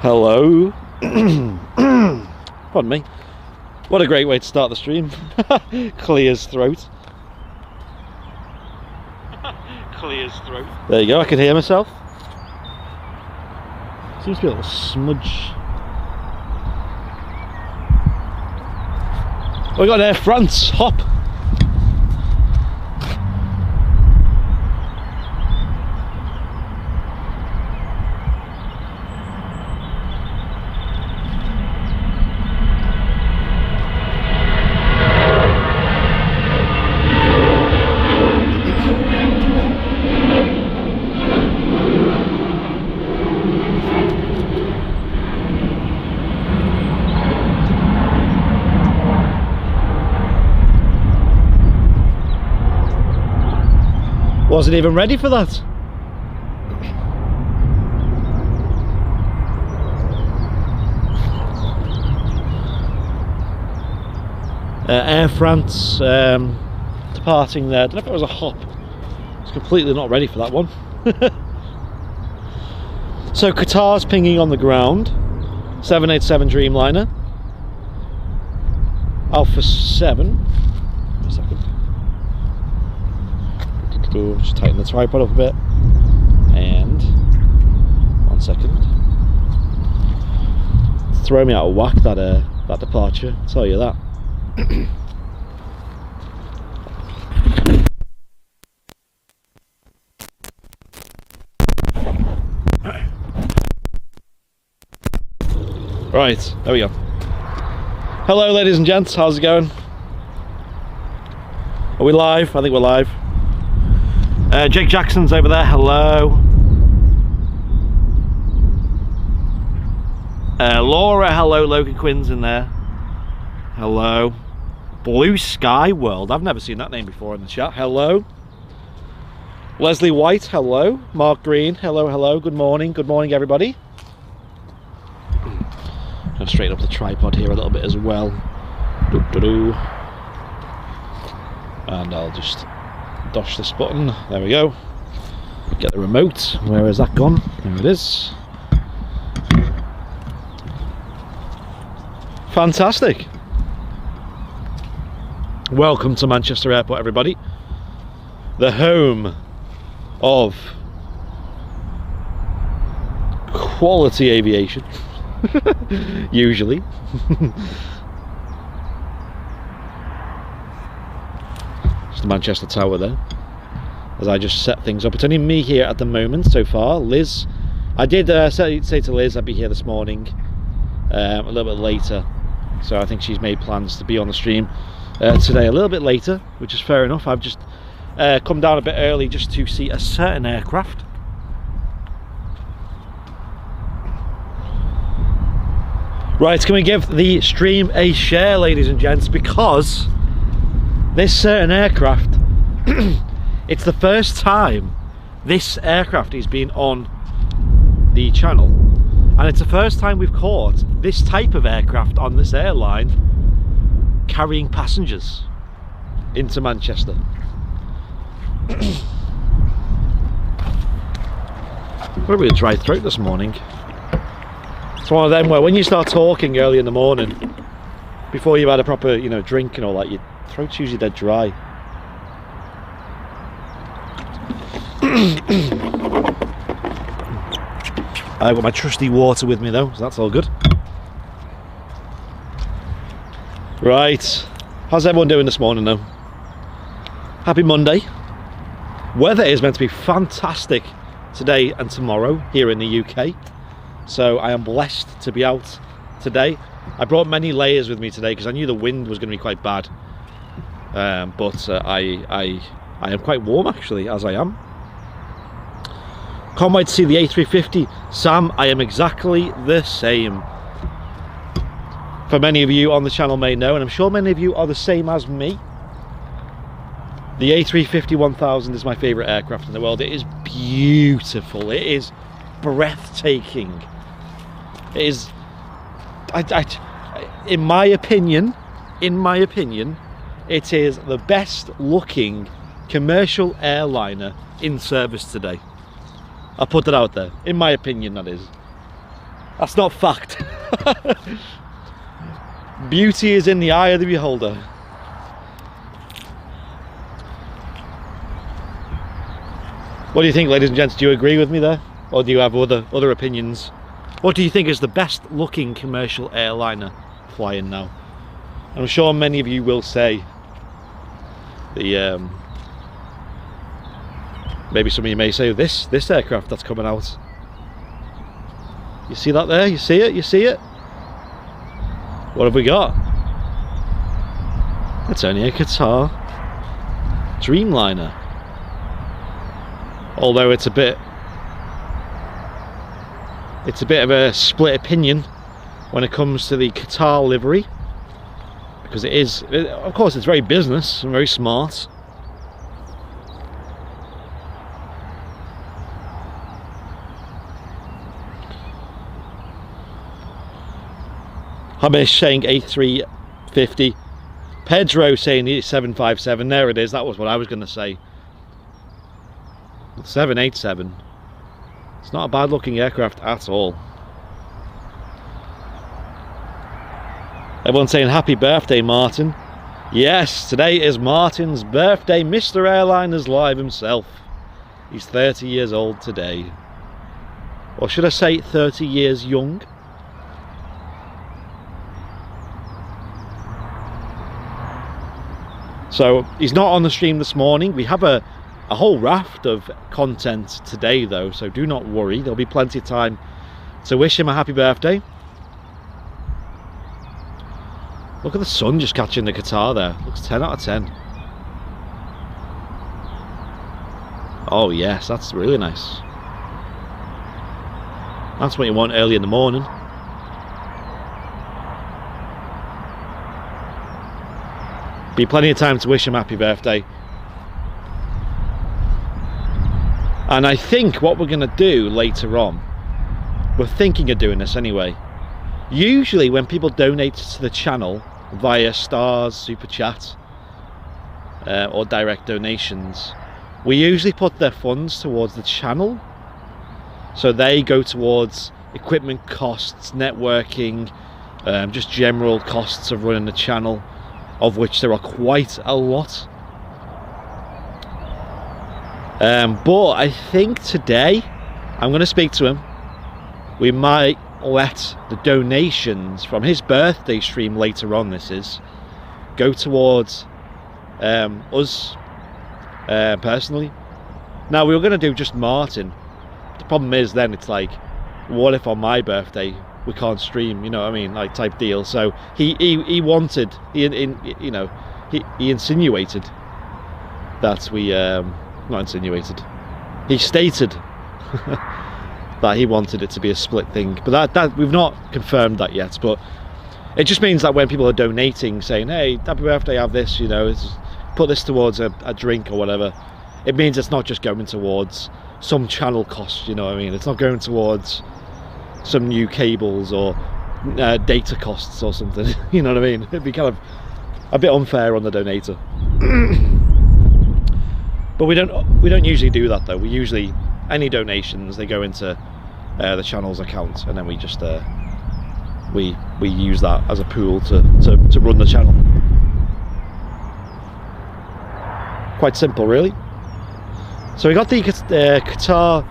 Hello. Pardon me. What a great way to start the stream. Clear's throat. Clear's throat. There you go, I can hear myself. Seems to be a little smudge. Oh, we got Air France hop. Wasn't even ready for that. Air France departing there. I don't know if it was a hop. It's completely not ready for that one. So Qatar's pinging on the ground. 787 Dreamliner. Alpha 7. Wait a second. Just tighten the tripod up a bit, and 1 second. Throw me out of whack that departure, I'll tell you that. Right, there we go. Hello ladies and gents, how's it going? Are we live? I think we're live. Jake Jackson's over there, hello. Laura, hello. Logan Quinn's in there, hello. Blue Sky World, I've never seen that name before in the chat, hello. Leslie White, hello. Mark Green, hello. Good morning everybody. Gonna straighten up the tripod here a little bit as well. And I'll just dosh this button, there we go. Get the remote, where has that gone? There it is. Fantastic. Welcome to Manchester Airport everybody. The home of quality aviation. Usually. The Manchester Tower there, as I just set things up. It's only me here at the moment so far. Liz, I did say to Liz I'd be here this morning a little bit later, so I think she's made plans to be on the stream today a little bit later, which is fair enough. I've just come down a bit early just to see a certain aircraft. Right, can we give the stream a share, ladies and gents, because this certain aircraft, it's the first time this aircraft has been on the channel, and it's the first time we've caught this type of aircraft on this airline carrying passengers into Manchester. Probably a dry throat this morning. It's one of them where when you start talking early in the morning, before you've had a proper, drink and all that, your throat's usually dead dry. I've got my trusty water with me though, so that's all good. Right, how's everyone doing this morning though? Happy Monday. Weather is meant to be fantastic today and tomorrow here in the UK, so I am blessed to be out today. I brought many layers with me today because I knew the wind was going to be quite bad, but I am quite warm actually, as I am. Can't wait to see the A350. Sam, I am exactly the same. For many of you on the channel may know, and I'm sure many of you are the same as me, the A350-1000 is my favourite aircraft in the world. It is beautiful. It is breathtaking. It is, in my opinion, it is the best looking commercial airliner in service today. I'll put that out there. In my opinion, that is. That's not fact. Beauty is in the eye of the beholder. What do you think, ladies and gents? Do you agree with me there? Or do you have other opinions? What do you think is the best looking commercial airliner flying now? I'm sure many of you will say the maybe some of you may say this aircraft that's coming out. You see that there? You see it? You see it? What have we got? It's only a Qatar Dreamliner. Although it's a bit of a split opinion when it comes to the Qatar livery, because of course it's very business and very smart. Hamish saying A350. Pedro saying 757. There it is. That was what I was going to say. 787. It's not a bad looking aircraft at all. Everyone's saying happy birthday, Martin. Yes, today is Martin's birthday. Mr. Airliners Live himself. He's 30 years old today. Or should I say 30 years young? So he's not on the stream this morning. We have a whole raft of content today though, so do not worry. There'll be plenty of time to wish him a happy birthday. Look at the sun just catching the Qatar there. Looks 10 out of 10. Oh yes, that's really nice. That's what you want early in the morning. Be plenty of time to wish him happy birthday. And I think what we're going to do later on, we're thinking of doing this anyway. Usually when people donate to the channel via stars, super chat, or direct donations, we usually put their funds towards the channel. So they go towards equipment costs, networking, just general costs of running the channel, of which there are quite a lot. But I think today I'm going to speak to him. We might let the donations from his birthday stream later on, go towards us personally. Now we were going to do just Martin. The problem is then it's like, what if on my birthday we can't stream, you know what I mean, like type deal. So he insinuated that we not insinuated, he stated that he wanted it to be a split thing, but that we've not confirmed that yet. But it just means that when people are donating, saying hey happy birthday, have this, you know, put this towards a drink or whatever, it means it's not just going towards some channel cost, you know what I mean. It's not going towards some new cables or data costs or something. You know what I mean? It'd be kind of a bit unfair on the donator. But we don't usually do that though. We usually, any donations, they go into the channel's account, and then we just we use that as a pool to run the channel. Quite simple, really. So we got the Qatar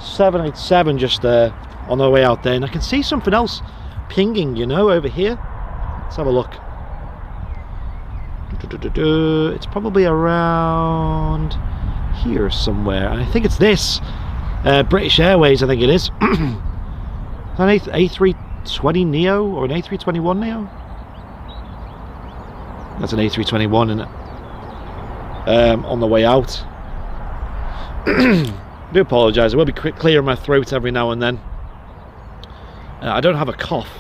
787 just on our way out there, and I can see something else pinging, you know, over here. Let's have a look. It's probably around here somewhere, and I think it's this British Airways, I think it is. An A320 Neo or an A321 Neo? That's an A321, isn't it? On the way out. I do apologise, I will be clearing my throat every now and then. I don't have a cough,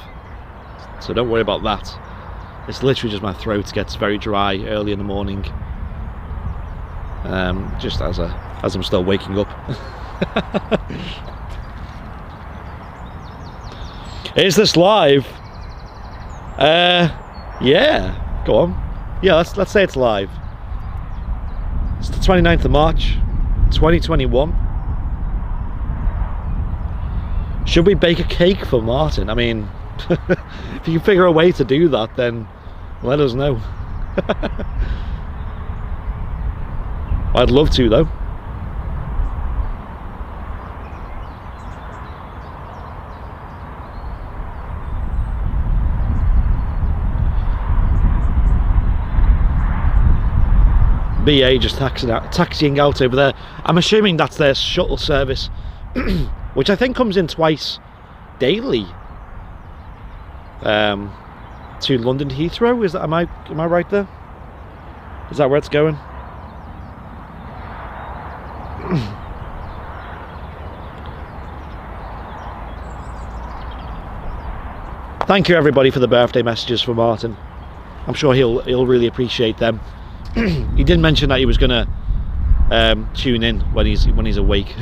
so don't worry about that. It's literally just my throat gets very dry early in the morning, just as I'm still waking up. Is this live? Yeah, go on. Yeah, let's say it's live. It's the 29th of March 2021. Should we bake a cake for Martin? I mean, if you can figure a way to do that, then let us know. I'd love to, though. BA just taxiing out over there. I'm assuming that's their shuttle service, which I think comes in twice daily to London Heathrow. Is that, am I right there? Is that where it's going? Thank you everybody for the birthday messages for Martin. I'm sure he'll really appreciate them. He did mention that he was gonna tune in when he's awake.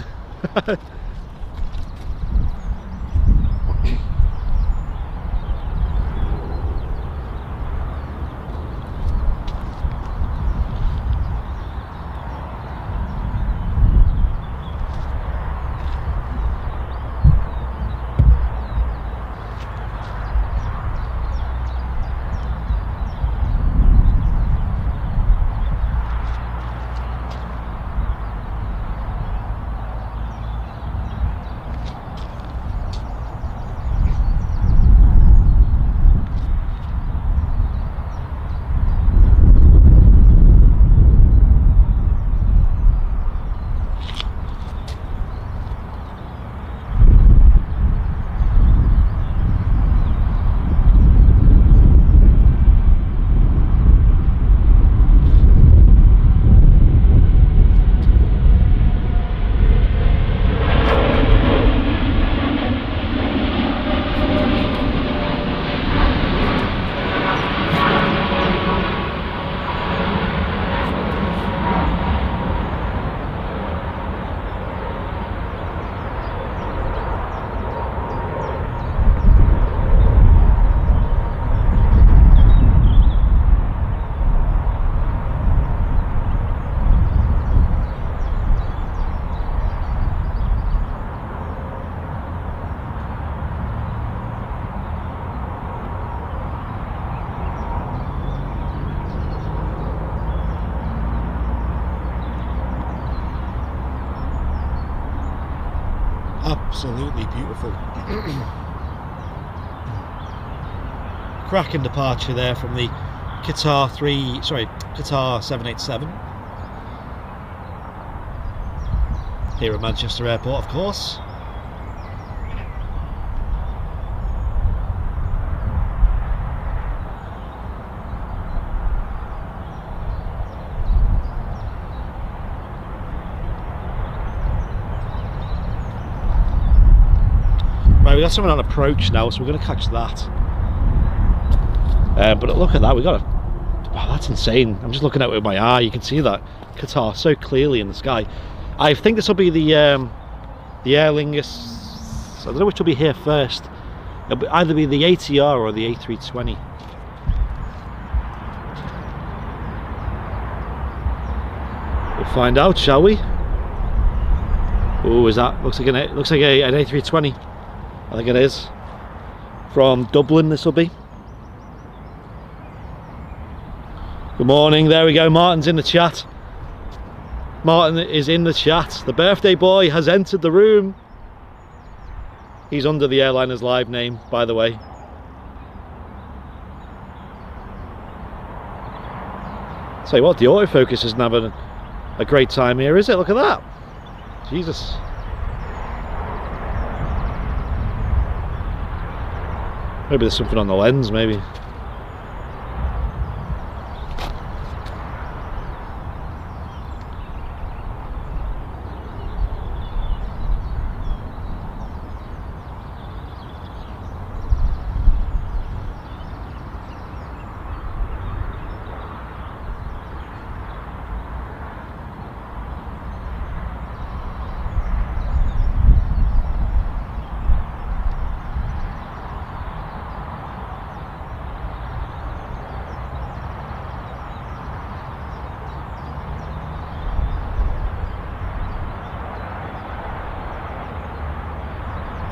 Absolutely beautiful. Cracking departure there from the Qatar 787 here at Manchester Airport, of course. Right, we got someone on approach now, so we're going to catch that. But look at that, we got a... Wow, that's insane. I'm just looking at it with my eye. You can see that Qatar so clearly in the sky. I think this will be the Aer Lingus. I don't know which will be here first. It'll either be the ATR or the A320. We'll find out, shall we? Oh, is that? Looks like an A320. I think it is. From Dublin, this will be. Good morning. There we go. Martin's in the chat. Martin is in the chat. The birthday boy has entered the room. He's under the airliner's live name, by the way. Tell you what, the autofocus isn't having a great time here, is it? Look at that. Jesus. Maybe there's something on the lens, maybe.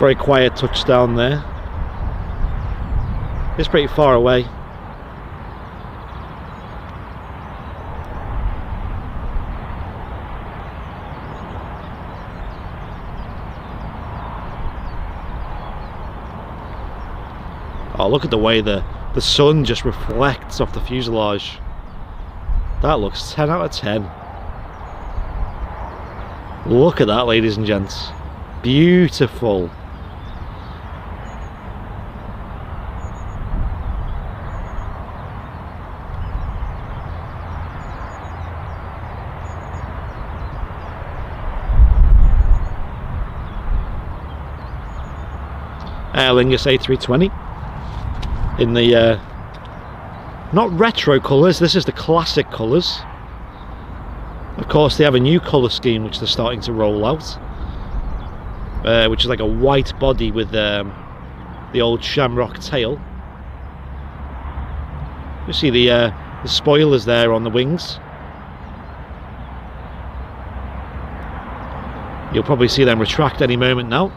Very quiet touchdown there. It's pretty far away. Oh, look at the way the sun just reflects off the fuselage. That looks 10 out of 10. Look at that, ladies and gents. Beautiful. Aer Lingus A320 in the not retro colours, this is the classic colours. Of course they have a new colour scheme which they're starting to roll out, which is like a white body with the old shamrock tail. You see the spoilers there on the wings. You'll probably see them retract any moment now.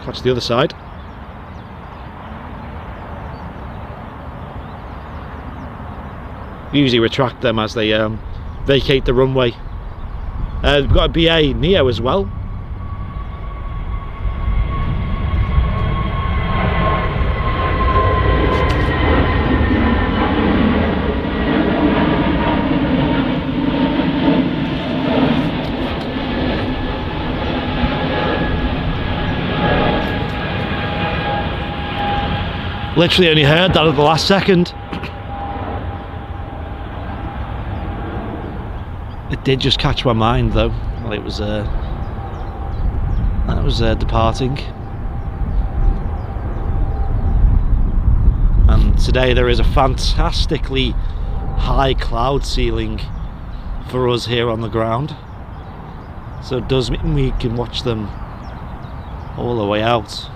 Catch the other side. Usually retract them as they vacate the runway. We've got a BA Neo as well. Literally only heard that at the last second. It did just catch my mind though while it was departing. And today there is a fantastically high cloud ceiling for us here on the ground, so it does mean we can watch them all the way out.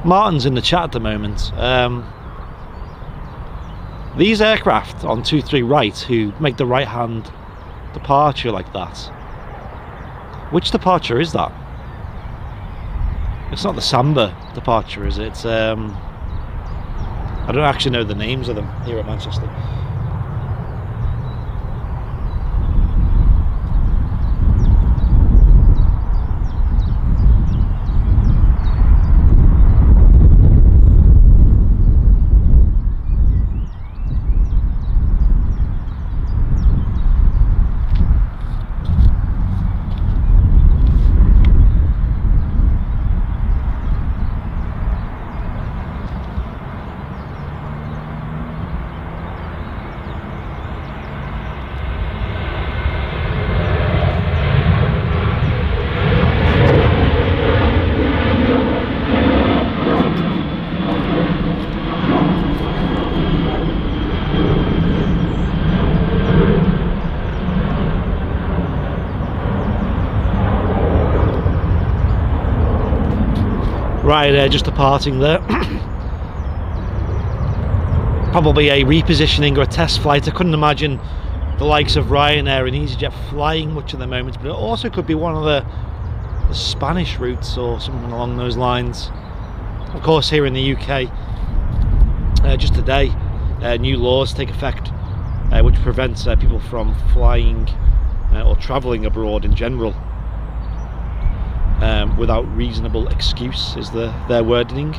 Martin's in the chat at the moment. These aircraft on 23 right who make the right hand departure like that, which departure is that? It's not the Samba departure, is it? It's, I don't actually know the names of them here at Manchester. Right, just departing there. Probably a repositioning or a test flight. I couldn't imagine the likes of Ryanair and EasyJet flying much at the moment, but it also could be one of the Spanish routes or something along those lines. Of course, here in the UK, just today, new laws take effect which prevents people from flying or travelling abroad in general without reasonable excuse, is their wording.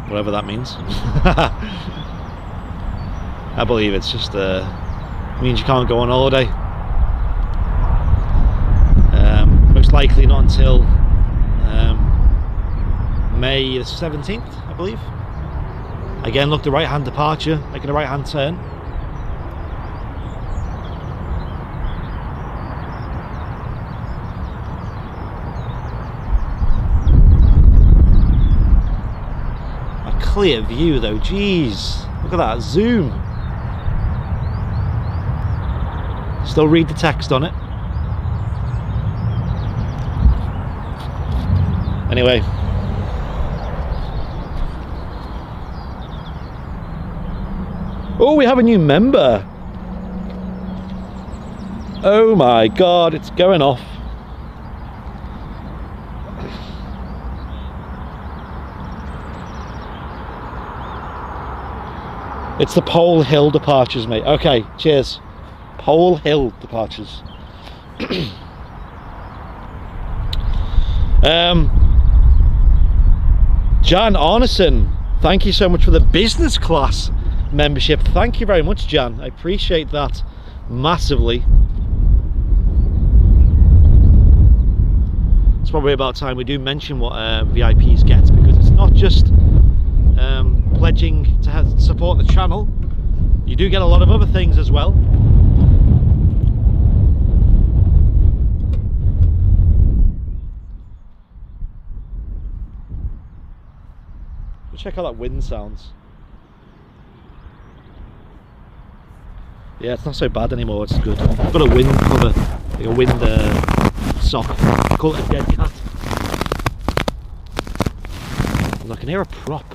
Whatever that means. I believe it's just means you can't go on holiday. Most likely not until May the 17th, I believe. Again, look, the right hand departure, making a right hand turn. clear view though, jeez. Look at that, zoom. Still read the text on it. Anyway. Oh, we have a new member. Oh my God, it's going off. It's the Pole Hill departures, mate. Okay, cheers. Pole Hill departures. Jan Arneson, thank you so much for the business class membership. Thank you very much, Jan. I appreciate that massively. It's probably about time we do mention what VIPs get, because it's not just pledging to support the channel. You do get a lot of other things as well. Check how that wind sounds. Yeah, it's not so bad anymore, it's good. I've got a wind cover, like a wind sock. I call it a dead cat. And I can hear a prop.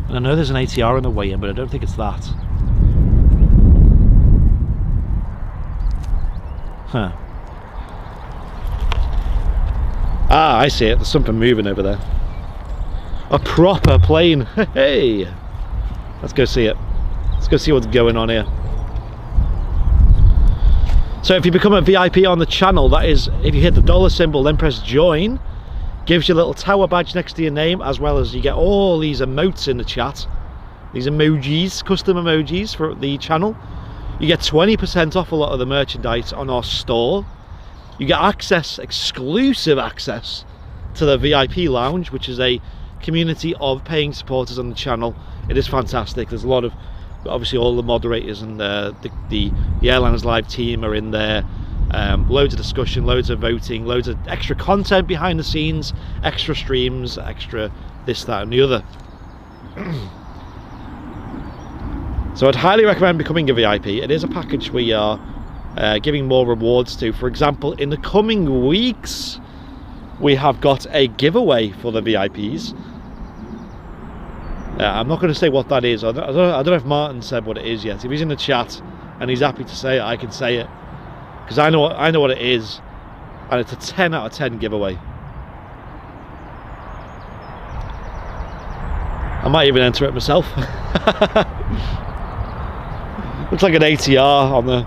And I know there's an ATR on the way in, but I don't think it's that. Huh. Ah, I see it. There's something moving over there. A proper plane. Hey, let's go see it. Let's go see what's going on here. So if you become a VIP on the channel, that is, if you hit the dollar symbol, then press join. Gives you a little tower badge next to your name, as well as you get all these emotes in the chat. These emojis, custom emojis for the channel. You get 20% off a lot of the merchandise on our store. You get access, exclusive access, to the VIP lounge, which is a community of paying supporters on the channel. It is fantastic. There's a lot of, obviously all the moderators and the Airliners Live team are in there. Loads of discussion, loads of voting, loads of extra content behind the scenes, extra streams, extra this, that and the other. So I'd highly recommend becoming a VIP. It is a package we are giving more rewards to. For example, in the coming weeks we have got a giveaway for the VIPs. I'm not going to say what that is. I don't know if Martin said what it is yet. If he's in the chat and he's happy to say it, I can say it, because I know what it is, and it's a 10 out of 10 giveaway. I might even enter it myself. Looks like an ATR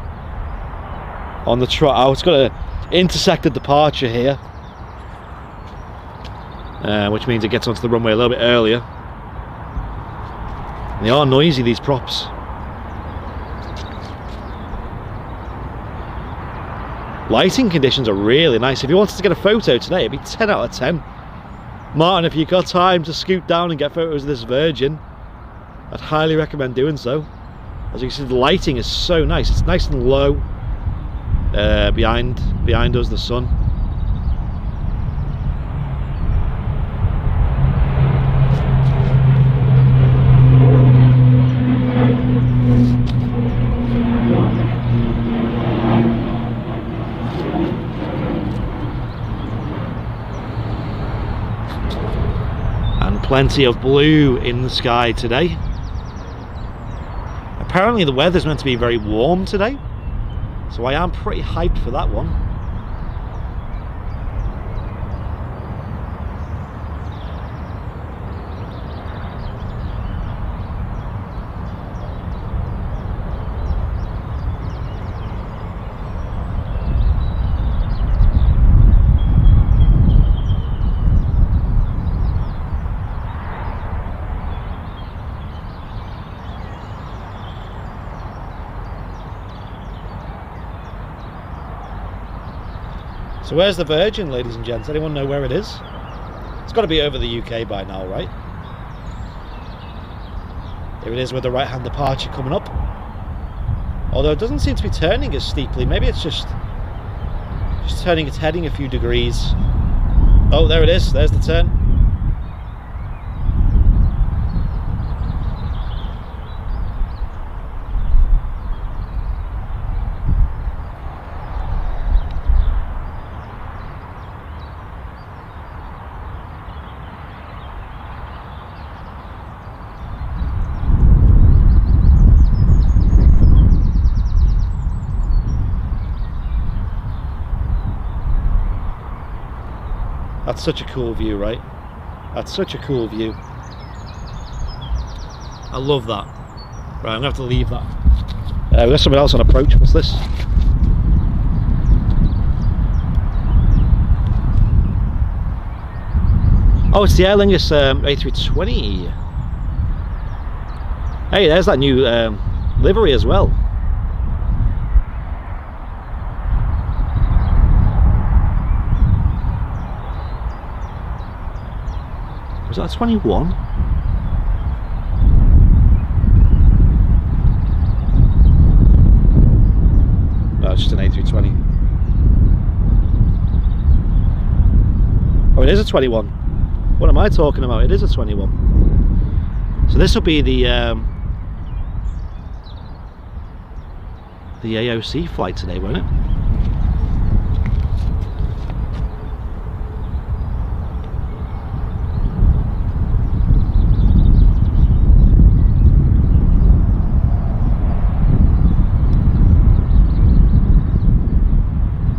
on the trot out. It's got an intersected departure here, which means it gets onto the runway a little bit earlier. They are noisy, these props. Lighting conditions are really nice. If you wanted to get a photo today, it'd be 10 out of 10. Martin, if you've got time to scoot down and get photos of this Virgin, I'd highly recommend doing so. As you can see, the lighting is so nice. It's nice and low. Behind us, the sun. Plenty of blue in the sky today. Apparently the weather's meant to be very warm today, so I am pretty hyped for that one. So where's the Virgin, ladies and gents? Anyone know where it is? It's got to be over the UK by now, right? Here it is with the right-hand departure coming up. Although it doesn't seem to be turning as steeply. Maybe it's just turning its heading a few degrees. Oh, there it is. There's the turn. That's such a cool view, right? That's such a cool view. I love that. Right, I'm gonna have to leave that. We've got something else on approach. What's this? Oh, it's the Aer Lingus A320. Hey, there's that new livery as well. Was that a 21? No, it's just an A320. Oh, it is a 21. What am I talking about? It is a 21. So this will be the AOC flight today, won't it?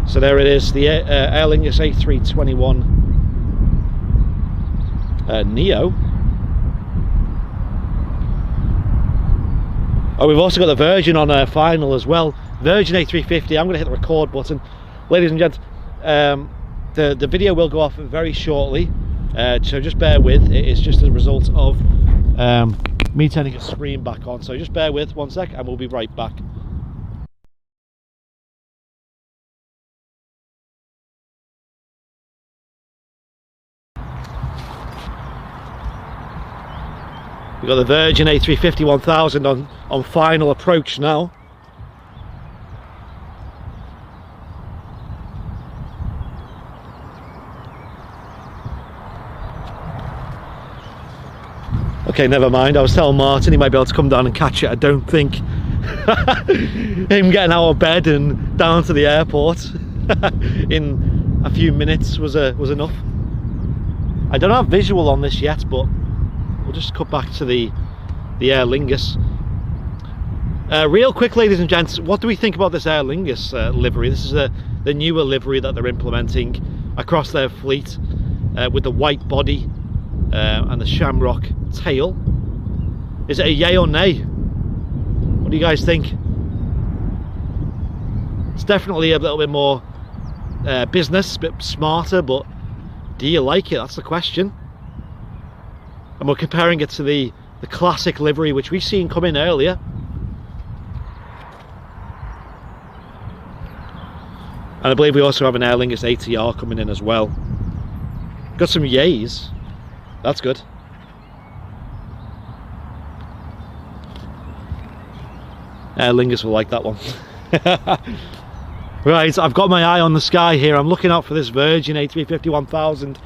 So there it is, the Aer Lingus A321 Neo. Oh, we've also got the Virgin on final as well. Virgin A350. I'm going to hit the record button. Ladies and gents, the video will go off very shortly, so just bear with. It is just a result of me turning a screen back on, so just bear with 1 sec and we'll be right back. We've got the Virgin A350 1000 on final approach now. Okay, never mind. I was telling Martin he might be able to come down and catch it. I don't think him getting out of bed and down to the airport in a few minutes was enough. I don't have visual on this yet, but we'll just cut back to the Aer Lingus. Real quick, ladies and gents, what do we think about this Aer Lingus livery? This is the newer livery that they're implementing across their fleet, with the white body and the shamrock tail. Is it a yay or nay? What do you guys think? It's definitely a little bit more business, a bit smarter, but do you like it? That's the question. And we're comparing it to the classic livery which we've seen come in earlier. And I believe we also have an Aer Lingus ATR coming in as well. Got some yays. That's good. Aer Lingus will like that one. Right, I've got my eye on the sky here. I'm looking out for this Virgin A350 1000.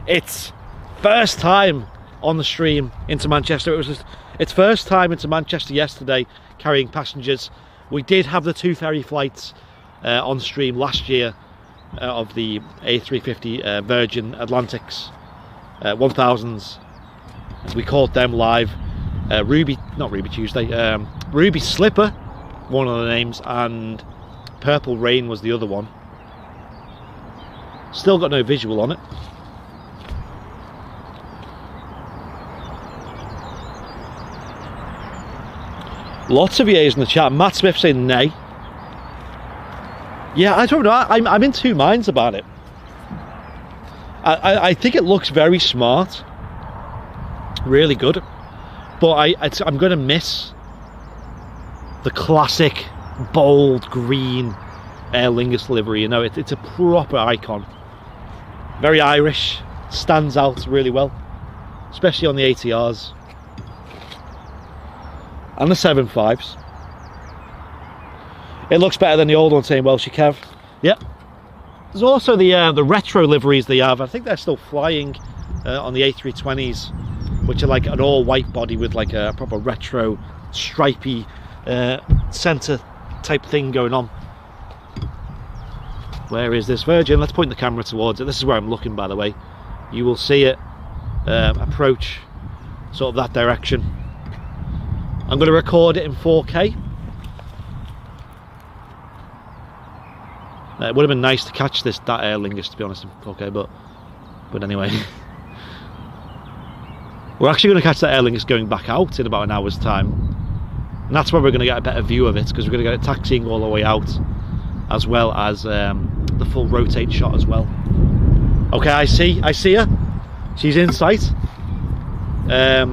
It's first time on the stream into Manchester. It was its first time into Manchester yesterday, carrying passengers. We did have the 2 ferry flights on stream last year of the A350 Virgin Atlantics 1000s. We called them live. Ruby Slipper, one of the names, and Purple Rain was the other one. Still got no visual on it. Lots of yeas in the chat. Matt Smith saying nay. Yeah, I don't know. I'm in two minds about it. I think it looks very smart, really good, but I'm going to miss the classic bold green Aer Lingus livery. You know, it's a proper icon. Very Irish, stands out really well, especially on the ATRs and the 7.5s. It looks better than the old one, saying Welshie Kev. Yep. There's also the retro liveries they have. I think they're still flying on the A320s, which are like an all white body with like a proper retro stripy centre type thing going on. Where is this Virgin? Let's point the camera towards it. This is where I'm looking, by the way. You will see it approach sort of that direction. I'm going to record it in 4K. It would have been nice to catch that Aer Lingus, to be honest, in 4K, but But anyway, we're actually going to catch that Aer Lingus going back out in about an hour's time, and that's where we're going to get a better view of it, because we're going to get it taxiing all the way out, as well as the full rotate shot as well. Okay, I see her. She's in sight. I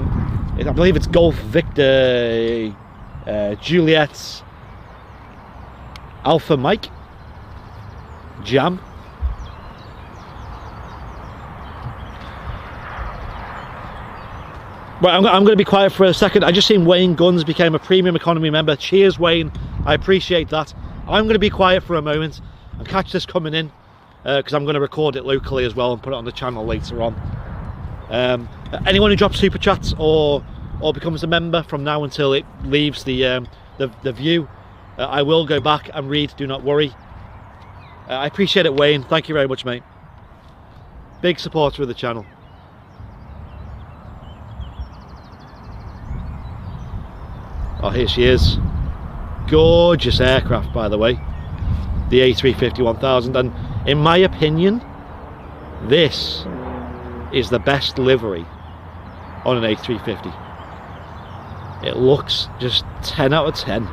believe it's Golf Victor Juliet Alpha Mike Jam. Right, I'm going to be quiet for a second. I just seen Wayne Guns became a premium economy member. Cheers, Wayne. I appreciate that. I'm going to be quiet for a moment and catch this coming in, because I'm going to record it locally as well and put it on the channel later on. Anyone who drops super chats or becomes a member from now until it leaves the view, I will go back and read, do not worry. I appreciate it, Wayne. Thank you very much, mate. Big supporter of the channel. Oh, here she is. Gorgeous aircraft, by the way, the A350-1000, and in my opinion, this is the best livery on an A350. It looks just 10 out of 10.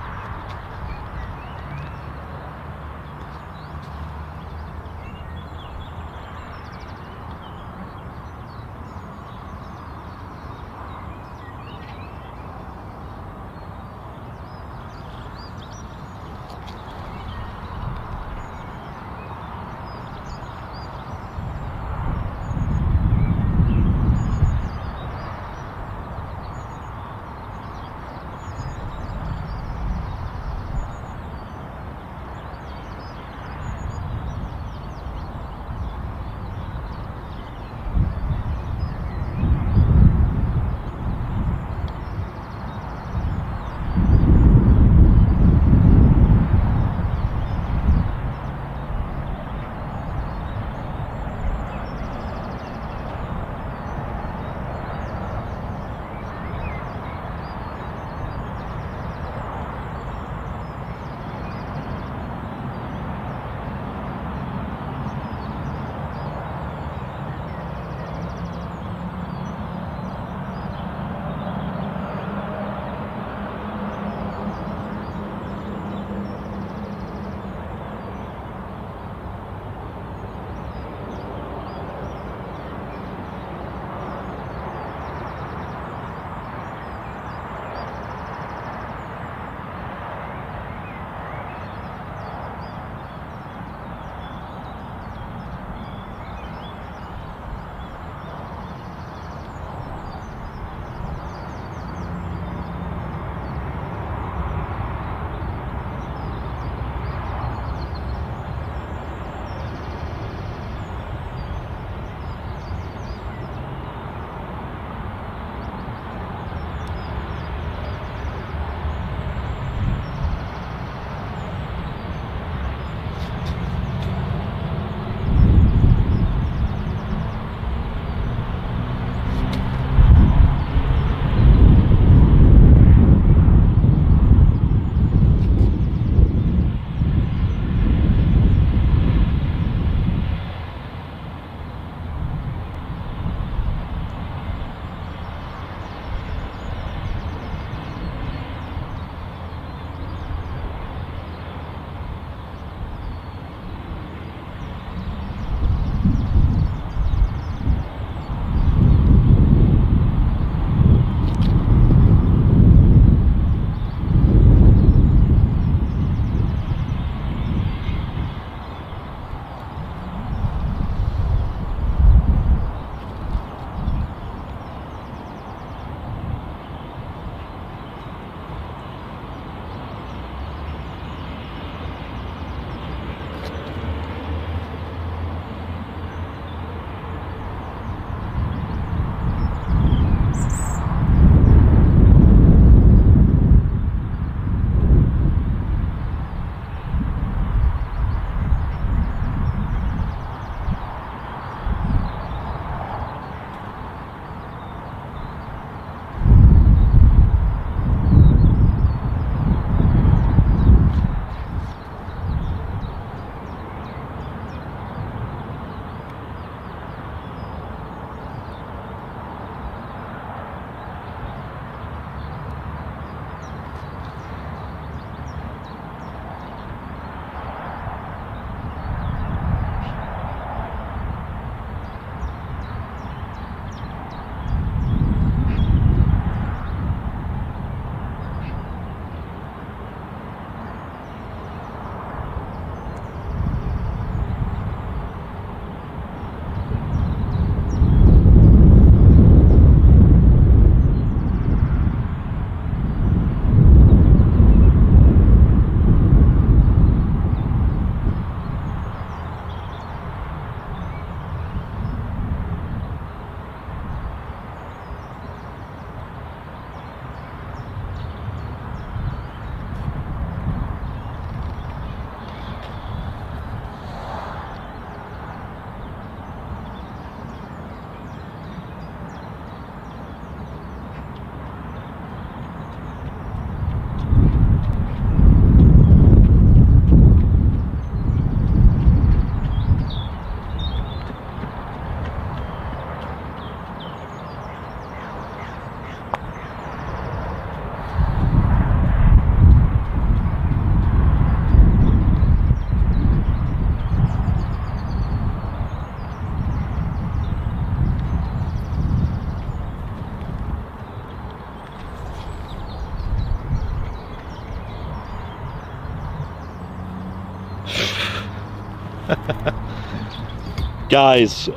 Guys,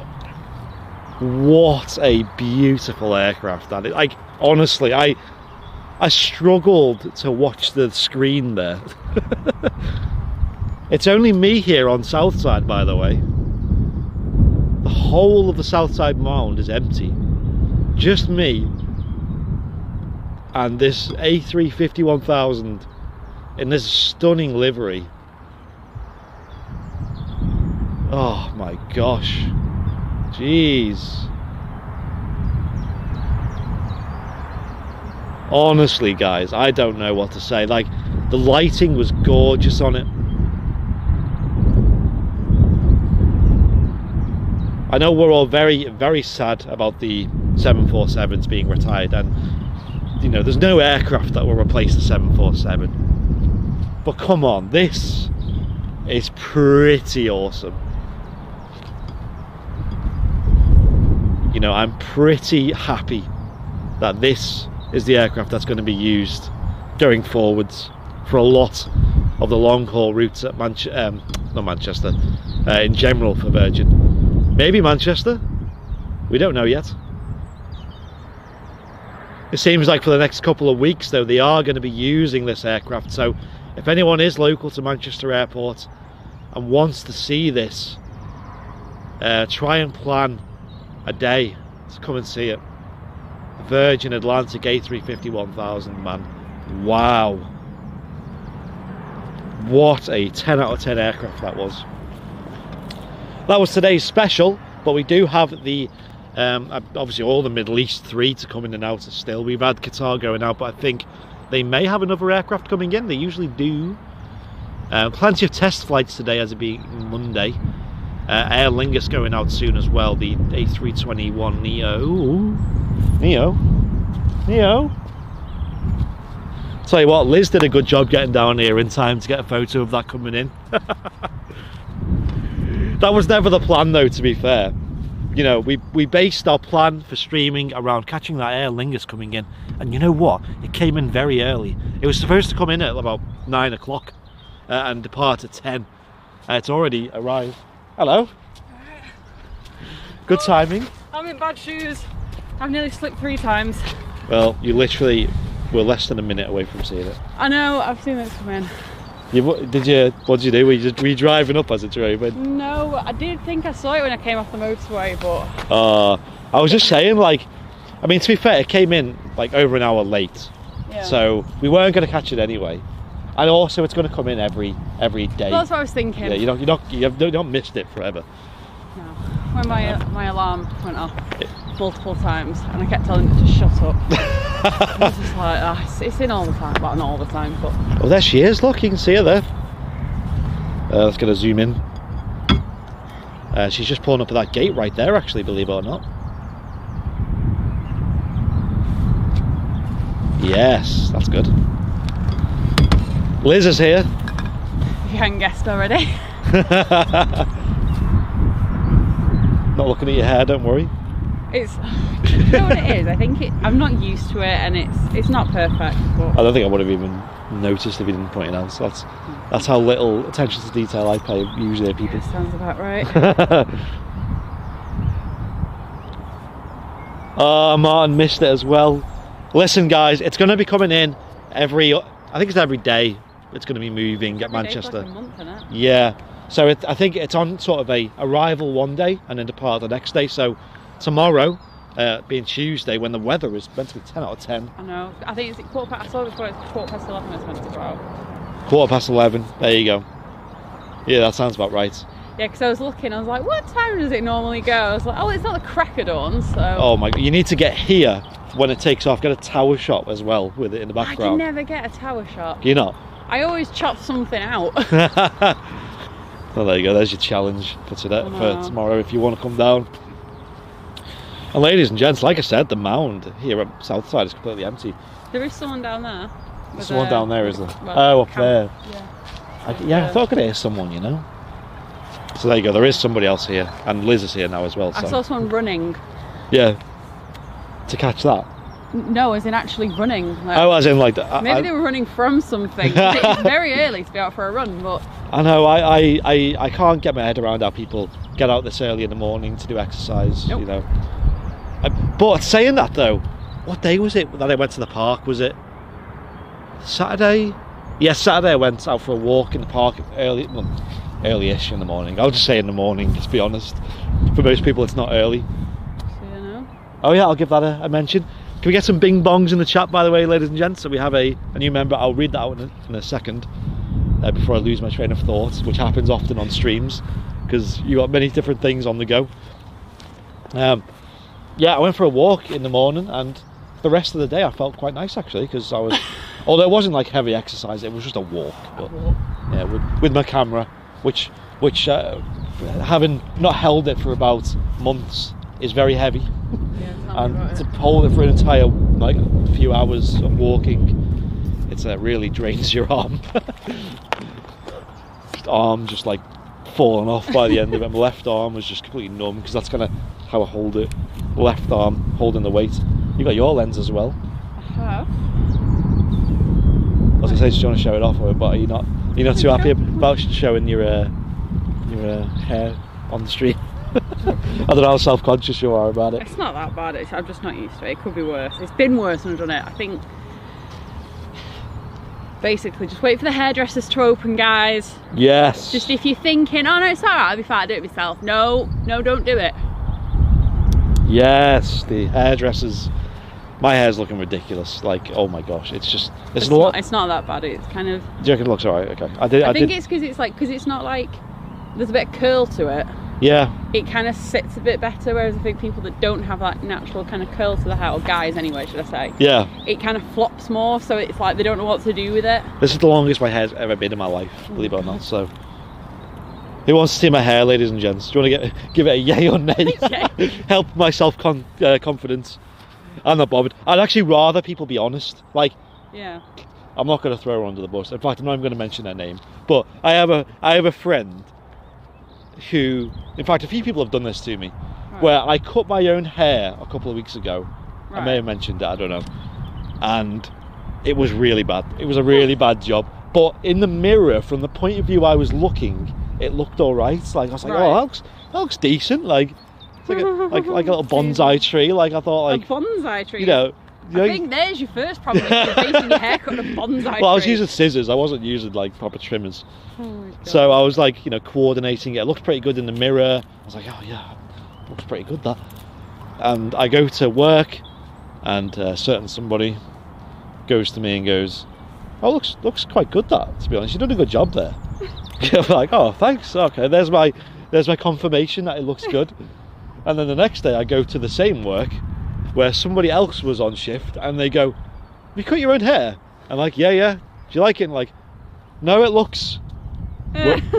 what a beautiful aircraft that is. Like, honestly, I struggled to watch the screen there. It's only me here on Southside, by the way. The whole of the Southside mound is empty. Just me and this A350-1000 in this stunning livery. Oh my gosh. Jeez. Honestly, guys, I don't know what to say. Like, the lighting was gorgeous on it. I know we're all very, very sad about the 747s being retired, and you know, there's no aircraft that will replace the 747. But come on, this is pretty awesome. You know, I'm pretty happy that this is the aircraft that's going to be used going forwards for a lot of the long haul routes at not Manchester, in general for Virgin. Maybe Manchester, we don't know yet. It seems like for the next couple of weeks though, they are going to be using this aircraft, so if anyone is local to Manchester Airport and wants to see this, try and plan a day to come and see it. Virgin Atlantic A350-1000, man. Wow. What a 10 out of 10 aircraft that was. That was today's special, but we do have the obviously all the Middle East 3 to come in and out still. We've had Qatar going out, but I think they may have another aircraft coming in. They usually do. Plenty of test flights today, as it being Monday. Aer Lingus going out soon as well, the A321 Neo. Tell you what, Liz did a good job getting down here in time to get a photo of that coming in. That was never the plan though, to be fair. You know, we based our plan for streaming around catching that Aer Lingus coming in, and you know what, it came in very early. It was supposed to come in at about 9 o'clock and depart at 10. It's already arrived. Hello. Good timing. I'm in bad shoes. I've nearly slipped 3 times. Well, you literally were less than a minute away from seeing it. I know, I've seen this come in. What did you do? Were you driving up as it drove in? No, I did think I saw it when I came off the motorway, but... I was just saying, like, I mean, to be fair, it came in like over an hour late. Yeah. So we weren't going to catch it anyway. And also it's going to come in every day. Well, that's what I was thinking. Yeah, you don't missed it forever. No. When my alarm went off multiple times and I kept telling it to shut up. I was just like, it's in all the time. Well, not all the time, but... Oh, there she is, look, you can see her there. Let's get a zoom in. She's just pulling up at that gate right there, actually, believe it or not. Yes, that's good. Liz is here. If you hadn't guessed already. Not looking at your hair, don't worry. It's, you know what it is? I think I'm not used to it, and it's not perfect. But I don't think I would have even noticed if you didn't point it out. So that's how little attention to detail I pay usually at people. Yeah, sounds about right. Oh, Martin missed it as well. Listen, guys, it's going to be coming in I think it's every day. It's going to be moving at Manchester. Like a month, isn't it? Yeah. So I think it's on sort of a arrival one day and then depart the next day. So tomorrow, being Tuesday, when the weather is meant to be 10 out of 10. I know. I think it's quarter past. I saw it before. It's 11:15. It's meant to go out. 11:15. There you go. Yeah, that sounds about right. Yeah, because I was looking. I was like, what time does it normally go? I was like, oh, it's not the crack of dawn. So. Oh my God! You need to get here when it takes off. Get a tower shot as well with it in the background. I can never get a tower shot. You're not. I always chop something out. Well, there you go. There's your challenge for today, for tomorrow, if you want to come down. And ladies and gents, like I said, the mound here at Southside is completely empty. There is someone down there. There's someone down there, is there? Well, oh, up there. Yeah. I thought I could hear someone, you know. So there you go. There is somebody else here, and Liz is here now as well. So. I saw someone running. Yeah. To catch that. No, as in actually running. Like, oh, as in like... maybe they were running from something. It's very early to be out for a run, but... I know, I can't get my head around how people get out this early in the morning to do exercise, Nope. you know. But saying that though, what day was it that I went to the park? Was it Saturday? Yes, Saturday I went out for a walk in the park early-ish in the morning. I'll just say in the morning, let's be honest. For most people it's not early. So you know. Oh yeah, I'll give that a mention. Can we get some bing bongs in the chat, by the way, ladies and gents? So we have a new member. I'll read that out in a second before I lose my train of thought, which happens often on streams because you got many different things on the go. Yeah, I went for a walk in the morning, and the rest of the day I felt quite nice actually, because I was, although it wasn't like heavy exercise, it was just a walk. But yeah, with my camera, which having not held it for about months is very heavy. Yeah, And to hold it for an entire like few hours of walking, it really drains your arm. Arm just like falling off by the end of it. My left arm was just completely numb because that's kind of how I hold it. Left arm holding the weight. You got your lens as well. I have. I was gonna say, do you want to show it off, but are you not too happy about showing your hair on the street? I don't know how self-conscious you are about it. It's not that bad. I'm just not used to it. It could be worse. It's been worse when I've done it. I think basically just wait for the hairdressers to open, guys. Yes. Just if you're thinking, oh no, it's alright, I'll be fine, I'll do it myself. No, don't do it. Yes, the hairdressers. My hair's looking ridiculous. Like, oh my gosh, it's just. It's not that bad. It's kind of. Do you reckon it looks alright? Okay. I think it's because it's not like there's a bit of curl to it. Yeah. It kind of sits a bit better, whereas I think people that don't have that natural kind of curl to the hair, or guys anyway, should I say? Yeah. It kind of flops more, so it's like they don't know what to do with it. This is the longest my hair's ever been in my life, believe it or not. So, who wants to see my hair, ladies and gents? Do you want to give it a yay or nay? Help my confidence. I'm not bothered. I'd actually rather people be honest. Like, yeah. I'm not going to throw her under the bus. In fact, I'm not even going to mention her name. But I have a friend who, in fact, a few people have done this to me, where I cut my own hair a couple of weeks ago. I may have mentioned it, I don't know. And it was really bad. It was a really bad job. But in the mirror, from the point of view I was looking, it looked all right. Like I was like, oh, that looks decent. Like it's like a little bonsai tree. Like I thought, like a bonsai tree. You know, I think there's your first problem. You're basing your haircut on a bonsai tree. Well, I was using scissors. I wasn't using like proper trimmers. So I was like, coordinating it. It looked pretty good in the mirror. I was like, oh yeah, looks pretty good that. And I go to work, and certain somebody goes to me and goes, oh, looks quite good that. To be honest, you've done a good job there. I'm like, oh, thanks. Okay, there's my confirmation that it looks good. And then the next day I go to the same work where somebody else was on shift, and they go, you cut your own hair? I'm like, yeah. Do you like it? And like, no, it looks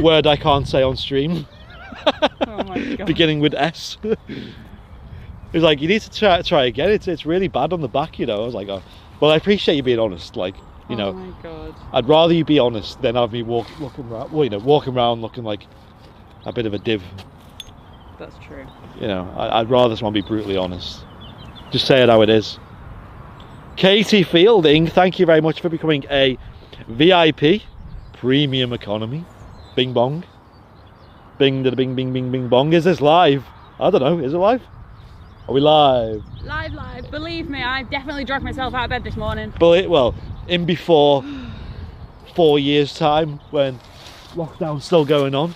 word I can't say on stream. Oh my God. Beginning with S. It's like, you need to try again. It's really bad on the back, I was like, oh, well, I appreciate you being honest. Like, oh my God. I'd rather you be honest than have me walking around looking like a bit of a div. That's true. I'd rather someone be brutally honest. Just say it how it is. Katie Fielding, thank you very much for becoming a VIP premium economy. Bing bong. Bing da bing bing bing bing bong. Is this live? I don't know. Is it live? Are we live? Live. Believe me, I definitely dragged myself out of bed this morning. Well, in before 4 years' time, when lockdown's still going on,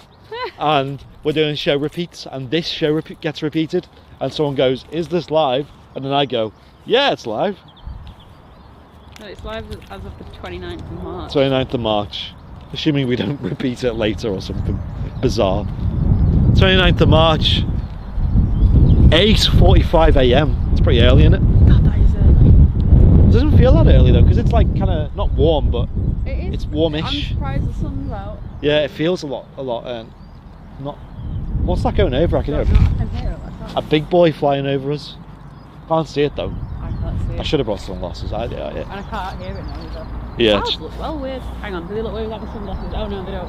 and we're doing show repeats, and this show gets repeated, and someone goes, is this live? And then I go, yeah, it's live. No, it's live as of the 29th of March. 29th of March. Assuming we don't repeat it later or something bizarre. 29th of March, 8:45 AM. It's pretty early, isn't it? God, that is early. It doesn't feel that early though, because it's like kind of not warm, but it is. It's warmish. I'm surprised the sun's out. Yeah, it feels a lot. Not. What's that going over? I can hear I can hear it. a big boy flying over us. Can't see it though. I can't see it. I should have brought sunglasses. And I can't hear it now either. Yeah. Clouds look well weird. Hang on, do they look weird without the sunglasses? Oh no, they don't.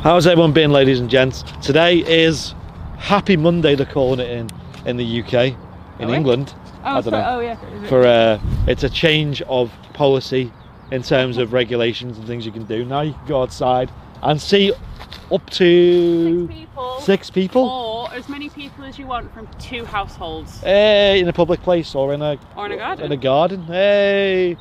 How's everyone been, ladies and gents? Today is Happy Monday, they're calling it in the UK. In England. Oh, I don't know. Oh yeah. For it's a change of policy in terms of regulations and things you can do. Now you can go outside and see up to 6 people. Or as many people as you want from 2 households. Hey, in a public place or in a garden. In a garden. Hey,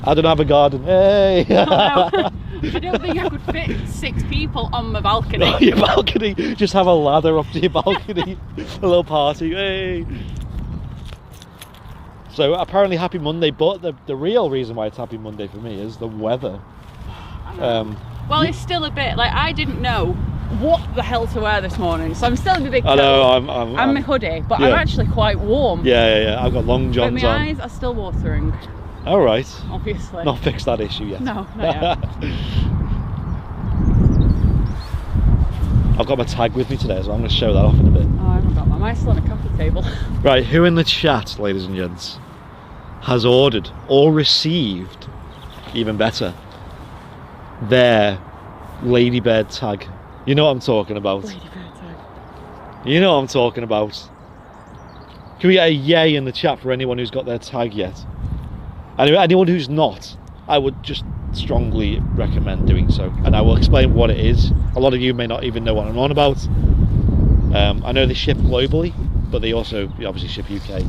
I don't have a garden. Hey. Oh, no. I don't think I could fit 6 people on my balcony. No, your balcony. Just have a ladder up to your balcony. A little party. Hey. So apparently Happy Monday, but the real reason why it's Happy Monday for me is the weather. Well, it's still a bit like I didn't know what the hell to wear this morning, so I'm still in a big coat. I know. I'm my hoodie, but I'm actually quite warm. Yeah. I've got long johns but my on. eyes are still watering. All right. Obviously. Not fixed that issue yet. No, not yet. I've got my tag with me today, so I'm going to show that off in a bit. Oh, I haven't got that. Mine's still on a coffee table. Right, who in the chat, ladies and gents, has ordered or received, even better, their Ladybird tag? You know what I'm talking about. Ladybird tag. You know what I'm talking about. Can we get a yay in the chat for anyone who's got their tag yet? Anyway, anyone who's not, I would just strongly recommend doing so, and I will explain what it is. A lot of you may not even know what I'm on about. I know they ship globally, but they also obviously ship UK.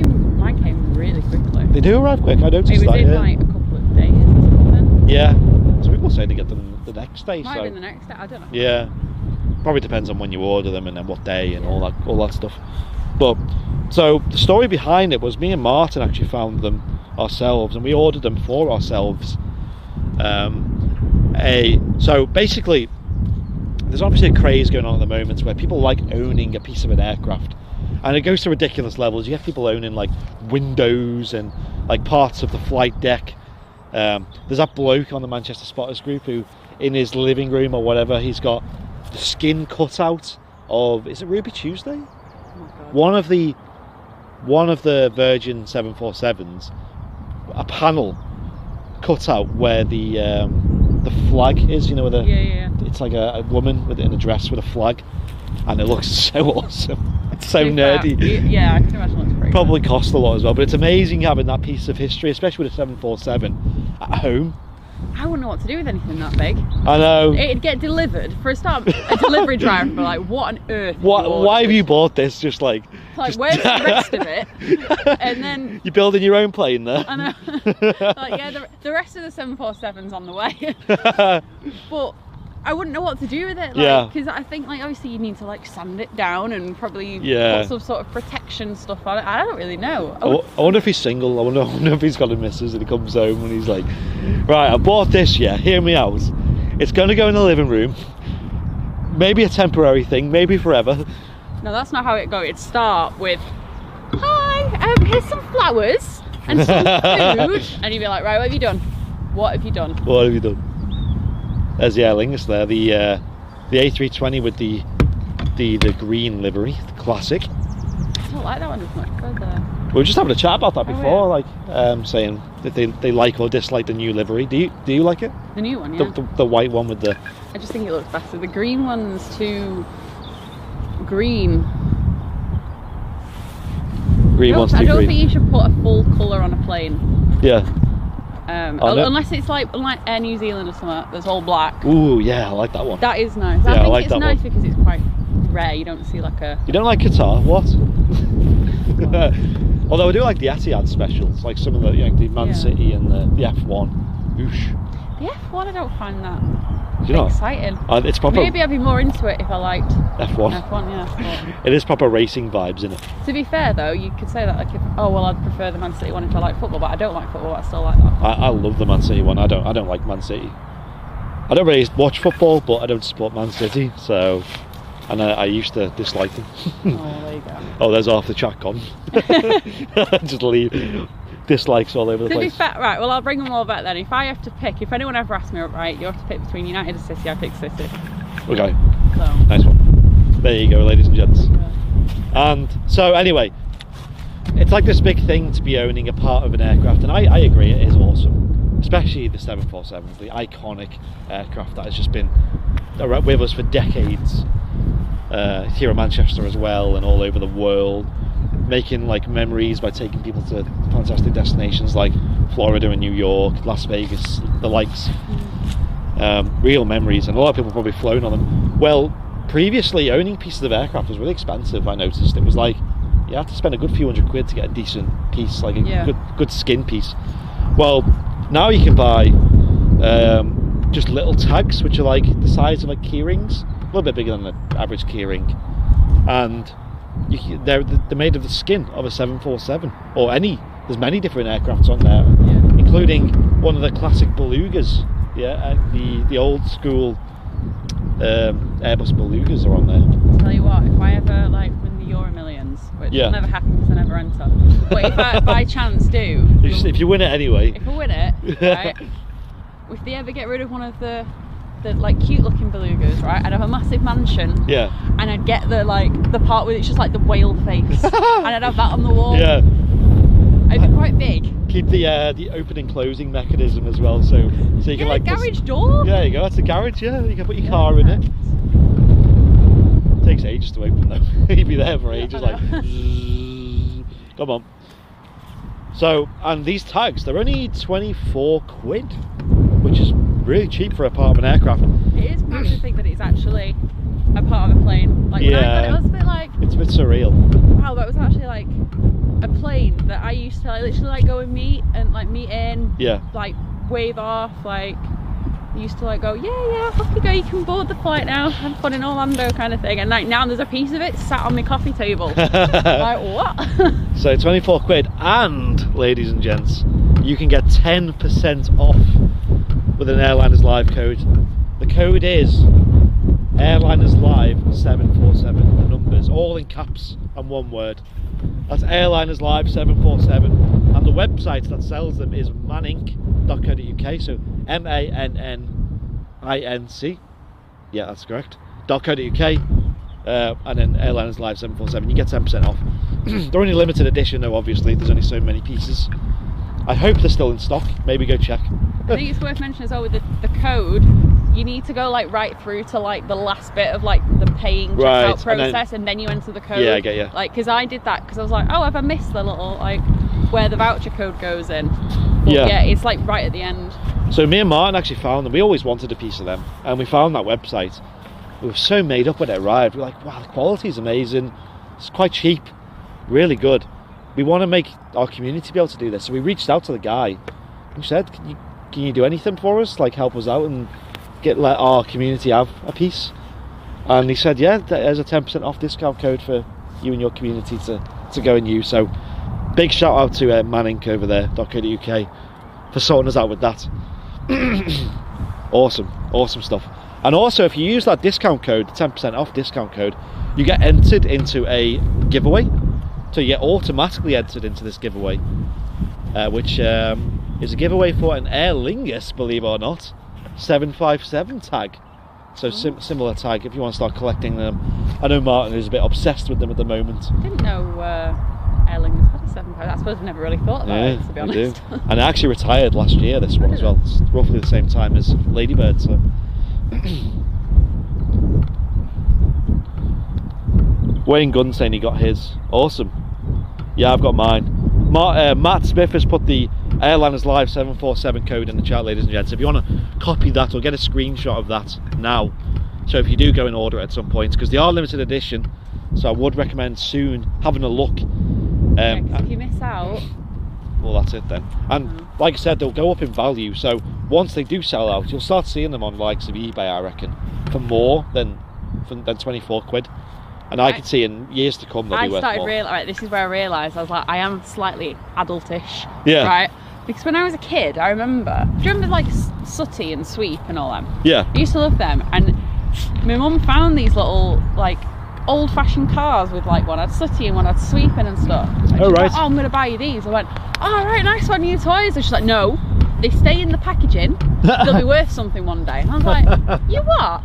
Mine came really quickly. They do arrive quick, I noticed that. It was in like a couple of days or something. Yeah, some people say they get them the next day. Might have been the next day, I don't know. Yeah, probably depends on when you order them and then what day and all that stuff. But so the story behind it was me and Martin actually found them ourselves, and we ordered them for ourselves. So basically, there's obviously a craze going on at the moment where people like owning a piece of an aircraft, and it goes to ridiculous levels. You have people owning like windows and like parts of the flight deck. There's that bloke on the Manchester Spotters group who, in his living room or whatever, he's got the skin cut out of, is it Ruby Tuesday? Oh my God. One of the Virgin 747s, a panel cut out where the flag is, you know, where it's like a woman in a dress with a flag, and it looks so awesome. It's so nerdy. Yeah, I can imagine it looks pretty Probably cost a lot as well, but it's amazing having that piece of history, especially with a 747 at home. I wouldn't know what to do with anything that big. I know. It'd get delivered. For a start, a delivery driver would be like, what on earth? Why have you bought this? Just like where's the rest of it? And then you're building your own plane there. I know. Like, yeah, the rest of the 747's on the way. But I wouldn't know what to do with it. Because I think, like, obviously you need to like sand it down and probably put some sort of protection stuff on it. I don't really know. I wonder if he's single. I wonder if he's got a missus and he comes home and he's like, right, I bought this, hear me out. It's going to go in the living room. Maybe a temporary thing, maybe forever. No, that's not how it goes. It'd start with, hi, here's some flowers and some food. And you'd be like, right, what have you done? What have you done? What have you done? There's the Aer Lingus there, the A320 with the green livery, the classic. I don't like that one as much. We were just having a chat about that before, saying that they like or dislike the new livery. Do you like it? The new one, yeah. The white one with the... I just think it looks better. The green one's too green. I don't think you should put a full colour on a plane. Yeah. Unless it's like Air New Zealand or something that's all black. Ooh, yeah, I like that one. That is nice. Yeah, I think it's nice because it's quite rare. You don't see like a... You don't like Qatar? What? Although I do like the Etihad specials, like some of the, the Man City and the F1. Oosh. The F1, I don't find that exciting. It's proper. Maybe I'd be more into it if I liked F1. F1, yeah. It is proper racing vibes, isn't it? To be fair though, you could say that like, I'd prefer the Man City one if I like football, but I don't like football. I still like that. I love the Man City one. I don't like Man City. I don't really watch football, but I don't support Man City, so. And I used to dislike them. Oh, there you go. Oh, there's half the chat gone. Just leave dislikes all over the place. To be fair, right, well, I'll bring them all back then. If I have to pick, if anyone ever asks me, right, you have to pick between United and City, I pick City. Okay. So. Nice one. There you go, ladies and gents. Yeah. And so, anyway, it's like this big thing to be owning a part of an aircraft, and I agree, it is awesome. Especially the 747, the iconic aircraft that has just been with us for decades. Here in Manchester as well, and all over the world. making like memories by taking people to fantastic destinations like Florida and New York, Las Vegas, the likes. Real memories, and a lot of people have probably flown on them. Well, previously owning pieces of aircraft was really expensive. I noticed it was like you have to spend a good few £100 to get a decent piece, like a good skin piece. Well, now you can buy just little tags which are like the size of like key rings, a little bit bigger than the average key ring, and they're made of the skin of a 747 or any. There's many different aircrafts on there, including one of the classic belugas. The old school Airbus belugas are on there. Tell you what, if I ever like win the Euro Millions, which will never happen because I never enter, but if I by chance do, if you win it anyway, if I win it, right, if they ever get rid of one of the like cute looking belugas, right, I'd have a massive mansion, and I'd get the part where it's just like the whale face, and I'd have that on the wall. It'd be quite big. Keep the open and closing mechanism as well, so you can like garage door. Yeah, there you go. That's a garage. Yeah, you can put your car in it. It takes ages to open though. You'd be there for ages, like. Come on. So, and these tags, they're only £24, which is really cheap for a part of an aircraft. It is mad to think that it's actually a part of a plane. Like when I got it, I was a bit like, it's a bit surreal. Wow, that was actually like a plane that I used to like, literally like go and meet in, like wave off, like used to like go, yeah, off you go, you can board the flight now, have fun in Orlando kind of thing. And like now there's a piece of it sat on my coffee table. Like what? So £24, and ladies and gents, you can get 10% off with an Airliners Live code. The code is Airliners Live 747, the numbers all in caps and one word. That's Airliners Live 747, and the website that sells them is manninc.co.uk, so MANNINC, yeah, that's correct, .co.uk, and then Airliners Live 747. You get 10% off. They're only limited edition though, obviously, there's only so many pieces. I hope they're still in stock, maybe go check. I think it's worth mentioning as well with the code, you need to go like right through to like the last bit of like the paying checkout process, and then you enter the code. Yeah, I get you. Like, because I did that because I was like, oh, have I missed the little like where the voucher code goes in? But yeah, it's like right at the end. So me and Martin actually found them. We always wanted a piece of them, and we found that website. We were so made up when it arrived. We were like, wow, the quality is amazing. It's quite cheap, really good. We want to make our community be able to do this. So we reached out to the guy who said, can you do anything for us, like help us out and let our community have a piece? And he said, yeah, there's a 10% off discount code for you and your community to go and use. So big shout out to Manninc over there, .co.uk, for sorting us out with that. awesome stuff. And also, if you use that discount code, the 10% off discount code, you get entered into a giveaway. So you get automatically entered into this giveaway, which is a giveaway for an Aer Lingus, believe it or not, 757 tag. So similar tag if you want to start collecting them. I know Martin is a bit obsessed with them at the moment. I didn't know Aer Lingus had a 757. I suppose I've never really thought about it, to be honest. And I actually retired last year, this one as well. It's roughly the same time as Ladybird. So. Wayne Gunn saying he got his. Awesome. Yeah, I've got mine. Matt Smith has put the Airliners Live 747 code in the chat, ladies and gents. If you want to copy that or get a screenshot of that now, so if you do go and order it at some point, because they are limited edition, so I would recommend soon having a look. If you miss out, well, that's it then. And like I said, they'll go up in value, so once they do sell out, you'll start seeing them on the likes of eBay, I reckon, for more than £24. And I could see in years to come they'll be worth more. This is where I realised, I was like, I am slightly adultish. Yeah. Right? Because when I was a kid, I remember, do you remember like Sooty and Sweep and all them? Yeah. I used to love them. And my mum found these little like old-fashioned cars with like one had Sooty and one had Sweeping and stuff. And oh, right. Like, oh, I'm going to buy you these. I went, oh, right, nice one, new toys. And she's like, no, they stay in the packaging. They'll be worth something one day. And I was like, you what?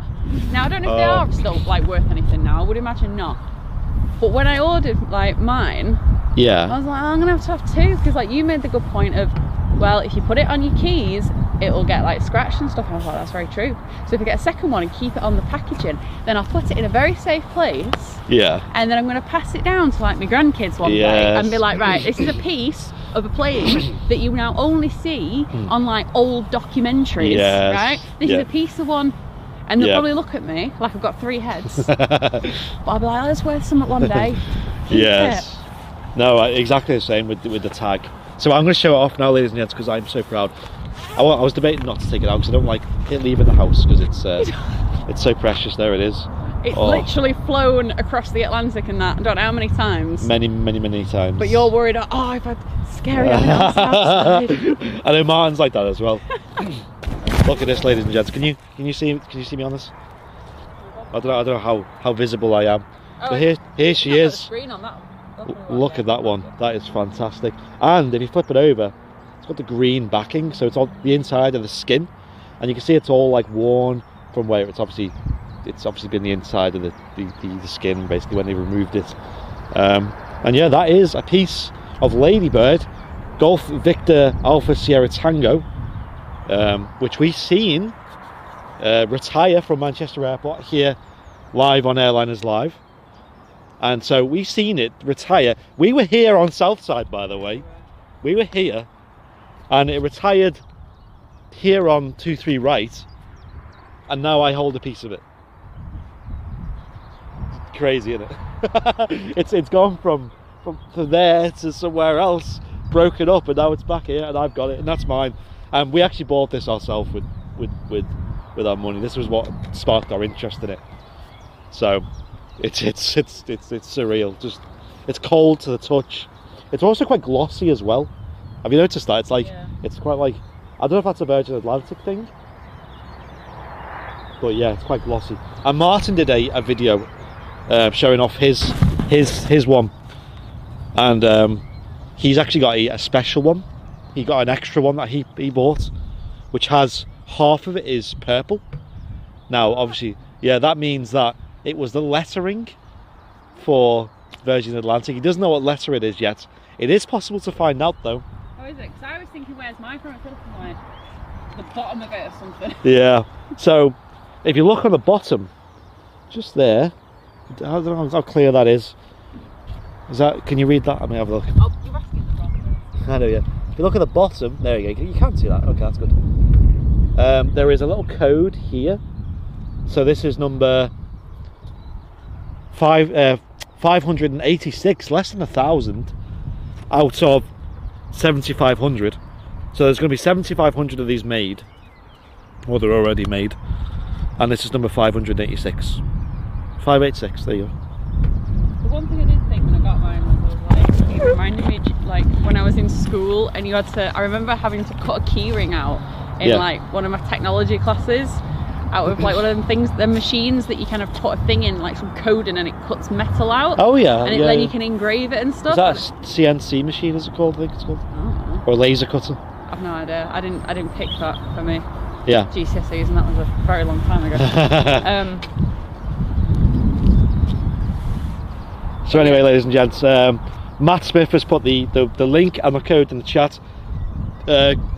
Now, I don't know if they are still like worth anything now. I would imagine not. But when I ordered like mine, yeah, I was like, oh, I'm gonna have to have two, because like you made the good point of, well, if you put it on your keys, it'll get like scratched and stuff. And I was like, that's very true. So if I get a second one and keep it on the packaging, then I'll put it in a very safe place. Yeah. And then I'm going to pass it down to like my grandkids one day and be like, right, this is a piece of a plane that you now only see on like old documentaries, right? This is a piece of one. And they'll probably look at me like I've got 3 heads. But I'll be like, oh, it's worth something one day. Yes. No, exactly the same with the tag. So I'm going to show it off now, ladies and gents, because I'm so proud. I was debating not to take it out because I don't like it leaving the house because it's so precious. There it is. It's literally flown across the Atlantic and that. I don't know how many times. Many times. But you're worried, oh, I've had scary animals outside. I know Martin's like that as well. Look at this, ladies and gents. Can you see me on this? I don't know how visible I am. Oh, but here she is. Screen on that. Look at that one. That is fantastic. And if you flip it over, it's got the green backing, so it's on the inside of the skin, and you can see it's all like worn from where it's obviously been the inside of the skin basically when they removed it. And yeah, that is a piece of Ladybird Golf Victor Alpha Sierra Tango, which we've seen retire from Manchester Airport here live on Airliners Live. And so we've seen it retire. We were here on Southside, by the way. We were here, and it retired here on 23 right, and now I hold a piece of it. Crazy, isn't it? It's gone from there to somewhere else, broken up, and now it's back here, and I've got it, and that's mine. And we actually bought this ourselves with our money. This was what sparked our interest in it. So it's surreal. Just, it's cold to the touch. It's also quite glossy as well. Have you noticed that? It's like it's quite like, I don't know if that's a Virgin Atlantic thing, but yeah, it's quite glossy. And Martin did a video showing off his one, and he's actually got a special one. He got an extra one that he bought, which has half of it is purple. Now obviously, yeah, that means that it was the lettering for Virgin Atlantic. He doesn't know what letter it is yet. It is possible to find out though. Oh, is it? Because I was thinking, where's mine from? It's looking like the bottom of it or something. Yeah. So if you look on the bottom, just there, I don't know how clear that is. Is that? Can you read that? Let me have a look. Oh, you're asking the wrong. I know, yeah. If you look at the bottom, there you go. You can't see that. Okay, that's good. There is a little code here. So this is number 586, less than 1,000 out of 7,500. So there's going to be 7,500 of these made, or they're already made, and this is number 586. 586. There you go. The one thing I did think when I got mine was like, it reminded me like when I was in school and you had to. I remember having to cut a keyring out in like one of my technology classes. Out of like one of them things, the machines that you kind of put a thing in, like some coding, and it cuts metal out. Oh yeah, and then you can engrave it and stuff. Is that a CNC machine? Is it called? I think it's called. Oh. Or laser cutter. I've no idea. I didn't pick that for me. Yeah. GCSEs, and that was a very long time ago. So anyway, ladies and gents, Matt Smith has put the link and the code in the chat.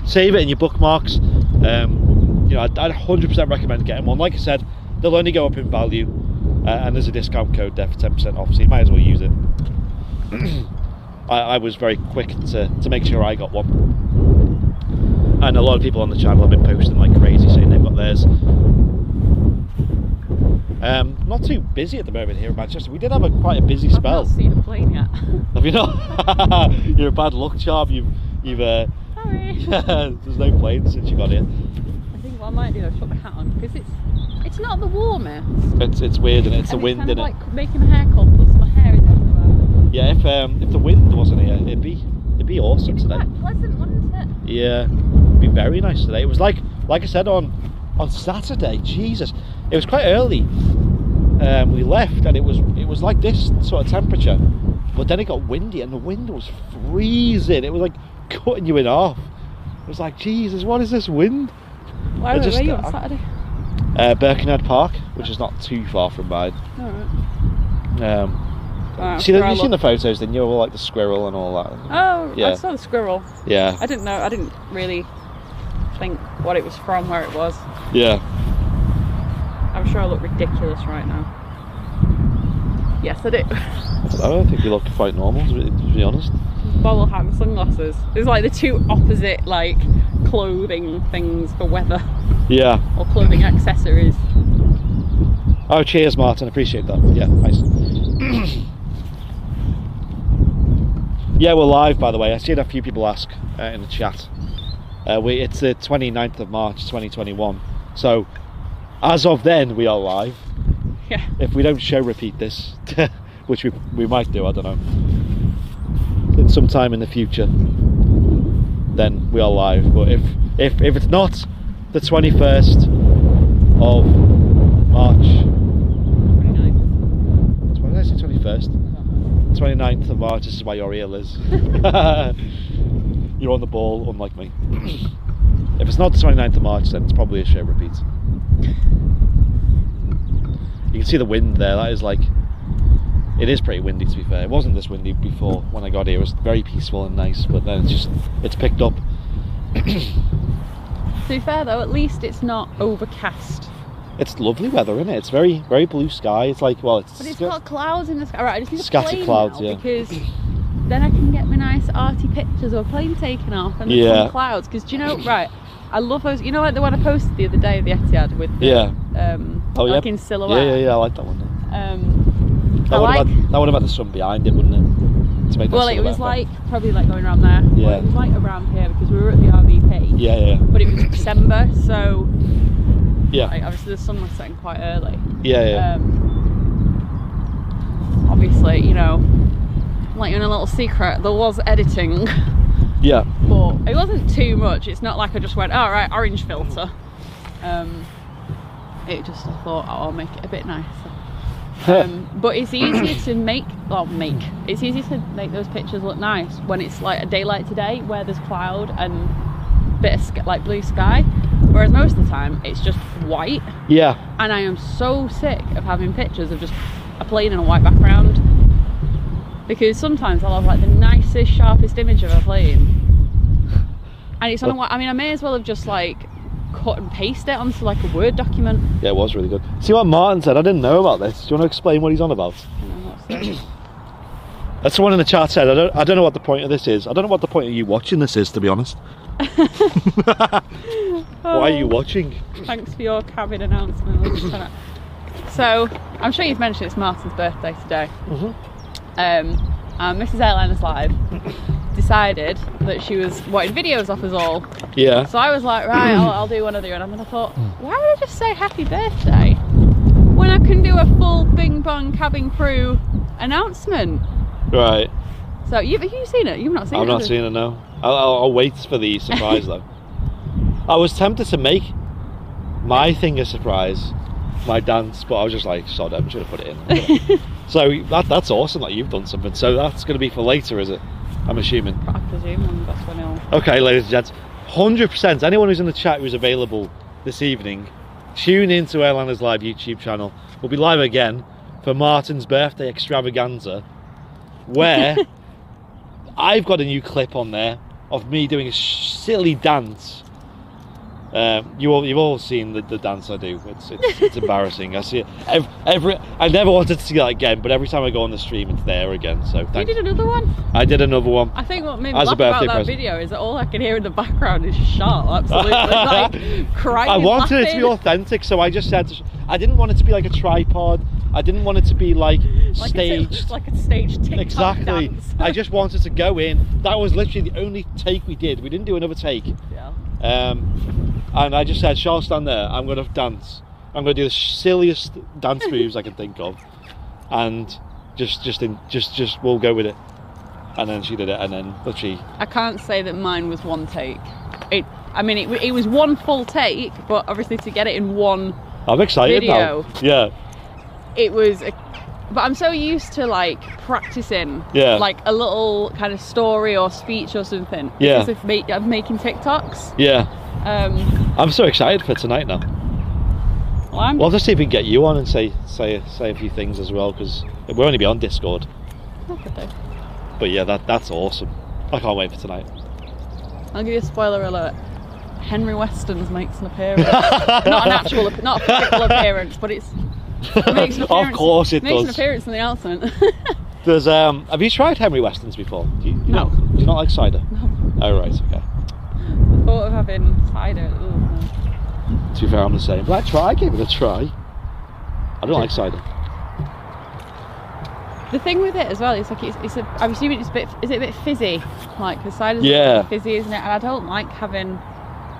Save it in your bookmarks. You know, I'd 100% recommend getting one. Like I said, they'll only go up in value, and there's a discount code there for 10% off, so you might as well use it. I was very quick to make sure I got one, and a lot of people on the channel have been posting like crazy saying they've got theirs. Not too busy at the moment here in Manchester. We did have quite a busy spell. I've not seen a plane yet. Have you not? You're a bad luck charm. You've Sorry. There's no planes since you got here. What I might do is put my hat on because it's not the warmest. It's weird, and it's the wind, kind isn't of it? Like making my hair cold, puts my hair in everywhere. Yeah, if the wind wasn't here, it'd be awesome today. Quite pleasant, wouldn't it? Yeah, it'd be very nice today. It was like I said on Saturday. Jesus, it was quite early. We left, and it was like this sort of temperature, but then it got windy, and the wind was freezing. It was like cutting you in half. It was like, Jesus, what is this wind? Where were you on Saturday? Birkenhead Park, which is not too far from mine. Alright. You seen the photos, didn't you? All like the squirrel and all that. Oh, yeah. I saw the squirrel. Yeah. I didn't know. I didn't really think what it was from, where it was. Yeah. I'm sure I look ridiculous right now. Yes, I do. I don't think you look quite normal, to be honest. Bobble hat and sunglasses. It's like the two opposite, like, clothing things for weather. Yeah. Or clothing accessories. Oh, cheers, Martin. Appreciate that. Yeah, nice. Yeah, we're live, by the way. I seen a few people ask in the chat. It's the 29th of March 2021. So, as of then, we are live. Yeah. If we don't show repeat this, which we might do, I don't know, in some time in the future, then we are live. But if it's not the 21st of March, 29th. When did I say 21st? 29th of March. This is why you're here, Liz. You're on the ball, unlike me. If it's not the 29th of March, then it's probably a show repeat. You can see the wind there. That is like, it is pretty windy, to be fair. It wasn't this windy before when I got here. It was very peaceful and nice, but then it's picked up. To be fair though, at least it's not overcast. It's lovely weather, isn't it? It's very, very blue sky. It's like, well, but it's got clouds in the sky. Right, I just need to scattered clouds, now, yeah. Because then I can get my nice arty pictures of a plane taking off and the sun clouds. Because do you know, right? I love those. You know, like the one I posted the other day of the Etihad with the, like in silhouette. Yeah, I like that one. That would have had the sun behind it, wouldn't it? To make that well, it was like probably like going around there. Yeah. Well, it was like around here because we were at the RVP. Yeah. But it was December, so yeah. Like, obviously the sun was setting quite early. Yeah. Obviously, you know, like in a little secret, there was editing. Yeah. But it wasn't too much. It's not like I just went, oh right, orange filter. It just, I thought, oh, I'll make it a bit nicer. But it's easier to it's easier to make those pictures look nice when it's like a day like today where there's cloud and bit of like blue sky, whereas most of the time it's just white. Yeah. And I am so sick of having pictures of just a plane in a white background, because sometimes I'll have like the nicest, sharpest image of a plane and it's on a white. I mean, I may as well have just like cut and paste it onto like a Word document. Yeah, it was really good. See what Martin said? I didn't know about this. Do you want to explain what he's on about? That's the one in the chat said. I don't know what the point of this is. I don't know what the point of you watching this is, to be honest. Why are you watching? Thanks for your cabin announcement. So I'm sure you've mentioned it's Martin's birthday today. Mrs. Airliners Live decided that she was wanting videos off us all. Yeah. So I was like, right, I'll do one of the, and then I thought, why would I just say happy birthday when I can do a full bing bong cabin crew announcement? Right. So have you seen it? You've not seen it? I've not seen it, no. I'll wait for the surprise though. I was tempted to make my thing a surprise, my dance, but I was just like, sod it, I'm just going to put it in. So that's awesome that you've done something. So that's going to be for later, is it? I'm assuming. I presume that's when it'll... Okay, ladies and gents, 100%. Anyone who's in the chat who's available this evening, tune in to Airliners Live YouTube channel. We'll be live again for Martin's birthday extravaganza, where I've got a new clip on there of me doing a silly dance. You've all seen the dance I do. It's embarrassing. I see it I never wanted to see that again, but every time I go on the stream, it's there again. So thanks. You did another one? I did another one. I think what made me laugh about that video is that all I can hear in the background is Charlotte absolutely like crying. I wanted laughing. it to be authentic, so I just said I didn't want it to be like a tripod. I didn't want it to be like staged. Like a staged TikTok exactly. dance. I just wanted to go in. That was literally the only take we did. We didn't do another take. Yeah. And I just said, Charles, stand there. I'm going to dance. I'm going to do the silliest dance moves I can think of, and just we'll go with it. And then she did it, and then literally. I can't say that mine was one take. It was one full take, but obviously to get it in one. I'm excited video, now. Yeah. It was, but I'm so used to like practicing, like a little kind of story or speech or something. Yeah. Because of making TikToks. Yeah. I'm so excited for tonight now. Well, we'll just see if we can get you on and say a few things as well, because we'll only be on Discord. Okay. But yeah, that's awesome. I can't wait for tonight. I'll give you a spoiler alert. Henry Weston's makes an appearance. Not a physical appearance, but it makes an appearance. Of course it does. Makes an appearance in the announcement. There's have you tried Henry Weston's before? No. Do you not like cider? No. Oh right, okay. The thought of having cider. Ooh, no. To be fair, I'm the same. But I gave it a try. I don't like cider. The thing with it as well, it's like I'm assuming is it a bit fizzy? Like the cider's a bit fizzy, isn't it? And I don't like having,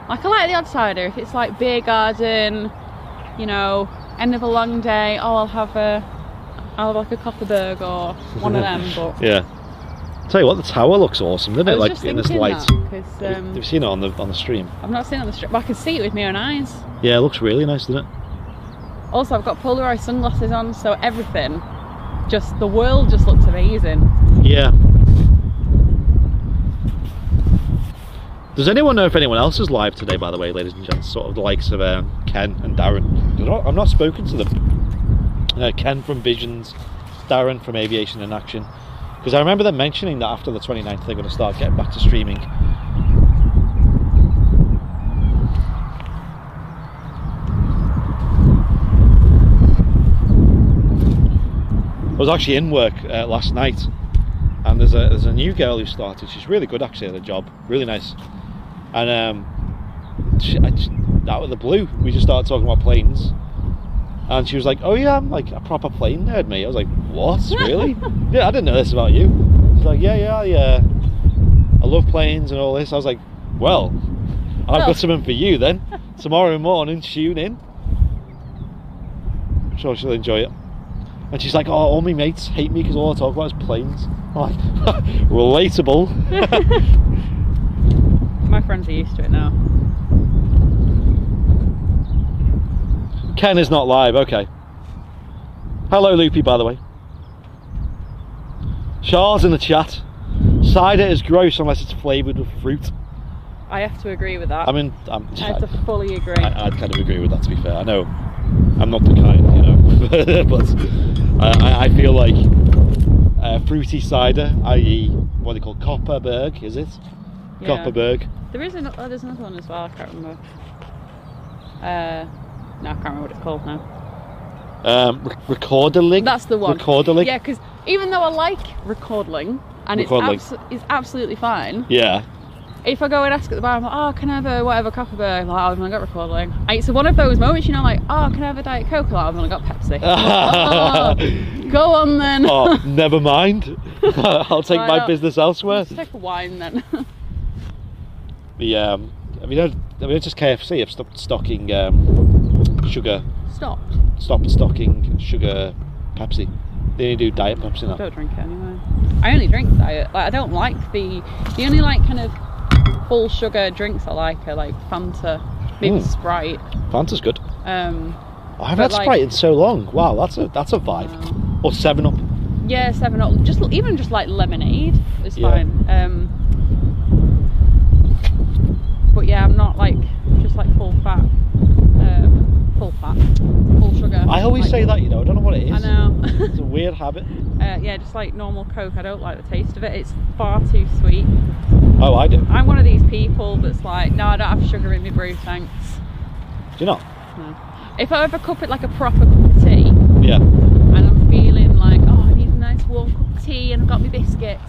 like I like the odd cider. If it's like beer garden, you know, end of a long day, I'll have like a Copperberg or one of them. But yeah. Tell you what, the tower looks awesome, doesn't it? Like in this light. Have you seen it on the stream? I've not seen it on the stream, but I can see it with my own eyes. Yeah, it looks really nice, doesn't it? Also, I've got polarized sunglasses on, so everything, the world just looks amazing. Yeah. Does anyone know if anyone else is live today, by the way, ladies and gents? Sort of the likes of Ken and Darren. I've not spoken to them. Ken from Visions, Darren from Aviation in Action. Because I remember them mentioning that after the 29th they're going to start getting back to streaming. I was actually in work last night, and there's a new girl who started. She's really good actually at her job, really nice. And out of the blue, we just started talking about planes, and she was like, "Oh yeah, I'm like a proper plane nerd, mate." I was like, "What? Really? Yeah, I didn't know this about you." She's like, "Yeah, I love planes and all this." I was like, "Well, I've got something for you then. Tomorrow morning, tune in. I'm sure she'll enjoy it." And she's like, "Oh, all my mates hate me because all I talk about is planes." I'm like, relatable. My friends are used to it now. Ken is not live, okay. Hello Loopy, by the way. Charles in the chat. Cider is gross unless it's flavoured with fruit. I have to agree with that. I mean, I have to fully agree. I'd kind of agree with that, to be fair. I know I'm not the kind, you know, but I feel like fruity cider, i.e. what they call Copperberg, is it? Yeah. Copperberg. There's another one as well, I can't remember. No, I can't remember what it's called now. Recorderlig? That's the one. Recorderlig? Yeah, because even though I like Recordling, and it's absolutely fine. Yeah. If I go and ask at the bar, I'm like, "Oh, can I have a whatever Copperberg?" I'm like, "Oh, I've only got Recordling." It's one of those moments, you know, like, "Oh, can I have a Diet Coke?" I'm like, "I've only got Pepsi." Oh, go on then. Oh, never mind. I'll take my business elsewhere. Let's take a wine then. I mean, just KFC have stopped stocking sugar. Stopped stocking sugar Pepsi. They only do Diet Pepsi now. I don't drink it anyway. I only drink Diet. Like, I don't like the only like kind of full sugar drinks I like are like Fanta, maybe Sprite. Fanta's good. I haven't had like, Sprite in so long. Wow, that's a vibe. Wow. Or 7-Up. Yeah, 7-Up. Even just like lemonade is fine. But yeah, I'm not like just like full sugar. I always say that, you know, I don't know what it is. I know. It's a weird habit. Yeah, just like normal Coke, I don't like the taste of it. It's far too sweet. Oh, I do. I'm one of these people that's like, no, I don't have sugar in my brew, thanks. Do you not? No. If I ever cup it like a proper cup of tea, yeah, and I'm feeling like, oh, I need a nice warm cup of tea and I've got my biscuits,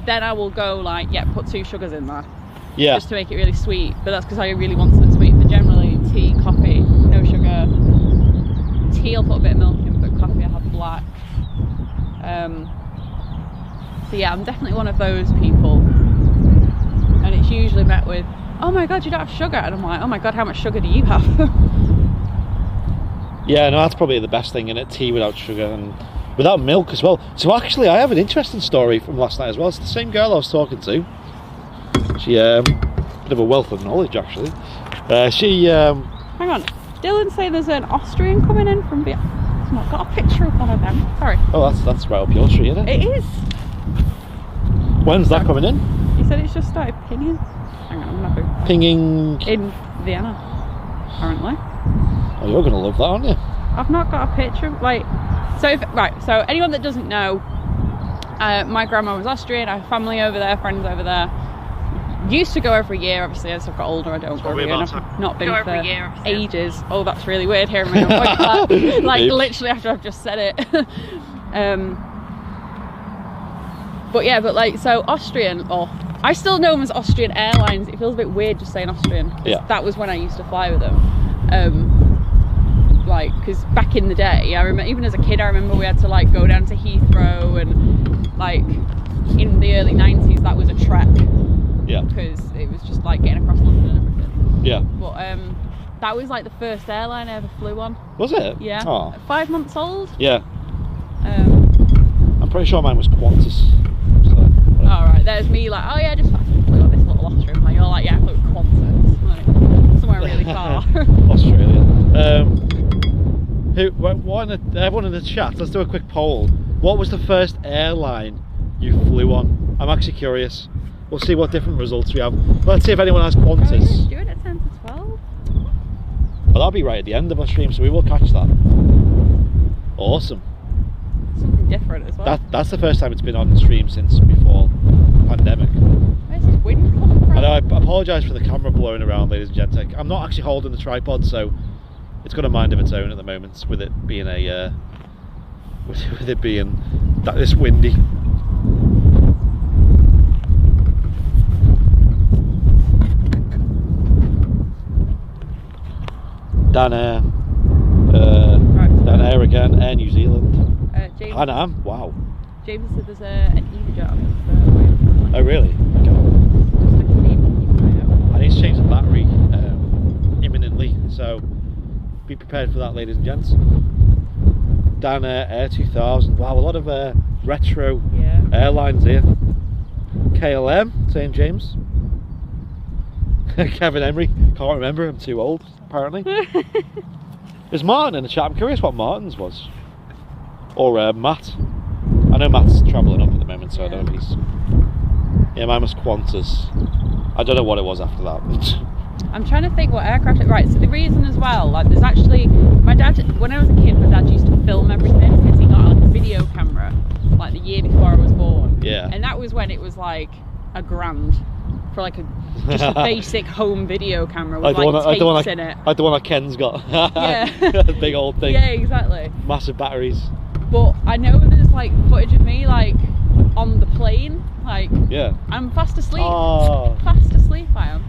then I will go like, yeah, put 2 sugars in there. Yeah. Just to make it really sweet, but that's because I really want something sweet. But generally, tea, coffee, no sugar. Tea, I'll put a bit of milk in, but coffee, I'll have black. So yeah, I'm definitely one of those people. And it's usually met with, "Oh my god, you don't have sugar," and I'm like, "Oh my god, how much sugar do you have?" Yeah, no, that's probably the best thing in it. Tea without sugar and without milk as well. So actually, I have an interesting story from last night as well. It's the same girl I was talking to. She bit of a wealth of knowledge actually. Hang on, Dylan's saying there's an Austrian coming in from Vietnam. I've not got a picture of one of them. Sorry. Oh, that's right up your street, isn't it? It is. When's that coming in? He said it's just started pinging. Hang on, I'm not pinging in Vienna, apparently. Oh, you're gonna love that, aren't you? I've not got a picture. Like, so anyone that doesn't know, my grandma was Austrian. I have family over there, friends over there. Used to go every year, obviously as I've got older I don't go every year. I've not been for ages. Oh, that's really weird hearing my own voice like, like literally after I've just said it. But yeah, but like, so Austrian, or I still know them as Austrian Airlines. It feels a bit weird just saying Austrian. Yeah. That was when I used to fly with them. Like, because back in the day, I remember, even as a kid, I remember we had to like go down to Heathrow, and like in the early 90s that was a trek. Yeah. Because it was just like getting across London and everything. Yeah. But that was like the first airline I ever flew on. Was it? Yeah. Oh. 5 months old. Yeah. I'm pretty sure mine was Qantas. So, alright, there's me like, oh yeah, I just fucking flew on this little Austrian plane. You're like, yeah, I flew with Qantas. Like, somewhere really far. Australia. Everyone in the chat, let's do a quick poll. What was the first airline you flew on? I'm actually curious. We'll see what different results we have. Let's see if anyone has Qantas. Do it at 10 to 12. Well, that'll be right at the end of our stream, so we will catch that. Awesome. Something different as well. That's the first time it's been on stream since before pandemic. Where's this wind coming from? I know, I apologise for the camera blowing around, ladies and gents. I'm not actually holding the tripod, so it's got a mind of its own at the moment, with it being this windy. Dan Air again, Air New Zealand. James, Hanam, wow. James said there's an EasyJet on this. Oh really? Okay. I need to change the battery imminently, so be prepared for that, ladies and gents. Dan Air 2000, wow, a lot of retro airlines here. KLM, St. James. Kevin Emery, can't remember, I'm too old apparently. There's Martin in the chat. I'm curious what Martin's was, or Matt. I know Matt's travelling up at the moment, so I don't know if he's. Yeah, mine was Qantas. I don't know what it was after that. I'm trying to think what aircraft. Right, so the reason as well, like, there's actually my dad. When I was a kid, my dad used to film everything because he got like a video camera, like the year before I was born. Yeah. And that was when it was like $1,000 for like just a basic home video camera with like tapes in it. Like the one that Ken's got. Yeah. Big old thing. Yeah, exactly. Massive batteries. But I know there's like footage of me like on the plane, like I'm fast asleep. Oh. Fast asleep I am.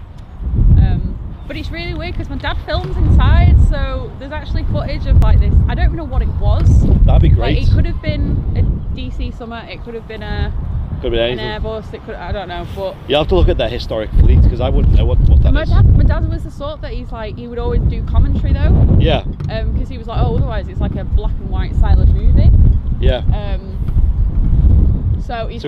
But it's really weird because my dad films inside, so there's actually footage of like this. I don't even know what it was. That'd be great. Like, it could have been a DC Summer, it could have been an Airbus, it could, I don't know, but you have to look at their historic fleet because I wouldn't know what that is. My dad was the sort that he's like, he would always do commentary though. Yeah. Because he was like, oh, otherwise it's like a black and white silent movie. Yeah. So he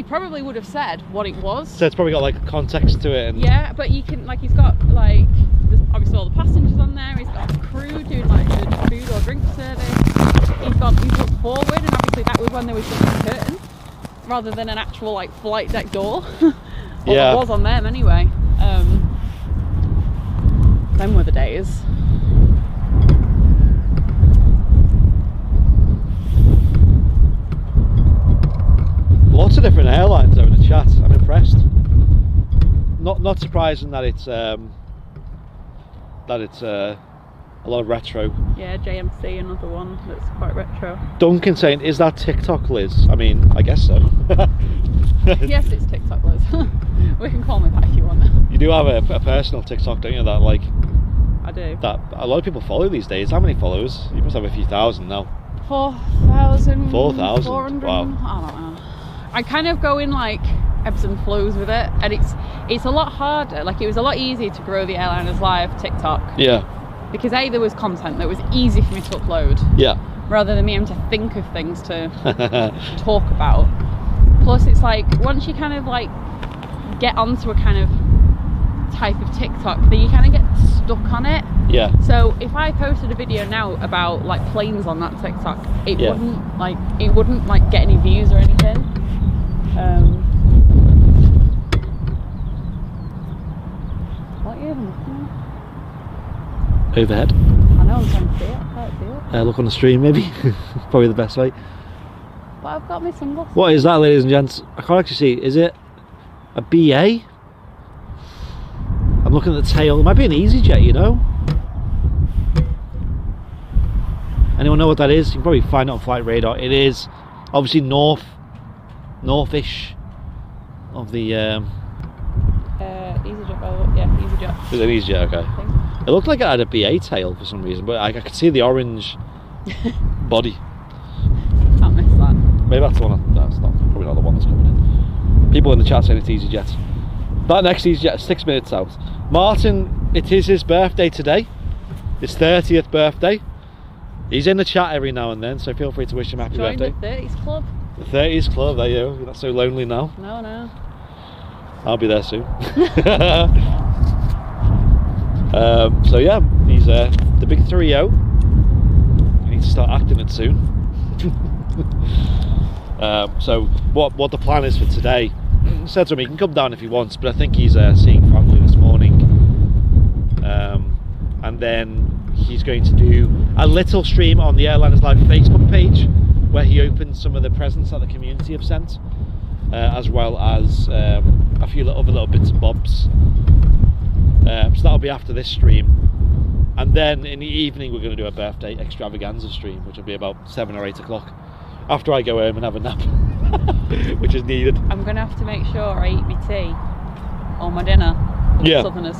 probably would have said what it was. So it's probably got like context to it. And yeah, but you can, like, he's got like, there's obviously all the passengers on there. He's got a crew doing like the food or drink service. He's looked forward, and obviously that was when there was just a curtain rather than an actual like flight deck door. Well, it was on them anyway. Them were the days. Lots of different airlines over the chat. I'm impressed. Not surprising that it's a lot of retro. Yeah, JMC, another one that's quite retro. Duncan saying, "Is that TikTok, Liz?" I mean, I guess so. Yes, it's TikTok, Liz. We can call me that if you want. You do have a personal TikTok, don't you? That like. I do. That a lot of people follow these days. How many followers? You must have a few thousand now. 4,000. 4,000. Wow. I don't know. I kind of go in like ebbs and flows with it, and it's a lot harder. Like, it was a lot easier to grow the Airliners Live TikTok. Yeah. Because there was content that was easy for me to upload. Yeah. Rather than me having to think of things to talk about. Plus, it's like once you kind of like get onto a kind of type of TikTok, then you kind of get stuck on it. Yeah. So if I posted a video now about like planes on that TikTok, it wouldn't like get any views or anything. What are you even looking at? Overhead. I know, I'm trying to see it. I can't see it. Look on the stream, maybe. Probably the best way. But I've got my sunglasses. What is that, ladies and gents? I can't actually see. Is it a BA? looking at the tail. It might be an EasyJet, you know. Anyone know what that is? You can probably find it on flight radar. It is obviously northish of the EasyJet, yeah, EasyJet. Is it an EasyJet? Okay. I think. It looked like it had a BA tail for some reason, but I could see the orange body. Can't miss that. Maybe that's the one. That's not probably not the one that's coming in. People in the chat saying it's EasyJet. That next EasyJet is 6 minutes out. Martin, it is his birthday today. His 30th birthday. He's in the chat every now and then, so feel free to wish him happy birthday. Join the 30s club. The 30s club, there you go. You're not so lonely now. No. I'll be there soon. So yeah, he's the big 3-0. I need to start acting it soon. So what the plan is for today, said to him he can come down if he wants, but I think he's seeing family this morning, and then he's going to do a little stream on the Airliners Live Facebook page where he opens some of the presents that the community have sent, as well as a few other little bits and bobs. So that'll be after this stream, and then in the evening we're going to do a birthday extravaganza stream, which will be about 7 or 8 o'clock after I go home and have a nap. Which is needed. I'm going to have to make sure I eat my tea or my dinner, yeah, Southerners,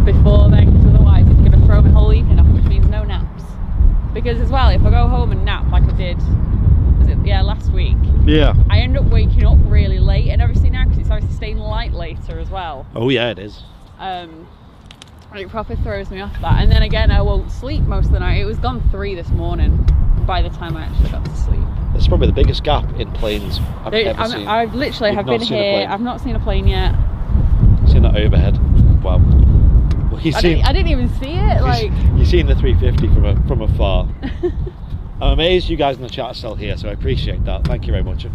before then, because otherwise it's going to throw my whole evening off, which means no naps. Because as well, if I go home and nap like I did, last week, yeah, I end up waking up really late, and obviously now because it's obviously staying light later as well. Oh yeah, it is. It proper throws me off that, and then again I won't sleep most of the night. It was gone 3 this morning by the time I actually got to sleep. It's probably the biggest gap in planes I've ever seen. I've literally have been here. I've not seen a plane yet. Seen that overhead? Wow. Well, I didn't even see it. Like you've seen the 350 from afar. I'm amazed you guys in the chat are still here, so I appreciate that. Thank you very much.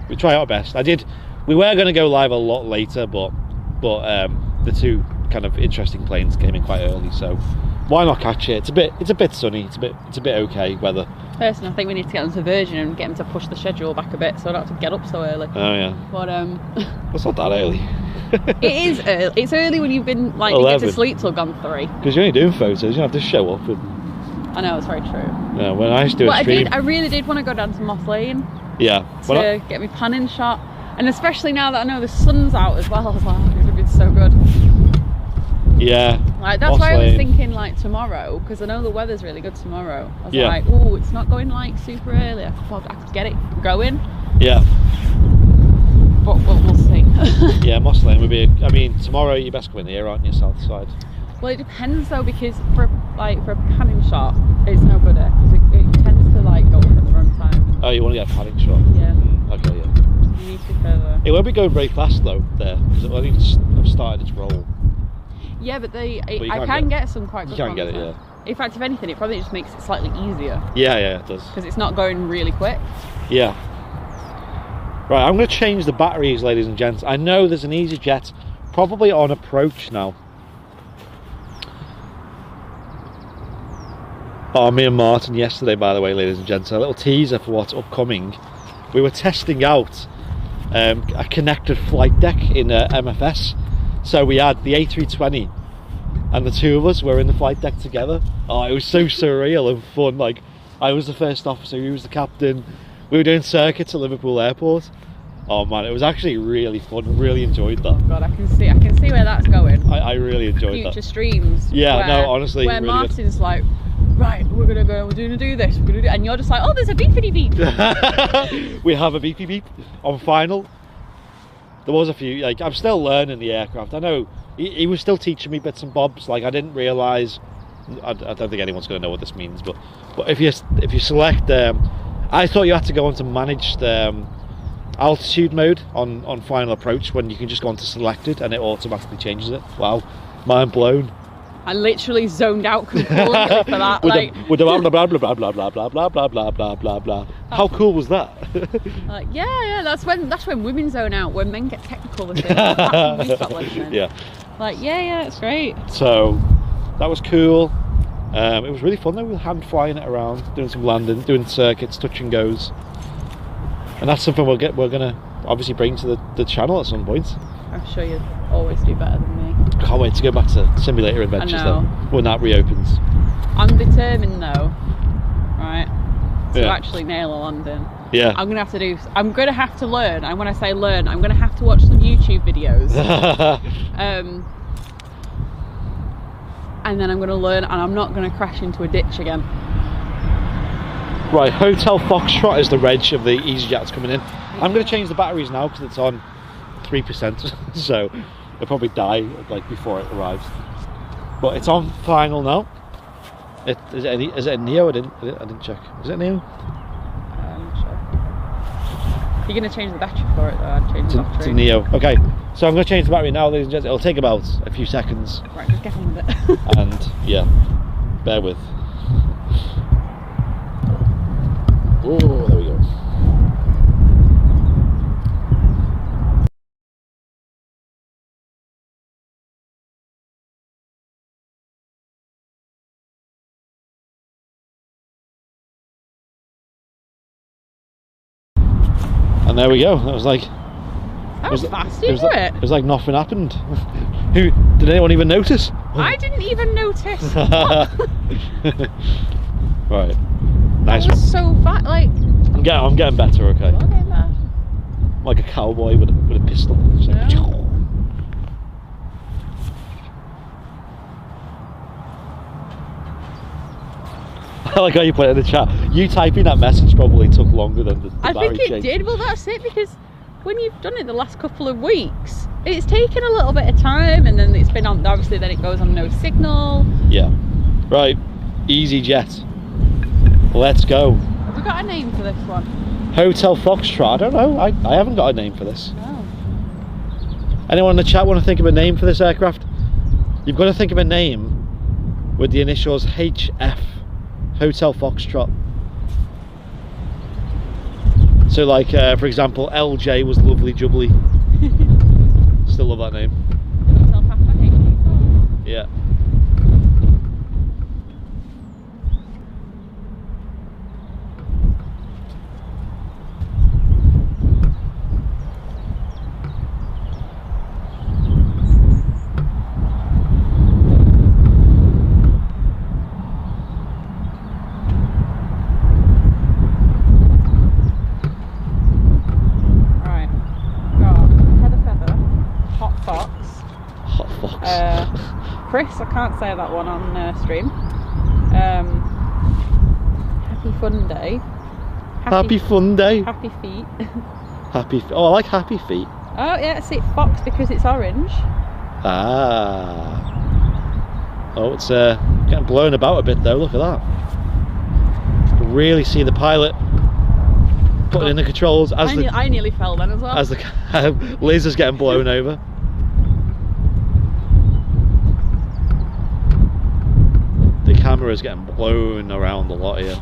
We try our best. We were going to go live a lot later, but the two kind of interesting planes came in quite early, so why not catch it? It's a bit sunny. It's a bit okay weather. Personally, I think we need to get onto Virgin and get them to push the schedule back a bit, so I don't have to get up so early. Oh yeah. But it's not that early. It is early. It's early when you've been like 11. You get to sleep till gone 3. Because you're only doing photos. You don't have to show up. I know, it's very true. Yeah, when I used to do a stream, I really did want to go down to Moss Lane. Yeah. To get me panning shot, and especially now that I know the sun's out as well, I was like, it would have been so good. Yeah. Like that's why I was thinking like tomorrow, because I know the weather's really good tomorrow. I was like, oh, it's not going like super early. I could get it going. Yeah. But we'll see. Yeah, Moss Lane would be. I mean, tomorrow you best go in here, aren't you, south side? Well, it depends though, because for a panning shot, it's no good because it tends to like go up at the wrong time. Oh, you want to get a panning shot? Yeah. Okay, yeah. You need to be further. It won't be going very fast though there, because it only just started its roll. Yeah, but I can get some quite good ones. You can get it, there. yeah. In fact, if anything, it probably just makes it slightly easier. Yeah, it does. Because it's not going really quick. Yeah. Right, I'm going to change the batteries, ladies and gents. I know there's an EasyJet probably on approach now. Oh, me and Martin yesterday, by the way, ladies and gents, a little teaser for what's upcoming. We were testing out a connected flight deck in MFS. So we had the A320 and the two of us were in the flight deck together. Oh, it was so surreal and fun. Like, I was the first officer, he was the captain. We were doing circuits at Liverpool Airport. Oh man, it was actually really fun. I really enjoyed that. God, I can see where that's going. I really enjoyed that. Future streams. Yeah, no, honestly. Where really Martin's good. Like, right, we're gonna do this, and you're just like, oh, there's a beepity beep. We have a beepy beep on final. There was a few, like, I'm still learning the aircraft. I know he was still teaching me bits and bobs. Like, I didn't realise, I don't think anyone's going to know what this means, but if you select, I thought you had to go on to managed altitude mode on final approach, when you can just go on to selected and it automatically changes it. Wow, mind blown. I literally zoned out completely for that. With the blah blah blah blah blah blah blah blah blah blah blah blah blah. How cool was that? Yeah, that's when women zone out, when men get technical with it. Yeah. Like, yeah, it's great. So that was cool. It was really fun though. We were hand flying it around, doing some landing, doing circuits, touch and goes. And that's something we're gonna obviously bring to the channel at some point. I'm sure you'd always do better than me. I can't wait to go back to Simulator Adventures though, when that reopens. I'm determined though, right, to actually nail a landing. Yeah. I'm gonna have to learn, and when I say learn, I'm gonna have to watch some YouTube videos. And then I'm gonna learn, and I'm not gonna crash into a ditch again. Right, Hotel Foxtrot is the reg of the EasyJet coming in. I'm gonna change the batteries now because it's on 3%, so it'll probably die like before it arrives. But it's on final now. Is it a Neo? I didn't check. Is it a Neo? I'm not sure. You're going to change the battery for it though. I'd change the battery. It's a Neo. Okay, so I'm going to change the battery now, ladies and gents. It'll take about a few seconds. Right, just get on with it. And yeah, bear with. Oh, there we go. And there we go. That was like. That was fast, didn't it? It was like nothing happened. Did anyone even notice? I didn't even notice. Right. Nice. That was so fast. Like. I'm getting better. Okay. You're getting better. Like a cowboy with a pistol. So, I like how you put it in the chat. You typing that message probably took longer than the I battery think it change. did. Well, that's it, because when you've done it the last couple of weeks, it's taken a little bit of time, and then it's been on. Obviously, then it goes on no signal. Yeah. Right. EasyJet. Let's go. Have we got a name for this one? Hotel Foxtrot. I don't know. I haven't got a name for this. Oh. Anyone in the chat want to think of a name for this aircraft? You've got to think of a name with the initials HF. Hotel Foxtrot. So like for example, LJ was Lovely Jubbly. Still love that name. Hotel Papa HQ4. Yeah. Chris, I can't say that one on stream. Happy Fun Day. Happy Fun Day. Happy Feet. Oh, I like Happy Feet. Oh yeah, see, Fox because it's orange. Ah. Oh, it's getting blown about a bit though. Look at that. You can really see the pilot putting in the controls as I nearly fell then as well. As the Liz is getting blown over. The camera is getting blown around a lot here.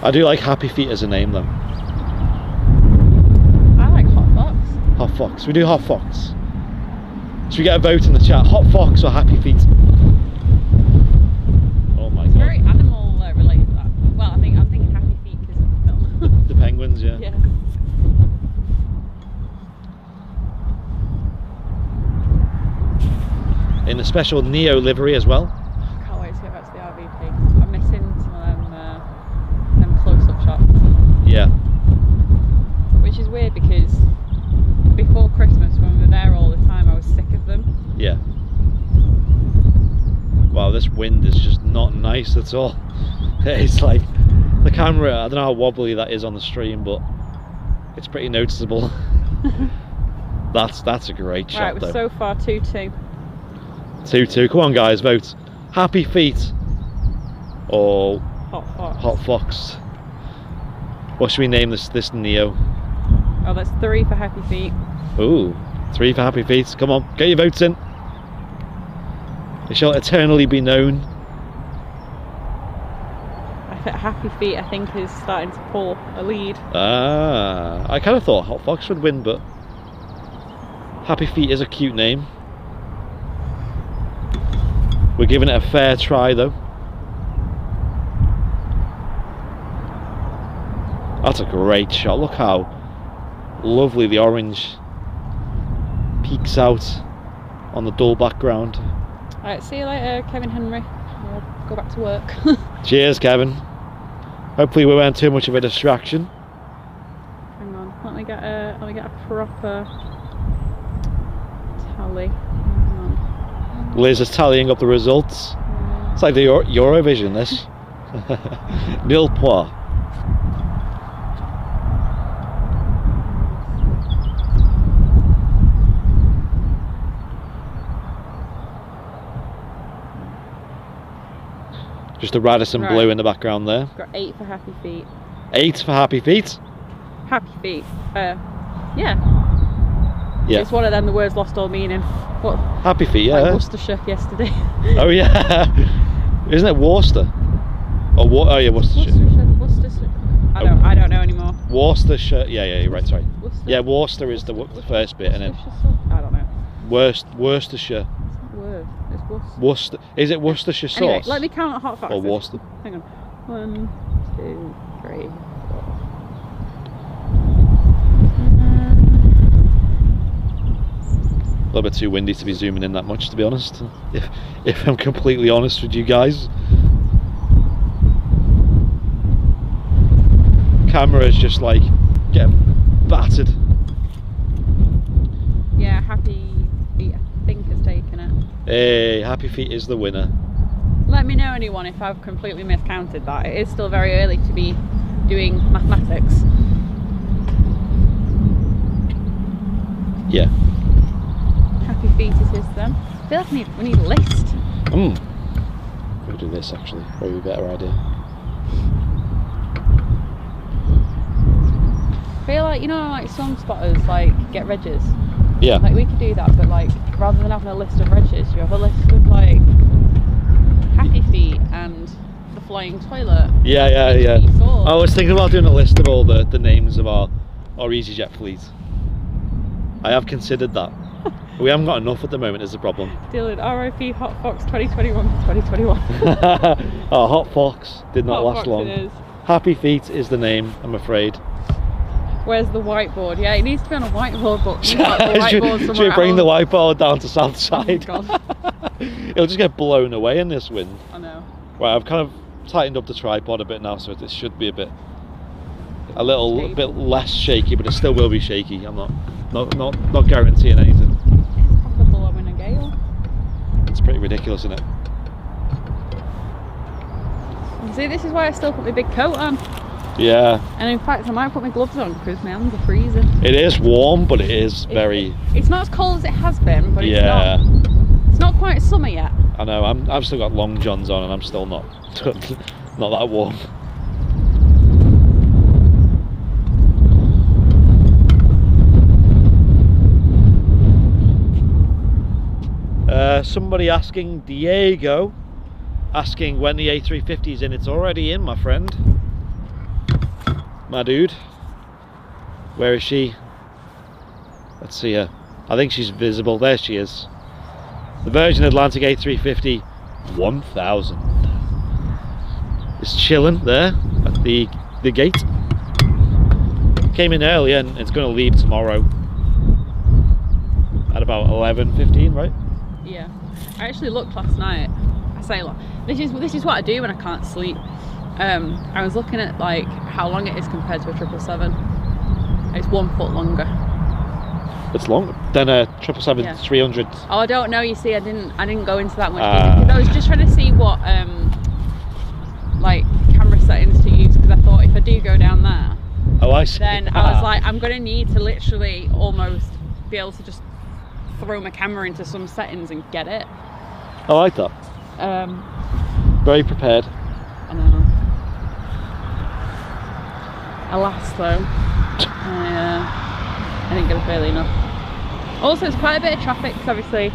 I do like Happy Feet as a name though. I like Hot Fox. Hot Fox. We do Hot Fox. Should we get a vote in the chat? Hot Fox or Happy Feet? Oh my god. It's very animal related. That. Well, I'm thinking Happy Feet because of the film. The penguins, yeah. Yeah. In a special Neo livery as well. Can't wait to get back to the RVP. I'm missing some of them close-up shots. Yeah. Which is weird because before Christmas, when we were there all the time, I was sick of them. Yeah. Wow, this wind is just not nice at all. It's like the camera, I don't know how wobbly that is on the stream, but it's pretty noticeable. That's a great shot. Right, we're so far 2-2. 2-2. Come on guys, vote. Happy Feet or Hot Fox. Hot Fox. What should we name this Neo? Oh, that's 3 for Happy Feet. Ooh, 3 for Happy Feet. Come on, get your votes in. It shall eternally be known. Happy Feet, I think, is starting to pull a lead. Ah, I kind of thought Hot Fox would win, but Happy Feet is a cute name. We're giving it a fair try, though. That's a great shot. Look how lovely the orange peeks out on the dull background. Alright, see you later, Kevin Henry. I'll go back to work. Cheers, Kevin. Hopefully we weren't too much of a distraction. Hang on, let me get a proper tally. Hang on. Liz is tallying up the results. It's like the Eurovision, this. Nil point. Just a Radisson blue in the background there. Got 8 for Happy Feet. 8 for Happy Feet? Happy Feet. Yeah. Yeah. It's one of them, the words lost all meaning. What? Happy Feet, yeah. Like Worcestershire yesterday. Oh yeah. Isn't it Worcester? Or oh yeah, Worcestershire. Worcestershire. I don't know anymore. Worcestershire. Yeah, you're right. Sorry. Worcester? Yeah, Worcester is the first bit, and then I don't know. Worcestershire. It's Worcester. Worcester. Is it Worcestershire sauce? Anyway, let me count Hot Fox. Or Worcester. Hang on. 1, 2, 3, 4. A little bit too windy to be zooming in that much, to be honest. If I'm completely honest with you guys. Camera is just like getting battered. Yeah, Happy Feet I think has taken it. Hey, Happy Feet is the winner. Let me know, anyone, if I've completely miscounted that. It is still very early to be doing mathematics. Yeah. Happy Feet is his then. I feel like we need a list. We'll do this actually. Probably a better idea. I feel like, you know, like song spotters like get regs. Yeah. Like we could do that, but like rather than having a list of regs, you have a list of like Happy Feet and the Flying Toilet. Yeah. I was thinking about doing a list of all the names of our EasyJet fleet. I have considered that. We haven't got enough at the moment is the problem. Dylan, RIP Hot Fox 2021 to 2021. Oh, Hot Fox did not Hot last Fox long. It is. Happy Feet is the name, I'm afraid. Where's the whiteboard? Yeah, it needs to be on a whiteboard, but you've got the whiteboard somewhere should we bring else. the whiteboard down to south side? Oh my God. It'll just get blown away in this wind. I know. Right, I've kind of tightened up the tripod a bit now, so it should be a bit less shaky, but it still will be shaky. I'm not guaranteeing anything. It's possible I'm in a gale. It's pretty ridiculous, isn't it? You see, this is why I still put my big coat on. Yeah. And in fact, I might put my gloves on because my hands are freezing. It is warm, but it is very... It's not as cold as it has been, but yeah. it's not quite summer yet. I know, I've still got long johns on and I'm still not that warm. Somebody asking, Diego, asking when the A350 is in. It's already in, my friend. My dude. Where is she? Let's see her. I think she's visible. There she is. The Virgin Atlantic A350 1000. It's chilling there at the gate. Came in earlier and it's going to leave tomorrow at about 11:15, right? Yeah. I actually looked last night. I say, look, this is what I do when I can't sleep. I was looking at like how long it is compared to a 777. It's 1 foot longer. It's longer than a 777-300. Oh, I don't know. You see, I didn't go into that much because I was just trying to see what like camera settings to use, because I thought if I do go down there, oh, I see. Then I was like, I'm gonna need to literally almost be able to just throw my camera into some settings and get it. I like that. Very prepared. I know. Alas, though, I didn't get up early enough. Also, it's quite a bit of traffic, because obviously,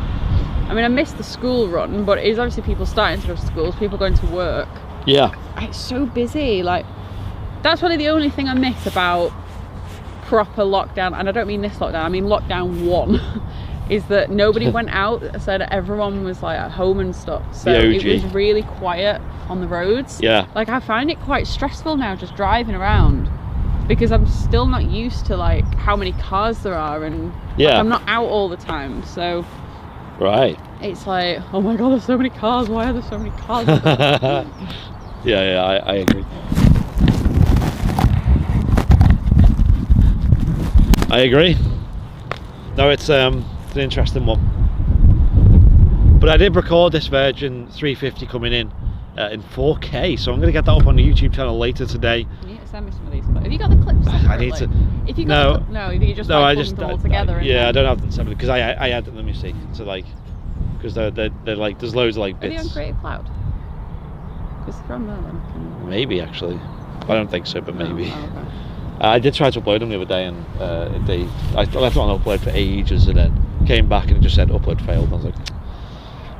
I mean, I missed the school run, but it is obviously people starting to go to schools, people going to work. Yeah. It's so busy. Like, that's probably the only thing I miss about proper lockdown, and I don't mean this lockdown, I mean lockdown 1, is that nobody went out, so that everyone was like at home and stuff. So it was really quiet on the roads. Yeah. Like, I find it quite stressful now just driving around, because I'm still not used to like how many cars there are, and like, I'm not out all the time, so right, it's like, oh my god, there's so many cars, why are there so many cars? yeah, I agree. I agree. No, it's an interesting one. But I did record this Virgin 350 coming in 4K, so I'm going to get that up on the YouTube channel later today. You need to send me some of these clips. Have you got the clips separately? I need to. If you got you just like them all together. I don't have them separately because I added them. You see, so like, because they're like, there's loads of like bits. Are they on Creative Cloud? Because they're on there then. Maybe actually, I don't think so, but maybe. Oh, okay. I did try to upload them the other day, and I left it on upload for ages, and then came back and it just said upload failed. And I was like,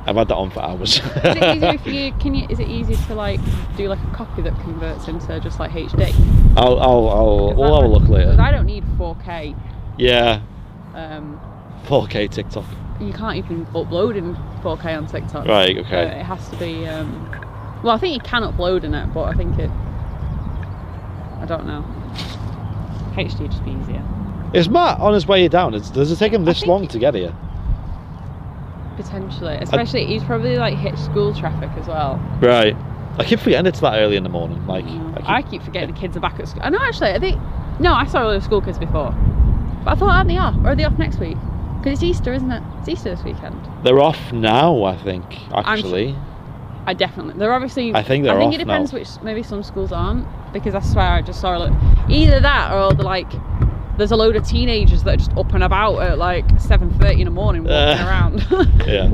I've had that on for hours. Is it easier if you? Is it easy to like do like a copy that converts into just like HD? We'll have a look later. Because I don't need 4K. Yeah. 4K TikTok. You can't even upload in 4K on TikTok. Right. Okay. It has to be. Well, I think you can upload in it, but I think I don't know. HD would just be easier. Is Matt on his way down? Does it take him this long to get here? Potentially, especially he's probably like hit school traffic as well. Right. I keep forgetting it's that early in the morning. Like I keep forgetting the kids are back at school. No, actually, I saw all the school kids before, but I thought, aren't they off? Or are they off next week? Because it's Easter, isn't it? It's Easter this weekend. They're off now, I think. Actually, they're obviously. I think they're off now. I think it depends which. Maybe some schools aren't, because I swear I just saw either that or there's a load of teenagers that are just up and about at like 7:30 in the morning walking around. Yeah,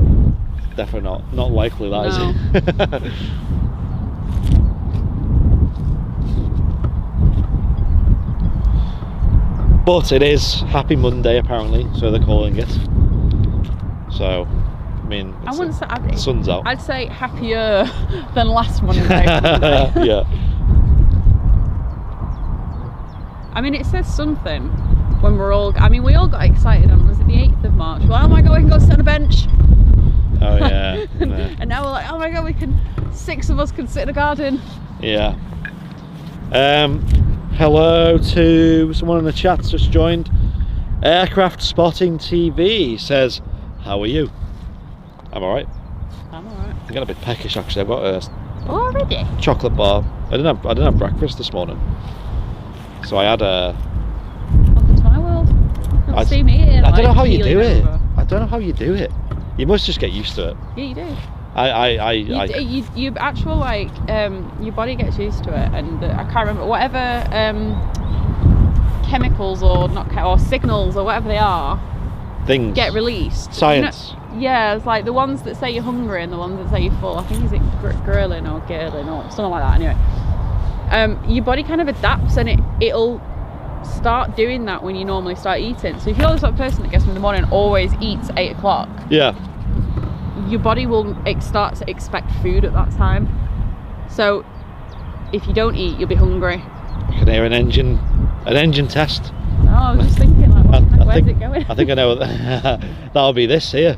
definitely not likely that, is it? But it is Happy Monday apparently, so they're calling it. So, I mean, I wouldn't say the sun's out. I'd say happier than last Monday. Yeah. I mean, it says something when we all got excited on, was it the 8th of March? Well, oh my god, we can go sit on a bench. Oh yeah. And now we're like, oh my god, 6 of us can sit in a garden. Yeah. Hello to someone in the chat's just joined. Aircraft Spotting TV says, how are you? I'm alright. I'm alright. I got a bit peckish actually. I've got a already chocolate bar. I didn't have breakfast this morning. So I had a... Welcome to my world. You'll see me here, I don't know how you do it. I don't know how you do it. You must just get used to it. Yeah, you do. You actual like your body gets used to it, and I can't remember whatever chemicals or signals or whatever they are. Things get released. Science. Yeah, it's like the ones that say you're hungry and the ones that say you're full. I think is it ghrelin or something like that. Anyway, your body kind of adapts, and it'll start doing that when you normally start eating. So if you're the sort of person that gets up in the morning and always eats 8 o'clock, yeah, your body will start to expect food at that time. So if you don't eat, you'll be hungry. I can hear an engine test. Oh, I was just thinking, like, where's it going? I think I know. That'll be this here.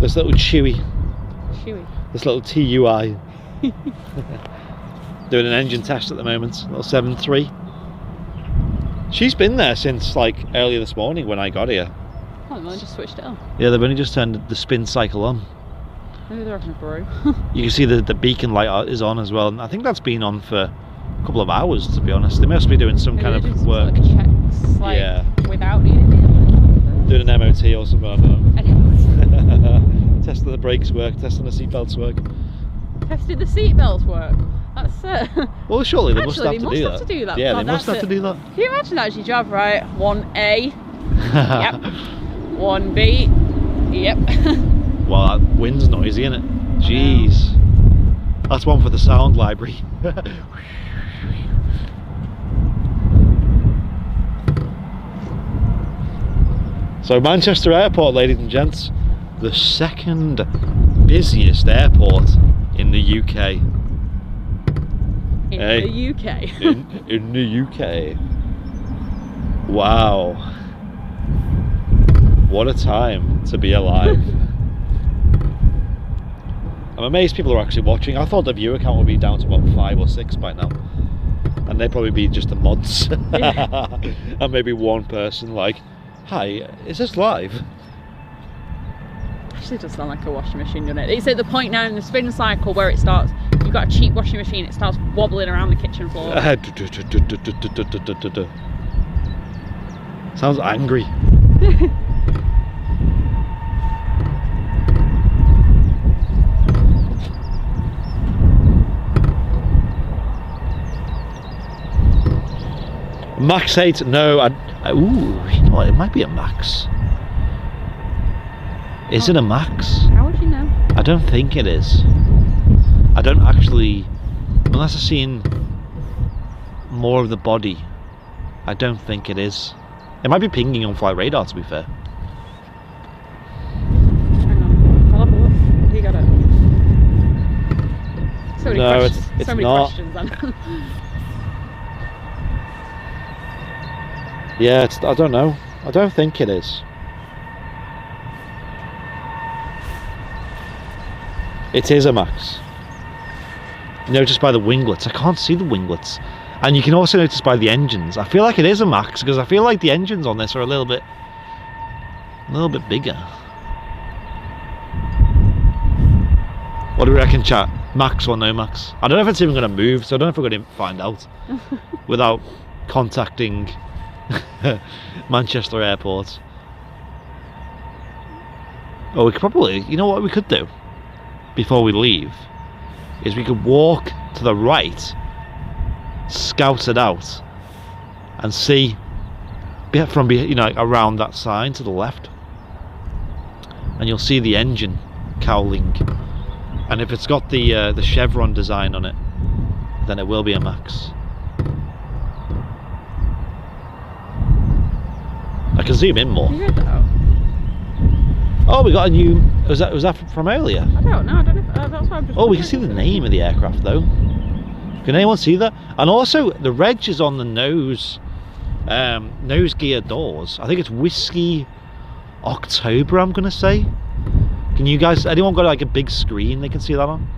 This little Chewy. This little TUI. Doing an engine test at the moment. Little 7.3. She's been there since like earlier this morning when I got here. Oh, they've only just switched it on. Yeah, they've only just turned the spin cycle on. Maybe they're having a brew. You can see the beacon light is on as well, and I think that's been on for a couple of hours, to be honest. They must be doing some kind of work. Sort of checks, like, yeah. Without needing the doing an MOT or something, I don't know. Testing the brakes work, testing the seatbelts work. Testing the seatbelts work? That's well, surely they must have to do that. Yeah, they must have to do that. Can you imagine that's your job, right? 1A. Yep. 1B. Yep. Well, that wind's noisy, isn't it? Jeez. That's one for the sound library. So Manchester Airport, ladies and gents, the second busiest airport in the UK. In the UK. in the UK. Wow. What a time to be alive. I'm amazed people are actually watching. I thought the viewer count would be down to about 5 or 6 by now. And they'd probably be just the mods. Yeah. And maybe one person like, hi, is this live? Actually does sound like a washing machine, doesn't it? It's at the point now in the spin cycle where it starts, you've got a cheap washing machine, it starts wobbling around the kitchen floor. Sounds angry. Max 8, no, ooh, you know what, it might be a Max. Is it a Max? How would you know? I don't think it is. I don't actually, unless I've seen more of the body, I don't think it is. It might be pinging on flight radar, to be fair. Hang on, I'll have a look. Have you got it? So many No, questions. it's So many not. questions then. Yeah, I don't know. I don't think it is. It is a Max. Notice by the winglets. I can't see the winglets. And you can also notice by the engines. I feel like it is a Max because I feel like the engines on this are a little bit bigger. What do we reckon, chat? Max or no Max? I don't know if it's even going to move, so I don't know if we're going to find out without contacting Manchester Airport. Oh, we could probably, you know what we could do before we leave is we could walk to the right, scout it out, and see from, you know, like around that sign to the left, and you'll see the engine cowling, and if it's got the chevron design on it, then it will be a Max. I can zoom in more. You read that out? Oh, we got a new. Was that from earlier? I don't know. I don't know. That's why I'm just. Oh, we can see the name of the aircraft though. Can anyone see that? And also the reg is on the nose gear doors. I think it's Whiskey October, I'm gonna say. Can you guys? Anyone got like a big screen they can see that on?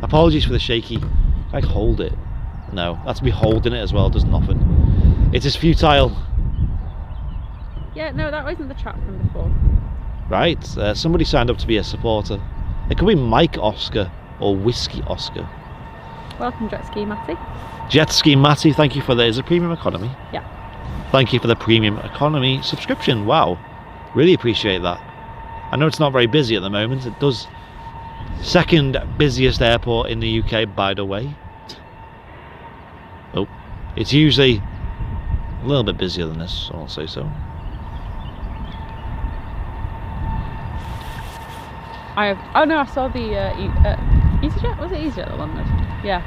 Apologies for the shaky. Can I hold it? No, that's me holding it as well. Does nothing. It is futile. Yeah, no, that wasn't the chat from before. Right, somebody signed up to be a supporter. It could be Mike Oscar or Whiskey Oscar. Welcome, Jet Ski Matty. Jet Ski Matty, thank you for the, is it Premium Economy? Yeah. Thank you for the Premium Economy subscription. Wow, really appreciate that. I know it's not very busy at the moment. It does. Second busiest airport in the UK, by the way. Oh, it's usually a little bit busier than this, I'll say so. Oh no, I saw the EasyJet. Was it EasyJet that landed? Yeah.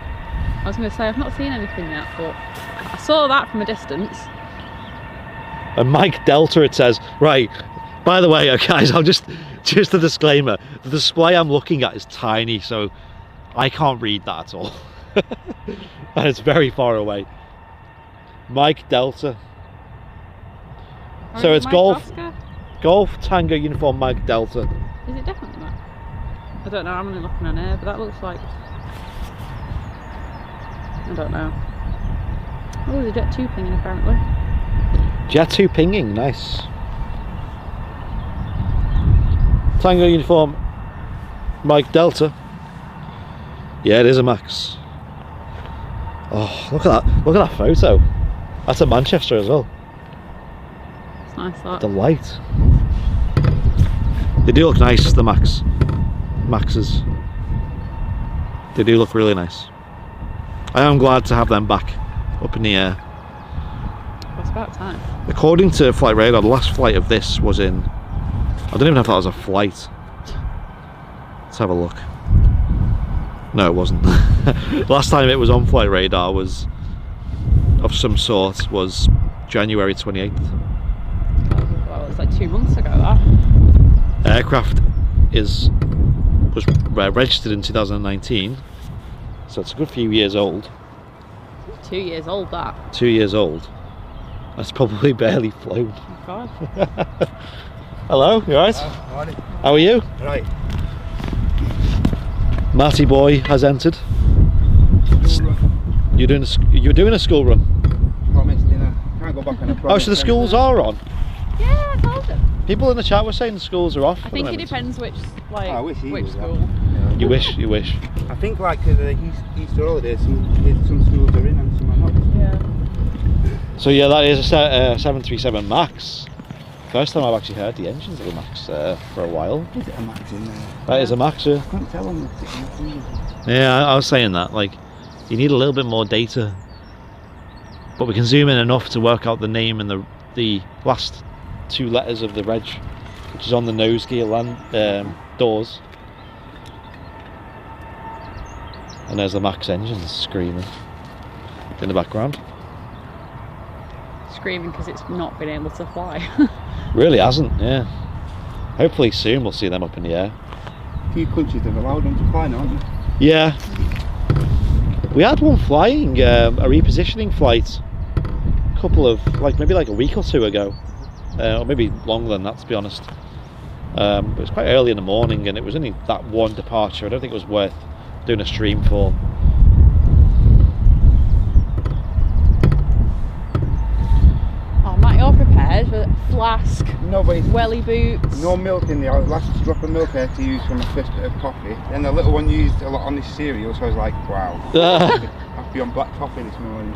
I was going to say I've not seen anything yet, but I saw that from a distance. And Mike Delta, it says, right. By the way, guys, I'll just a disclaimer. The display I'm looking at is tiny, so I can't read that at all, and it's very far away. Mike Delta. So it's Golf Tango Uniform Mike Delta. Is it definitely that? I don't know, I'm only looking on air, but that looks like... I don't know. Oh, there's a Jet 2 pinging apparently. Jet 2 pinging, nice. Tango Uniform Mike Delta. Yeah, it is a Max. Oh, look at that. Look at that photo. That's at Manchester as well. It's nice that. The light. They do look nice, the Maxes. They do look really nice. I am glad to have them back up in the air. Well, it's about time. According to Flight Radar, the last flight of this was in... I don't even know if that was a flight. Let's have a look. No, it wasn't. Last time it was on Flight Radar was of some sort was January 28th. Well, it's like 2 months months ago, that. Aircraft was registered in 2019, so it's a good few years old. 2 years old, that. 2 years old. That's probably barely flown. Oh, God. Hello, you alright? Morning. How are you? Right. Matty boy has entered. School run. You're doing a school run. Promised dinner. Can't go back on a promise. Oh, so the schools are on. Yeah, I told them. People in the chat were saying the schools are off. I think it depends which, like, I wish he which was school. Yeah. You wish. I think like the Easter holidays, some schools are in and some are not. Yeah. So yeah, that is a 737 MAX. First time I've actually heard the engines of a MAX for a while. Is it a Max in there? That is a MAX, yeah. I can't tell them. Yeah, I was saying that. Like, you need a little bit more data, but we can zoom in enough to work out the name and the last 2 letters of the reg, which is on the nose gear doors. And there's the MAX engines screaming in the background. Screaming because it's not been able to fly. Really hasn't, yeah. Hopefully soon we'll see them up in the air. A few countries have allowed them to fly now, haven't they? Yeah. We had one flying, a repositioning flight, a couple of, maybe a week or 2 ago. Or maybe longer than that, to be honest. But it was quite early in the morning and it was only that one departure. I don't think it was worth doing a stream for. Oh, Matt, you're prepared with a flask, No, but it's welly boots. no milk in there. I was last drop of milk I had to use for my first bit of coffee. Then the little one used a lot on this cereal, so I was like, wow. I have to be on black coffee this morning.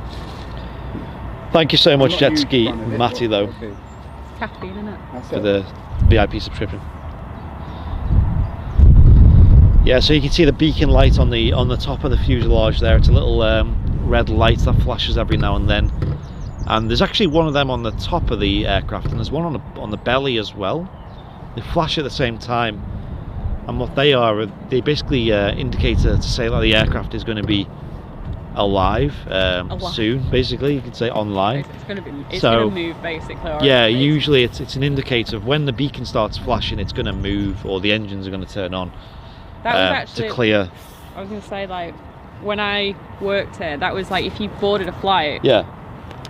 Thank you so I'm much, not a Jet huge Ski fan of it, Matty, but though, okay. Caffeine, innit? That's for it. the VIP subscription. Yeah, so you can see the beacon light on the top of the fuselage there. It's a little red light that flashes every now and then. And there's actually one of them on the top of the aircraft, and there's one on the belly as well. They flash at the same time, and what they are, they basically indicate to say that the aircraft is going to be alive soon. Basically, you could say online. It's going to move basically. Yeah, usually it's an indicator of when the beacon starts flashing, it's going to move, or the engines are going to turn on. That was actually to clear. I was going to say, like, when I worked here, that was like if you boarded a flight. Yeah.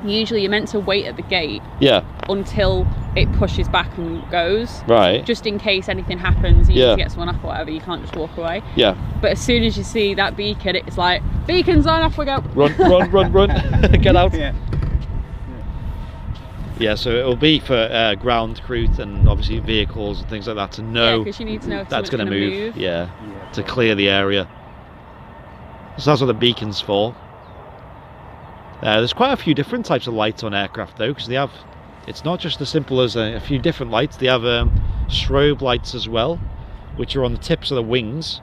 Usually you're meant to wait at the gate. Yeah. Until it pushes back and goes. Right. Just in case anything happens, you need to get someone off or whatever, you can't just walk away. Yeah. But as soon as you see that beacon, it's like, beacon's on, off we go. Run, get out. Yeah. Yeah, so it will be for ground crew and obviously vehicles and things like that to know. Yeah, because you need to know if that's going to move. Yeah, to clear the area. So that's what the beacon's for. There's quite a few different types of lights on aircraft though, because they have. It's not just as simple as a few different lights. They have strobe lights as well, which are on the tips of the wings,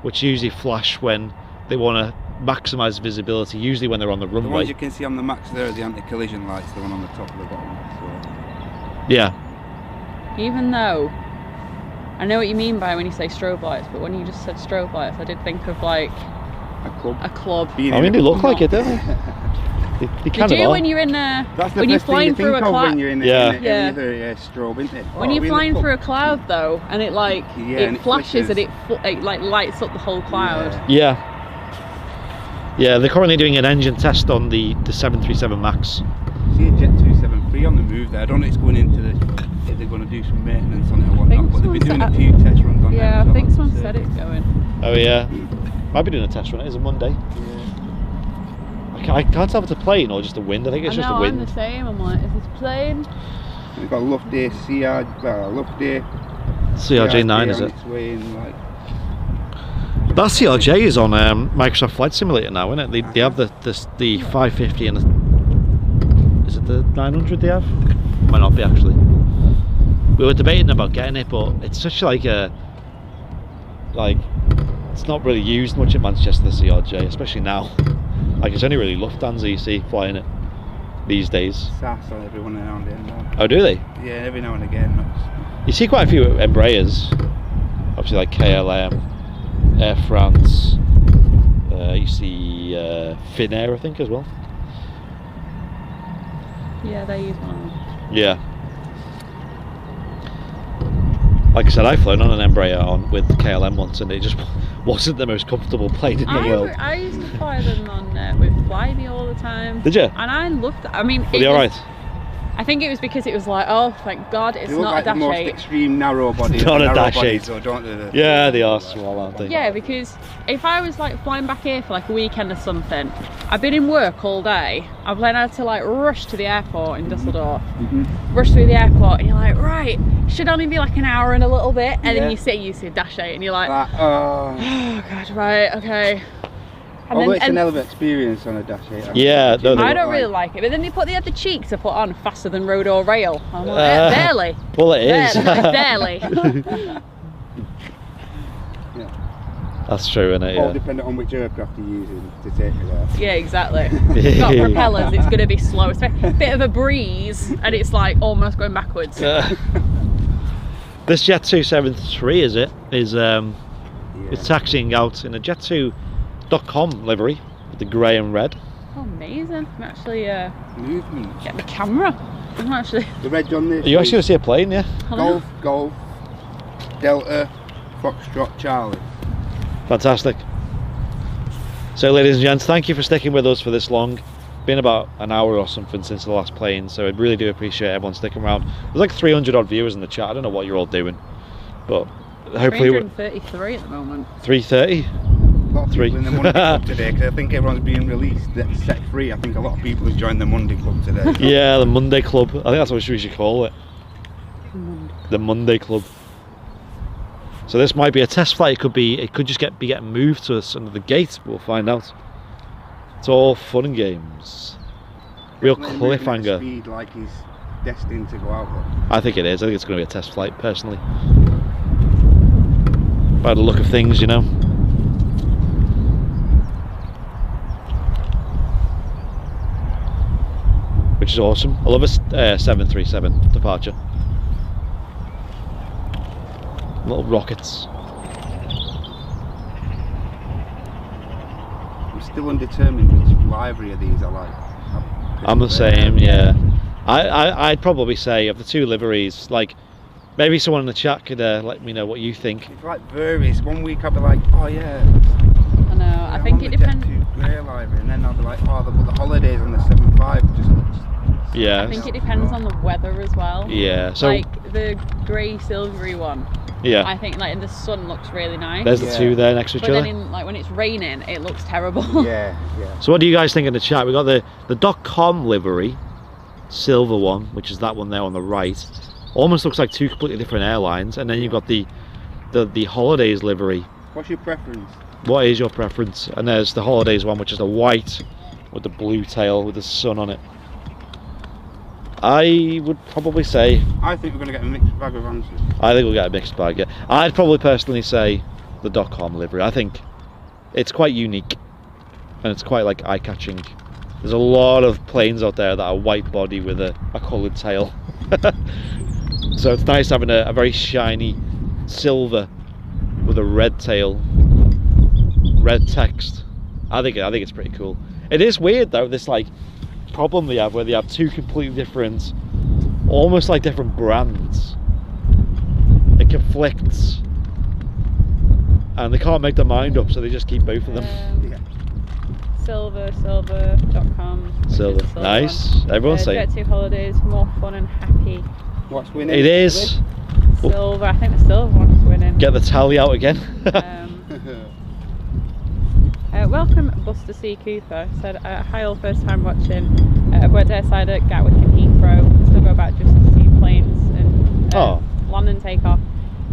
which usually flash when they want to maximise visibility, usually when they're on the runway. The ones you can see on the Max there are the anti-collision lights, the one on the top of the bottom. So. Yeah. Even though, I know what you mean by when you say strobe lights, but when you just said strobe lights, I did think of like a club. I mean, they look like it, don't they? They kind of are. When you're in when you're flying through a cloud. When you're in a strobe, isn't it? When you're flying through a cloud though, and it like it flashes and it like lights up the whole cloud. Yeah. Yeah, they're currently doing an engine test on the 737 MAX. See a Jet 273 on the move there. I don't know if it's going into if they're going to do some maintenance on it or whatnot, but they've been doing a few test runs on it. Yeah, I think someone said it's going. Oh yeah. Might be doing a test run. It is a Monday. Yeah. I can't tell if it's a plane or just a wind. I think it's just a wind. I'm the same. I'm like, is this a plane? We've got a Lufthansa CRJ9, is it? That CRJ is on Microsoft Flight Simulator now, isn't it? They have the 550 and is it the 900 they have? Might not be actually. We were debating about getting it, but it's such it's not really used much in Manchester, the CRJ, especially now. Like it's only really Lufthansa you see flying it these days. SAS on every now and then. Oh, do they? Yeah, every now and again. You see quite a few Embraers, obviously like KLM, Air France. You see Finnair, I think, as well. Yeah, they use one. Yeah. Like I said, I've flown on an Embraer with KLM once, and it just wasn't the most comfortable plane in the world. I used to fly them on with Flyme all the time. Did you? And I loved it. I mean, Were they alright? I think it was because it was like, oh, thank God, it's not a Dash 8. The most extreme narrow body. Not a Dash 8. So don't do the, yeah, they are small, aren't they? Yeah, because if I was like flying back here for like a weekend or something, I've been in work all day. I've then had to like rush to the airport in Dusseldorf, rush through the airport, and you're like, right, should only be like an hour and a little bit, and then you see a Dash 8, and you're like, oh God, right, okay. And although it's an hell of an experience on a Dash 8. Yeah, no, I don't really like it, but then they had the cheek to put on faster than road or rail. I'm like, barely. Well, it is. Barely. Yeah. That's true, isn't it? All Yeah. dependent on which aircraft you're using to take you there. Yeah, exactly. It's got propellers, it's going to be slow. It's a bit of a breeze, and it's like almost going backwards. This Jet 273 is it's taxiing out in a Jet2.com livery with the grey and red. Oh, amazing. I'm actually Movement. get my camera. I'm actually... The red on this. Are you actually going to see a plane, yeah? Golf, Delta, Foxtrot, Charlie. Fantastic. So ladies and gents, thank you for sticking with us for this long. Been about an hour or something since the last plane, so I really do appreciate everyone sticking around. There's like 300 odd viewers in the chat. I don't know what you're all doing, but hopefully 333 at the moment. 330. A lot of people in the Monday Club today, because I think everyone's being released set free. I think a lot of people have joined the Monday Club today. Yeah, the Monday Club. I think that's what we should call it. The Monday Club. So this might be a test flight. It could just be getting moved to us under the gate. We'll find out. It's all fun and games. Real cliffhanger. Speed like he's destined to go out. I think it is. I think it's going to be a test flight, personally. By the look of things, you know. Which is awesome. I love a 737 departure. Little rockets. I'm still undetermined which livery of these I like. I'm the same, yeah. I'd probably say of the two liveries, like, maybe someone in the chat could let me know what you think. It's like varies. One week I'll be like, oh yeah. I know. I think it depends. Grey livery, and then I'll be like, oh, the holidays on the 7.5 just looks. Yeah. I think it depends on the weather as well. Yeah. So like the grey silvery one. Yeah. I think like in the sun looks really nice. There's the two there next to each but other. then in, like when it's raining, it looks terrible. Yeah, yeah. So what do you guys think in the chat? We got the .com livery, silver one, which is that one there on the right. Almost looks like two completely different airlines, and then you've got the holidays livery. What's your preference? What is your preference? And there's the holidays one, which is the white with the blue tail with the sun on it. I would probably say... I think we're going to get a mixed bag of answers. I think we'll get a mixed bag, yeah. I'd probably personally say the .com livery. I think it's quite unique and it's quite like eye-catching. There's a lot of planes out there that are white body with a coloured tail. So it's nice having a very shiny silver with a red tail, red text. I think it's pretty cool. It is weird though, this like problem they have where they have two completely different, almost like different brands. It conflicts and they can't make their mind up, so they just keep both of them. Silver.com. Silver, nice. One. Everyone's saying Jet2 holidays, more fun and happy. What's winning? it is. Silver, I think the silver one's winning. Get the tally out again. Welcome Buster C. Cooper said, hi all, first time watching. I've worked airside at Gatwick and Heathrow, still go back just to see planes and land and take off.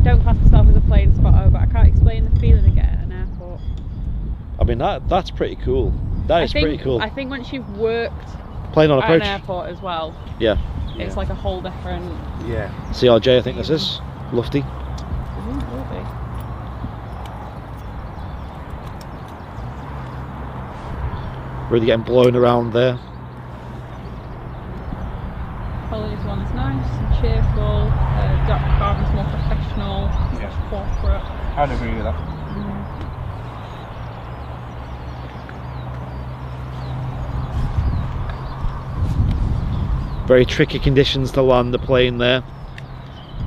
Don't class myself as a plane spotter, but I can't explain the feeling of getting at an airport. I mean that's pretty cool. That is pretty cool. I think once you've worked plane on at approach an airport as well, yeah, it's like a whole different... Yeah. CRJ I think this is Lufty. Will be. Really getting blown around there. Holidays one's nice and cheerful. .com is more professional, corporate. I'd agree with that. Very tricky conditions to land the plane there.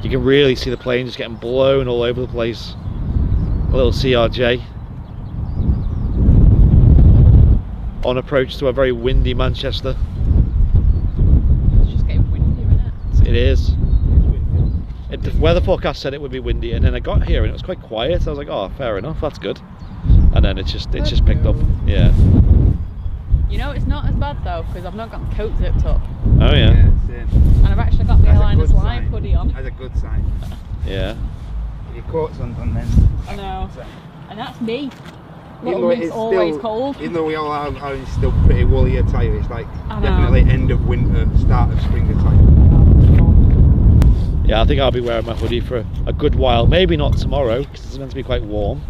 You can really see the plane just getting blown all over the place. A little CRJ on approach to a very windy Manchester. It's just getting windy, isn't it? It is. The weather forecast said it would be windy, and then I got here and it was quite quiet. I was like, oh, fair enough, that's good. And then it just picked up. Yeah. You know, it's not as bad though, because I've not got the coat zipped up. Oh yeah. And I've actually got the Airliners Live hoodie on. That's a good sign. Yeah. Your coat's undone then. I know. And that's me. Even though it's always still, cold. Even though we all are still pretty woolly attire, it's like I know. definitely end of winter, start of spring attire. Yeah, I think I'll be wearing my hoodie for a good while. Maybe not tomorrow, because it's meant to be quite warm.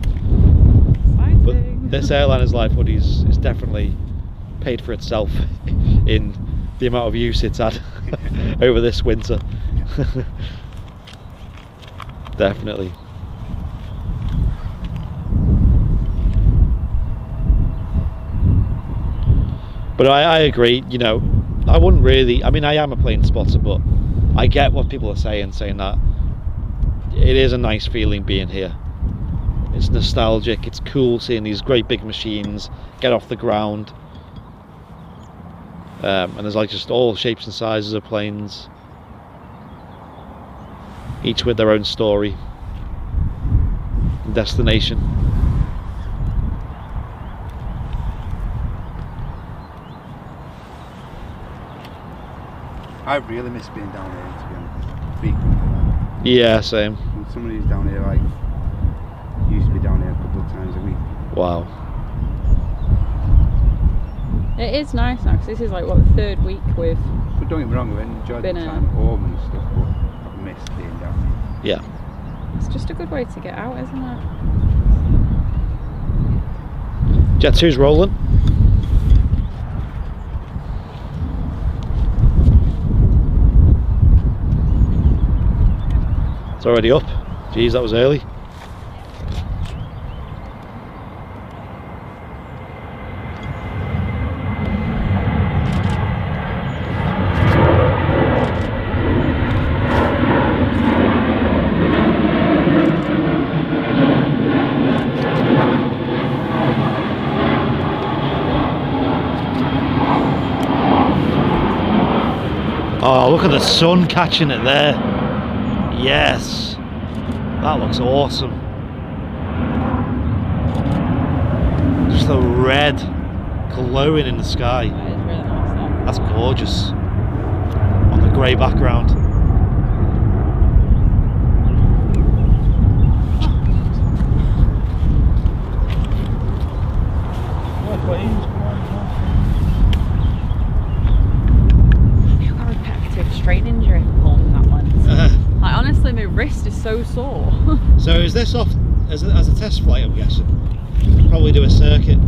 Exciting. But this Airliners Live hoodie is definitely paid for itself in the amount of use it's had over this winter. Definitely. But I agree, you know, I wouldn't really, I mean, I am a plane spotter, but I get what people are saying that it is a nice feeling being here. It's nostalgic, it's cool seeing these great big machines get off the ground. And there's like just all shapes and sizes of planes, each with their own story and destination. I really miss being down here, to be honest. Frequently. Yeah, same. When somebody who's down here, like, used to be down here a couple of times a week. Wow. It is nice now, because this is like, what, the third week with... But don't get me wrong, I've enjoyed the time at home and stuff, but I've missed being down here. Yeah. It's just a good way to get out, isn't it? Jet 2's rolling. It's already up. Jeez, that was early. Oh, look at the sun catching it there. Yes, that looks awesome. Just the red glowing in the sky. That is really nice. That's gorgeous on the grey background. I've got a repetitive strain injury holding that lens. Like, honestly, my wrist is so sore. So is this off as a test flight, I'm guessing? Probably do a circuit.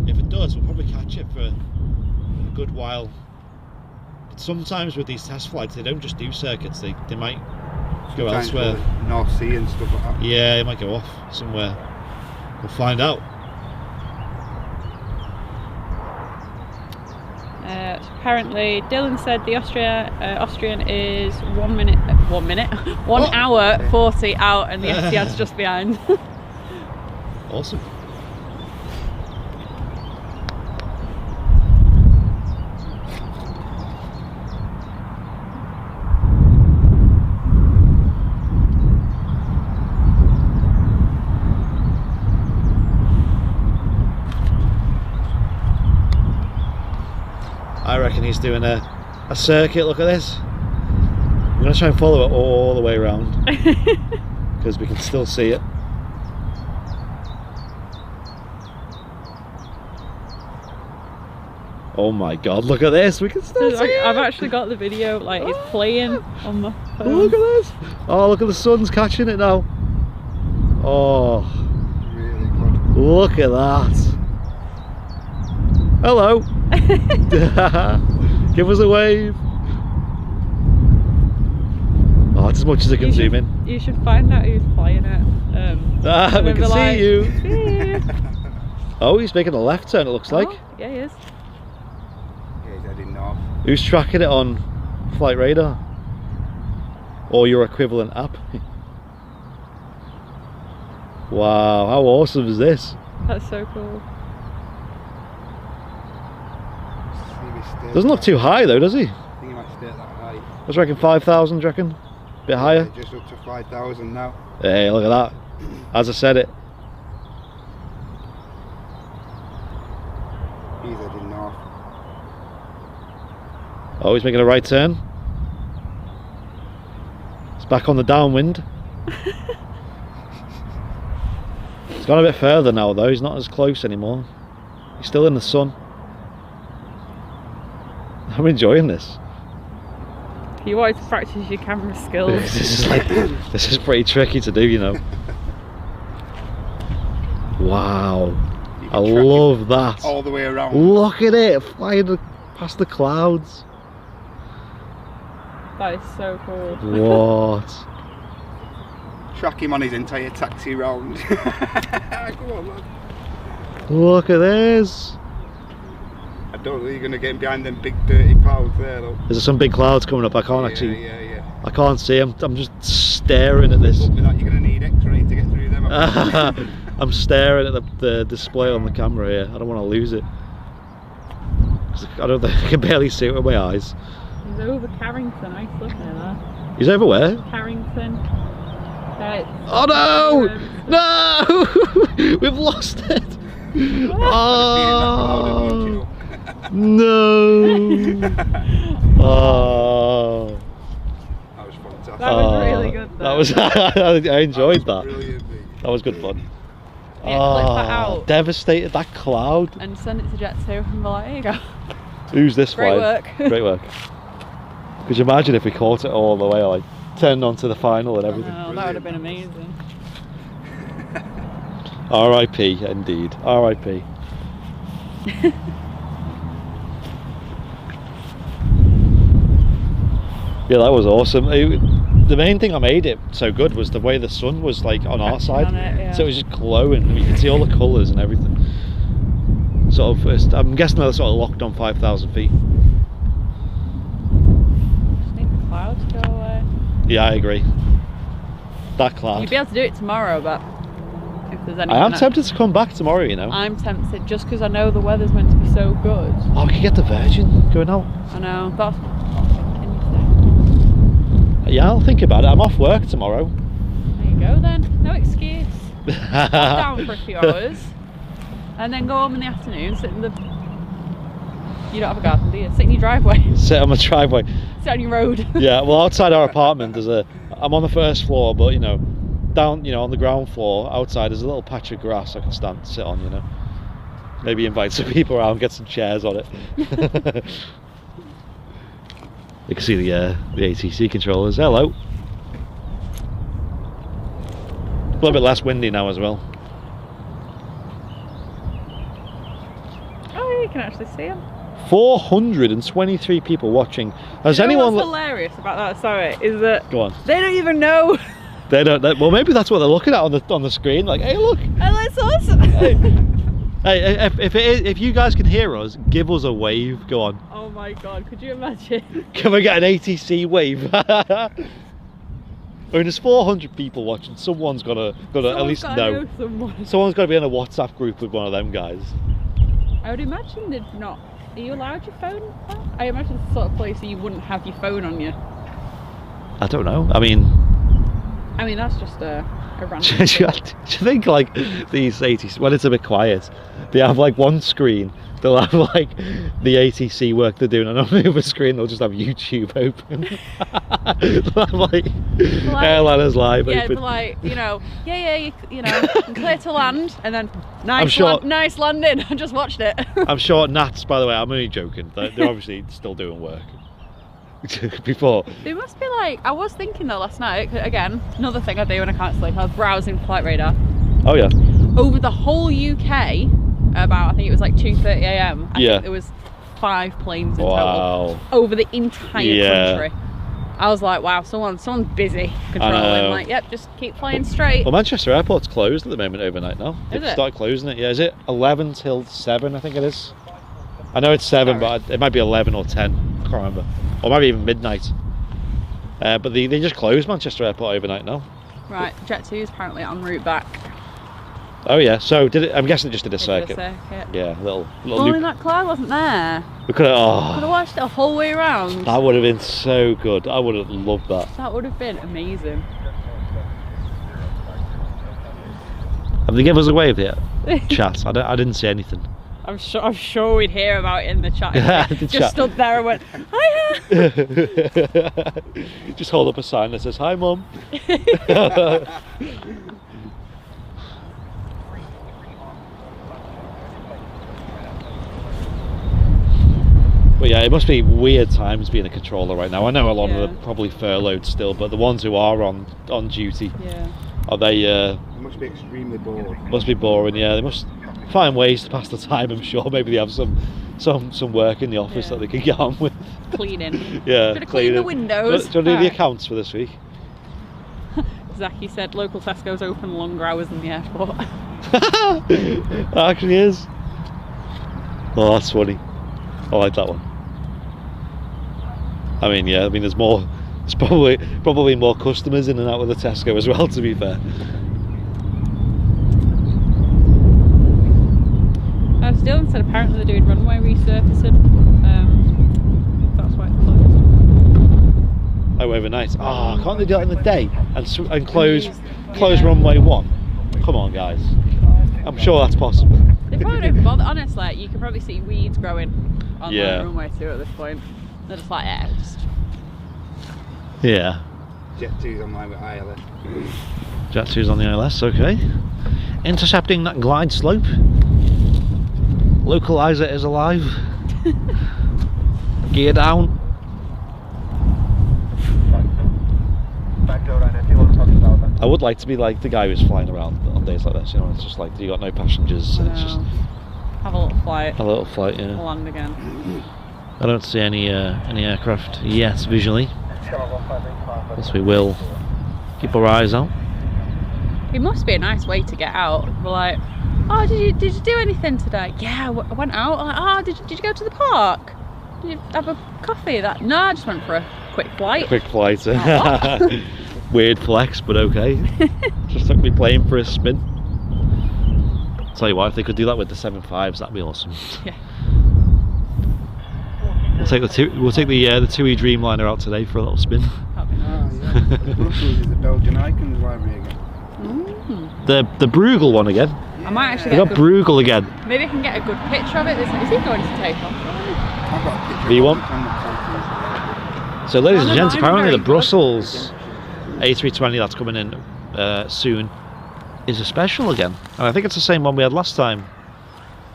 If it does, we'll probably catch it for a good while. But sometimes with these test flights, they don't just do circuits, they might go elsewhere. North Sea and stuff like that. Yeah, it might go off somewhere. We'll find out. Apparently, Dylan said the Austrian is 1 hour 40 out, and the Etihad's just behind. Awesome. I reckon he's doing a circuit. Look at this. I'm going to try and follow it all the way around because we can still see it. Oh my god, look at this. We can still see it. I've actually got the video, like, it's playing on my phone. Look at this. Oh, look at the sun's catching it now. Oh, Really good. look at that. Hello. Give us a wave. Oh, it's as much as I can zoom in. You should find out who's playing it. We can see you. See you. Oh, he's making a left turn, it looks like. Oh, yeah, he is. Yeah, he's heading north. Who's tracking it on Flight Radar? Or your equivalent app? Wow, how awesome is this? That's so cool. Doesn't look too high though, does he? I think he might stay at that high. I was reckon 5,000, do you reckon? Bit higher? Just up to 5,000 now. Hey, look at that. As I said it. He's heading north. Oh, he's making a right turn. It's back on the downwind. It's gone a bit further now though, he's not as close anymore. He's still in the sun. I'm enjoying this. You wanted to practice your camera skills. This is pretty tricky to do, you know. Wow. I love that. All the way around. Look at it, flying past the clouds. That is so cool. What? Track him on his entire taxi round. Come on, man. Look at this. I don't think you're going to get behind them big dirty clouds there though. There's some big clouds coming up, I can't actually... Yeah. I can't see them, I'm just staring at this. You're going to need X-ray to get through them. I'm staring at the display on the camera here, I don't want to lose it. I don't think I can barely see it with my eyes. He's over Carrington, I look at that. He's over where? Carrington. Oh no! No! We've lost it! Oh! No! Oh! That was fantastic. That was really good though. That was I enjoyed that. Brilliant, that was good fun. Yeah, clip that out. Devastated that cloud. And send it to Jet2 and be like, here you go. Who's this Great flying? work. Great work. Could you imagine if we caught it all the way, like turned on to the final and everything? Oh, that would have been amazing. R.I.P. indeed. R.I.P. Yeah, that was awesome. The main thing that made it so good was the way the sun was like on our side. So it was just glowing. You could see all the colours and everything. Sort of, I'm guessing they're sort of locked on 5,000 feet. Just need the clouds to go away. Yeah, I agree. That cloud. You'd be able to do it tomorrow, but if there's anything. I am tempted to come back tomorrow, you know. I'm tempted just because I know the weather's meant to be so good. Oh, we could get the Virgin going out. I know, that's what I'm thinking. Yeah, I'll think about it. I'm off work tomorrow. There you go then. No excuse. Pop down for a few hours and then go home in the afternoon, sit in the... You don't have a garden, do you? Sit in your driveway. Sit on my driveway. Sit on your road. Yeah, well outside our apartment there's I'm on the first floor, but you know, down, you know, on the ground floor outside there's a little patch of grass I can sit on, you know. Maybe invite some people around, get some chairs on it. You can see the ATC controllers. Hello. A little bit less windy now as well. Oh, you can actually see them. 423 people watching. Has anyone? What's hilarious about that? Sorry, is that go on. They don't even know. They don't. Well, maybe that's what they're looking at on the screen. Like, hey, look. Oh, that's awesome. Hey, if you guys can hear us, give us a wave. Go on. Oh my god, could you imagine? Can we get an ATC wave? I mean, there's 400 people watching. Someone's gotta at least know. Someone's got to be in a WhatsApp group with one of them guys. I would imagine they'd not. Are you allowed your phone? I imagine it's the sort of place where you wouldn't have your phone on you. I don't know. I mean, that's just a random. Do you think like these ATC, when it's a bit quiet, they have like one screen, they'll have like the ATC work they're doing, and on the other screen they'll just have YouTube open. They'll have like Airliners Live open. Yeah, but like, you know, clear to land, and then nice landing. I just watched it. I'm sure Nats, by the way, I'm only joking, they're obviously still doing work. Before. They must be like, I was thinking though last night, again, another thing I do when I can't sleep, I was browsing Flight Radar. Oh yeah. Over the whole UK, about, I think it was like 2:30 AM, I think there was 5 planes in total. Over the entire country. I was like, wow, someone's busy controlling. Like, yep, just keep flying straight. Well, Manchester Airport's closed at the moment overnight now. They've started closing it. Yeah, is it 11 till 7? I think it is. I know it's 7, but it might be 11 or 10. I can't remember, or maybe even midnight. But they just closed Manchester Airport overnight now. Right, Jet2 is apparently en route back. Oh yeah, so did it? I'm guessing it just did a circuit. Yeah, little Only loop. that Claire wasn't there. We could have. Could have watched it the whole way around. That would have been so good. I would have loved that. That would have been amazing. Have they given us a wave yet? Chat. I didn't see anything. I'm sure we'd hear about it in the chat. The Just chat. stood there and went, hiya! Just hold up a sign that says, "Hi, Mum." But yeah, it must be weird times being a controller right now. I know a lot of them are probably furloughed still, but the ones who are on duty, are they? They must be extremely bored. Must be boring. Yeah, they must find ways to pass the time. I'm sure. Maybe they have some work in the office that they can get on with. Cleaning. Yeah, should have cleaned the windows. Do you do the accounts for this week? Zachy said local Tesco's open longer hours than the airport. It actually is. Oh, that's funny. I like that one. I mean, yeah. I mean, there's probably more customers in and out of the Tesco as well. To be fair. Dylan said apparently they're doing runway resurfacing. That's why it's closed. Oh, overnight. Ah, can't they do that in the day and close runway 1? Come on, guys. I'm sure that's possible. They probably don't bother. Honestly, you can probably see weeds growing on the runway 2 at this point. They're just like, just. Yeah. Jet2's online with ILS. Jet2's on the ILS, okay. Intercepting that glide slope. Localizer is alive. Gear down. I would like to be like the guy who's flying around on days like this, you know, it's just like you got no passengers, it's just have a little flight. Yeah. Land again. I don't see any aircraft yet visually. Yes, we will keep our eyes out. It must be a nice way to get out. We're like, oh, did you do anything today? Yeah, I went out. I'm like, oh, did you go to the park? Did you have a coffee? No, I just went for a quick flight. Weird flex, but okay. Just took me plane for a spin. Tell you what, if they could do that with the 7.5s, that'd be awesome. Yeah. We'll take the 2E Dreamliner out today for a little spin. That'd be nice. Brussels is the Belgian Icons library again. The Bruegel one again. I might actually get Bruegel again. Maybe I can get a good picture of it. Is he going to take off? I've got a picture V1. So ladies and gents, I'm apparently the very Brussels A320 that's coming in soon is a special again. And I think it's the same one we had last time.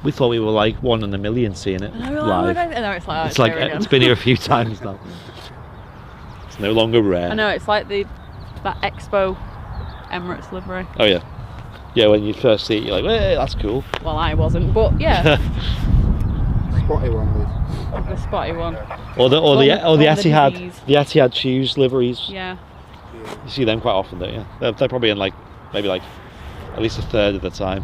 We thought we were like 1 in a million seeing it live. It's been here a few times now. It's no longer rare. I know, it's like that Expo Emirates livery. Oh yeah. Yeah, when you first see it you're like, hey, that's cool. Well, I wasn't, but yeah. Spotty one, Liz. The spotty one. Or the Etihad shoes liveries. Yeah. You see them quite often, don't you? They're probably in maybe at least a third of the time.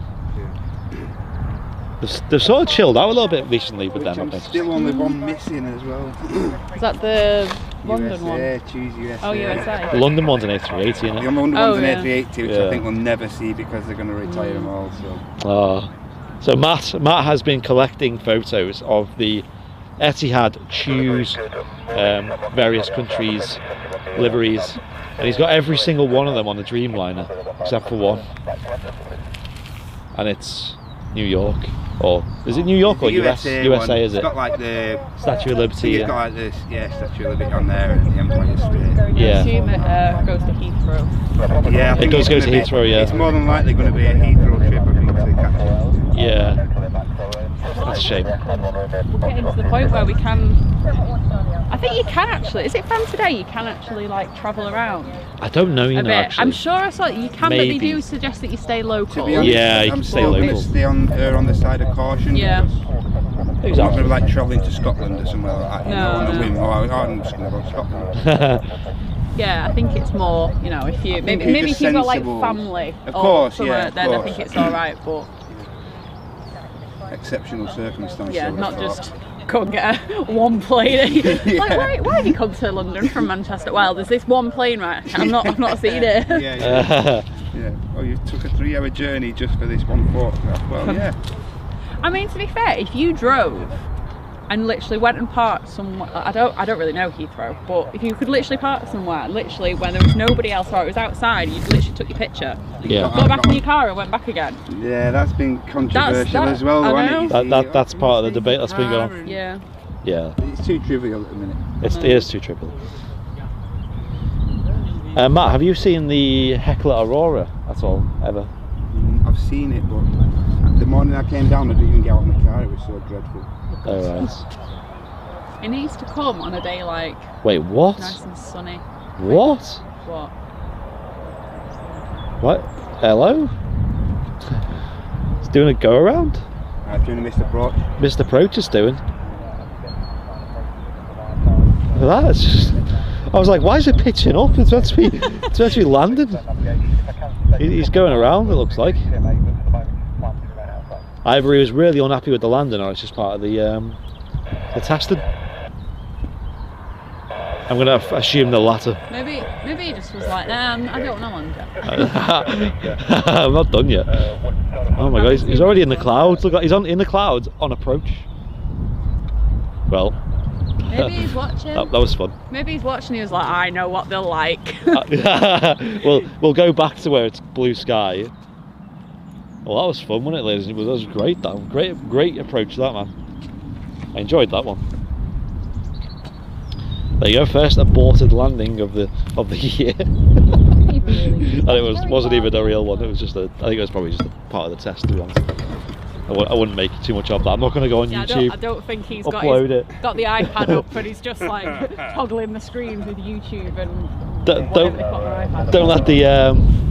They've sort of chilled out a little bit recently with them. I'm still only one missing as well. Is that the London one? Choose USA. Oh, USA. The London one's an A380, isn't it? The London one's an A380, which I think we'll never see because they're going to retire them all. So Matt has been collecting photos of the Etihad choose various countries' liveries, and he's got every single one of them on the Dreamliner except for one, and it's New York. Or is it New York or USA? USA, is it? It's got like the Statue of Liberty. It's got like this, Statue of Liberty on there and the Empire State. Yeah. I assume it goes to Heathrow. Yeah, I think it does go to Heathrow. Yeah. It's more than likely going to be a Heathrow trip, I think, to catch it. Yeah. That's a shame. We're getting to the point where we can. I think you can actually. Is it from today? You can actually like travel around. I don't know, actually. I'm sure I saw it. You can, Maybe. but they do suggest that you stay local. To be honest, Yeah, you can stay local. Stay on the side of caution. Yeah. I'm not going to like travelling to Scotland or somewhere like that. No. On a whim. I'm just going to go to Scotland. Yeah, I think it's more. You know, if you maybe if you've got like family. Of course, then I think it's all right. But exceptional circumstances. yeah, not just go and get one plane. Like, why have you come to London from Manchester? Well, there's this one plane, right? I've not seen it. Yeah. Oh, you took a 3-hour journey just for this one photograph. Well, yeah. I mean, to be fair, if you drove and literally went and parked somewhere, I don't really know Heathrow, but if you could literally park somewhere, literally when there was nobody else or it was outside, you literally took your picture, got back in your car and went back again. Yeah, that's been controversial as well. That's part of the debate that's been going on. Yeah. It's too trivial at the minute. It is too trivial. Matt, have you seen the Heckler Aurora at all, ever? I've seen it, but the morning I came down I didn't even get out of my car, it was so dreadful. Oh, right. It needs to come on a day like... Wait, what? Nice and sunny. What? What? What? Hello? It's doing a go around? Doing a missed approach. Missed approach is doing. Look at that, it's just... I was like, why is it pitching up? It's meant to be landing. He's going around, it looks like. Either he was really unhappy with the landing or it's just part of the testing. I'm going to assume the latter. Maybe he just was like, nah, I don't want to land yet. I'm not done yet. Oh my god, he's already in the clouds. Look, he's in the clouds on approach. Well, maybe he's watching. That was fun. Maybe he's watching. He was like, I know what they're like. We'll go back to where it's blue sky. Well, that was fun, wasn't it, ladies? That was great. Great approach to that, man. I enjoyed that one. There you go, first aborted landing of the year. And it wasn't even a real one. It was just I think it was probably just a part of the test, to be honest. I wouldn't make too much of that. I'm not going to go on YouTube. I don't think he's got the iPad up, but he's just like toggling the screens with YouTube and don't let the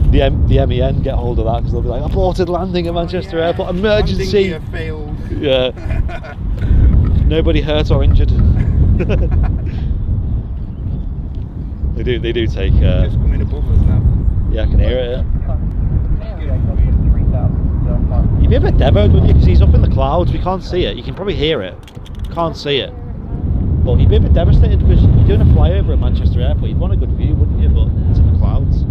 the MEN get hold of that, because they'll be like, aborted landing at Manchester Airport, emergency. Landing gear failed. Yeah. Nobody hurt or injured. They do take. Just coming above us now. Yeah, I can hear it. You'd be a bit demoed, wouldn't you? Because he's up in the clouds. We can't see it. You can probably hear it. Can't see it. But you'd be a bit devastated because you're doing a flyover at Manchester Airport. You'd want a good view, wouldn't you? But it's in the clouds.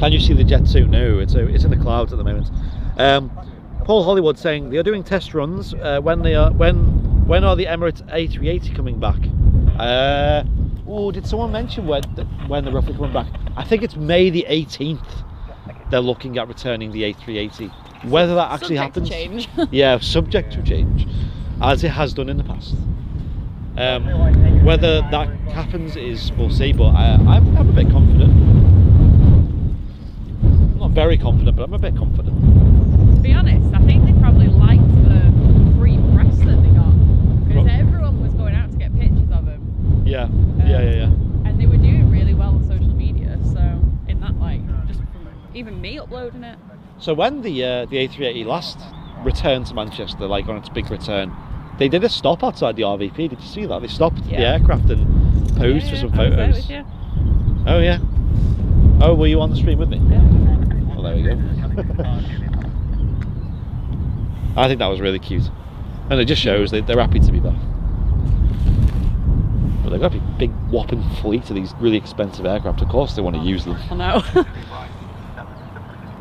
Can you see the jet suit? No, it's in the clouds at the moment. Paul Hollywood saying they are doing test runs. When are the Emirates A380 coming back? Oh, did someone mention when they're roughly coming back? I think it's May the 18th. They're looking at returning the A380. Whether that actually happens, change. Yeah, subject to change, as it has done in the past. Whether that happens we'll see. But I'm a bit confident. I'm not very confident, but I'm a bit confident. To be honest, I think they probably liked the free press that they got, because everyone was going out to get pictures of them. Yeah. And they were doing really well on social media, so in that, like, just from even me uploading it. So when the A380 last returned to Manchester, like on its big return, they did a stop outside the RVP. Did you see that? They stopped the aircraft and posed for some photos. Oh yeah. Oh, were you on the stream with me? Yeah. Well, there we go. I think that was really cute, and it just shows they're happy to be back. But they've got a big whopping fleet of these really expensive aircraft. Of course they want to use them. I know.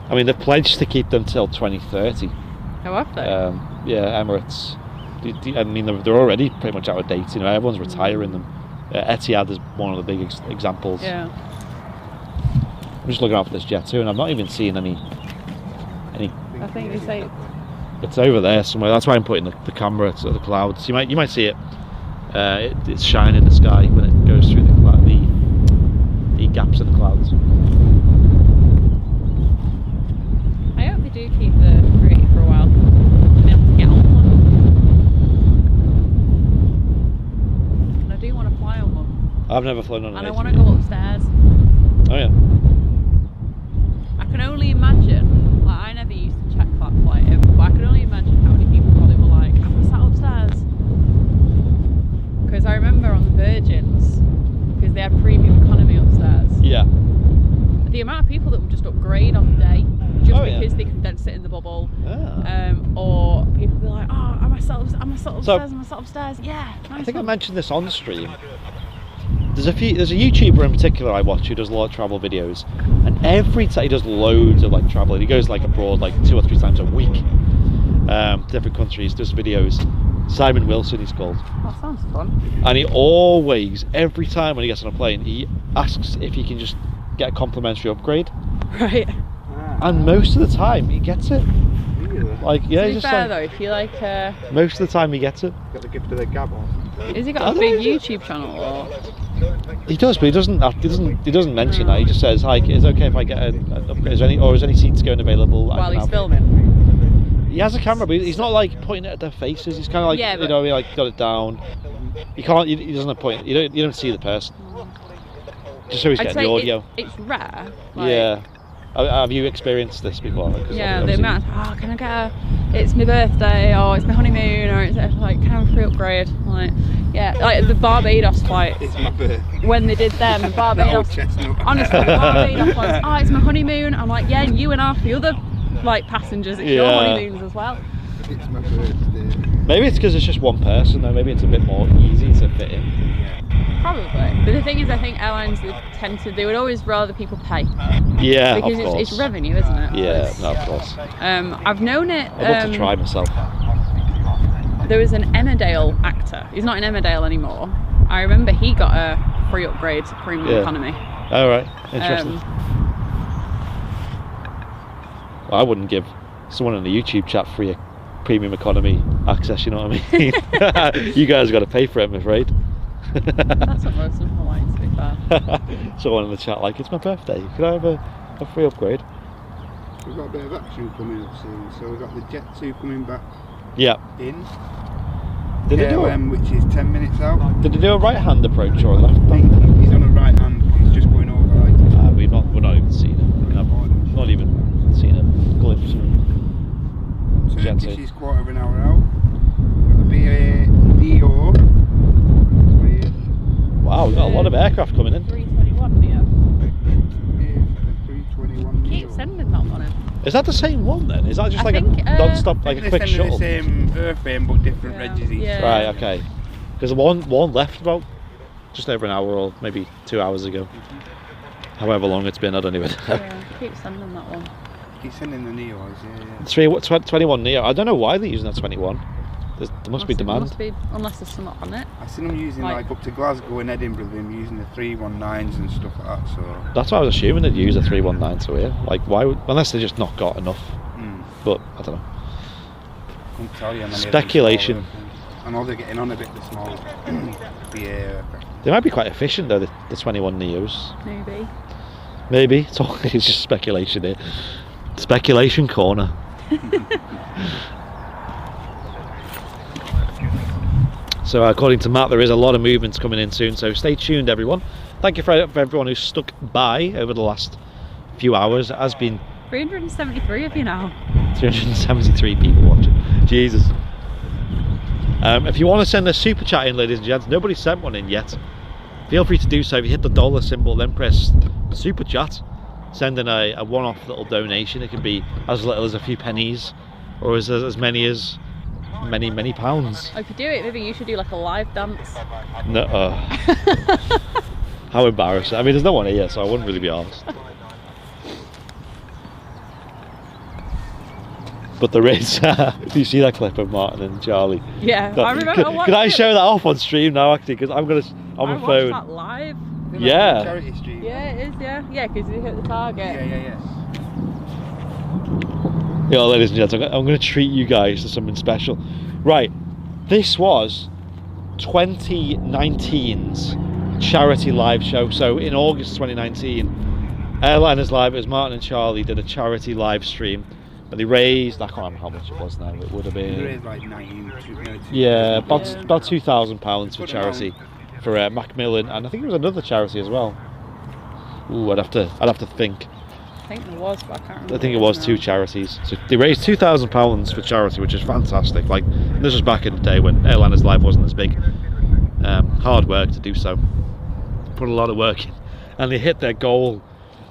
I mean, they've pledged to keep them till 2030. How have they? Yeah, Emirates. I mean, they're already pretty much out of date. You know, everyone's retiring them. Etihad is one of the big examples. Yeah. I'm just looking out for this jet too, and I'm not even seeing any. I think you say. It's over there somewhere. That's why I'm putting the camera to the clouds. You might see it. It's shining in the sky when it goes through the gaps in the clouds. I hope they do keep the 380 for a while. Be able to get on one. And I do want to fly on one. I've never flown on an And I A380. want to go upstairs. Oh yeah. I can only imagine, like, I never used to check that flight in, but I can only imagine how many people probably were like, I'm sat upstairs. Because I remember on the Virgins, because they had premium economy upstairs. Yeah. I the amount of people that would just upgrade on the day just because they can then sit in the bubble. Or people be like, oh, am I sat upstairs? Yeah, nice. I think I mentioned this on stream. There's a YouTuber in particular I watch who does a lot of travel videos, and every time he does loads of like travel. He goes like abroad like 2 or 3 times a week, different countries, does videos. Simon Wilson, he's called. That sounds fun. And he always, every time when he gets on a plane, he asks if he can just get a complimentary upgrade. Right. And most of the time he gets it. Like, yeah, to be just fair like, though, if you like most of the time he gets it. Got the gift of the gab on. Has he got a big YouTube channel or? He does, but he doesn't mention that. He just says, "Hi, is it okay if I get an upgrade? Is any seats going available?" While he's filming. He has a camera, but he's not like pointing it at their faces. He's kind of like, you know, he like got it down. You can't. He doesn't point. You don't see the person. Just so he's getting the audio. It's rare. Like, yeah. Have you experienced this before? Yeah, the amount. Oh, can I get it's my birthday, or it's my honeymoon, or it's like, can I have a free upgrade? Like, yeah, like the Barbados flights. It's my birthday. When they did them, Barbados. Honestly, Barbados ones. Oh, it's my honeymoon. I'm like, yeah, and you and half the other like passengers, it's your honeymoons as well. It's my birthday. Maybe it's because it's just one person, though. Maybe it's a bit more easy to fit in. Probably, but the thing is, I think airlines they would always rather people pay. Yeah, because of course. It's revenue, isn't it? Yeah, no, of course. I've known it. I'd love to try myself. There was an Emmerdale actor. He's not in Emmerdale anymore. I remember he got a free upgrade to premium economy. All right, interesting. Well, I wouldn't give someone in the YouTube chat free premium economy access. You know what I mean? You guys got to pay for it, I'm afraid. That's what most of them like, to be fair. Someone in the chat like, it's my birthday, can I have a free upgrade? We've got a bit of action coming up soon, so we've got the Jet 2 coming back in. Did they do which is 10 minutes out. Did they do a right hand approach or a left hand? I think he's on a right hand, he's just going over like... we're not even seeing it. I've not even seen a glimpse of Jet 2. Turkish is quarter of an hour out. Got the BA Neo. Wow, we've got a lot of aircraft coming in. 321 Neo. Yeah, 321 Neo. Keep sending that one in. Is that the same one then? Is that just like a non-stop, like a quick shuttle? The same airframe but different regs each. Yeah. Right, okay. Because one left about just over an hour or maybe 2 hours ago. However long it's been, I don't even know. Yeah, keep sending that one. Keep sending the Neos, yeah. 21 Neo. I don't know why they're using that 21. There must be demand. Must be, unless there's something on it. I seen them using like up to Glasgow and Edinburgh, them using the 319s and stuff like that. So that's what I was assuming, they'd use a 319 to here. Like, why would, unless they just not got enough. But I don't know. Couldn't tell you. Speculation. I know they're getting on a bit the small They might be quite efficient though, the 21 Neos. Maybe. It's just speculation here. Speculation corner. So according to Matt, there is a lot of movements coming in soon, so stay tuned everyone. Thank you for everyone who's stuck by over the last few hours. It has been 373 of you now. 373 people watching. Jesus. If you want to send a super chat in, ladies and gents, nobody's sent one in yet. Feel free to do so. If you hit the dollar symbol, then press super chat. Send in a one-off little donation. It can be as little as a few pennies, or as many as many pounds. Oh, if you do it, maybe you should do like a live dance. No. How embarrassing. I mean, there's no one here, so I wouldn't really be asked. But there is. Do you see that clip of Martin and Charlie? Yeah, I remember. Can I show that off on stream now, actually? Because I'm gonna on my phone. That live. Yeah. Charity stream. Yeah, it is. Yeah, because you hit the target. Yeah. Yeah, ladies and gentlemen, I'm going to treat you guys to something special. Right, this was 2019's charity live show. So in August 2019, Airliners Live, it was Martin and Charlie did a charity live stream. And they raised, I can't remember how much it was now, it would have been... They raised like 19... Yeah, about £2,000 for charity for Macmillan, and I think it was another charity as well. Ooh, I'd have to think. I think there was, but I can't remember. I think it was two charities. So they raised £2,000 for charity, which is fantastic. Like, this was back in the day when Airliners Live wasn't as big. Hard work to do so. Put a lot of work in, and they hit their goal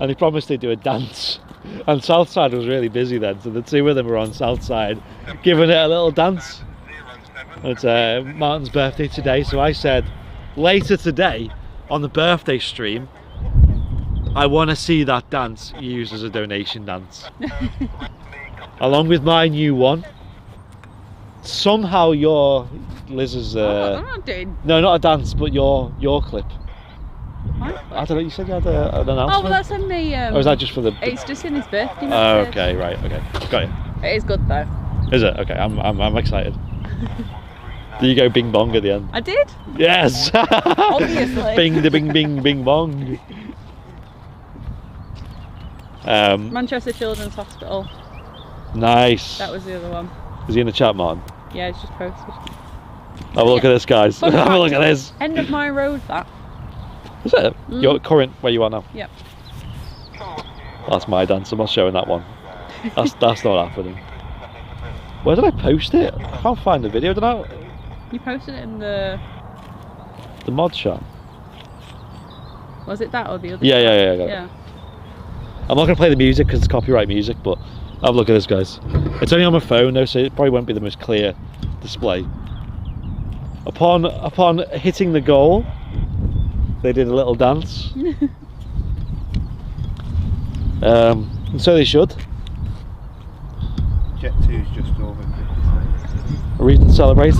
and they promised they'd do a dance. And Southside was really busy then, so the two of them were on Southside giving it a little dance. It's Martin's birthday today, so I said later today on the birthday stream, I want to see that dance used as a donation dance. Along with my new one. Somehow Liz's I'm not doing. no, not a dance, but your clip. What? I don't know, you said you had an announcement? Oh, well, that's in the... or is that just for the... It's just in his birthday Oh, message. okay, right, okay. Got you. It is good, though. Is it? Okay, I'm excited. Do you go bing bong at the end? I did. Yes! Obviously. Bing, the bing, bing, bing bong. Manchester Children's Hospital. Nice. That was the other one. Is he in the chat, Martin? Yeah, it's just posted. Have a look at this, guys. Have a look at this. End of my road, that. Is it? Your current, where you are now? Yep. That's my dance, I'm not showing that one. That's not happening. Where did I post it? I can't find the video, did I? You posted it in the mod shop. Was it that or the other? Yeah. I'm not going to play the music because it's copyright music, but have a look at this, guys. It's only on my phone though, so it probably won't be the most clear display. Upon hitting the goal, they did a little dance. And so they should. Jet 2 is just over. A reason to celebrate.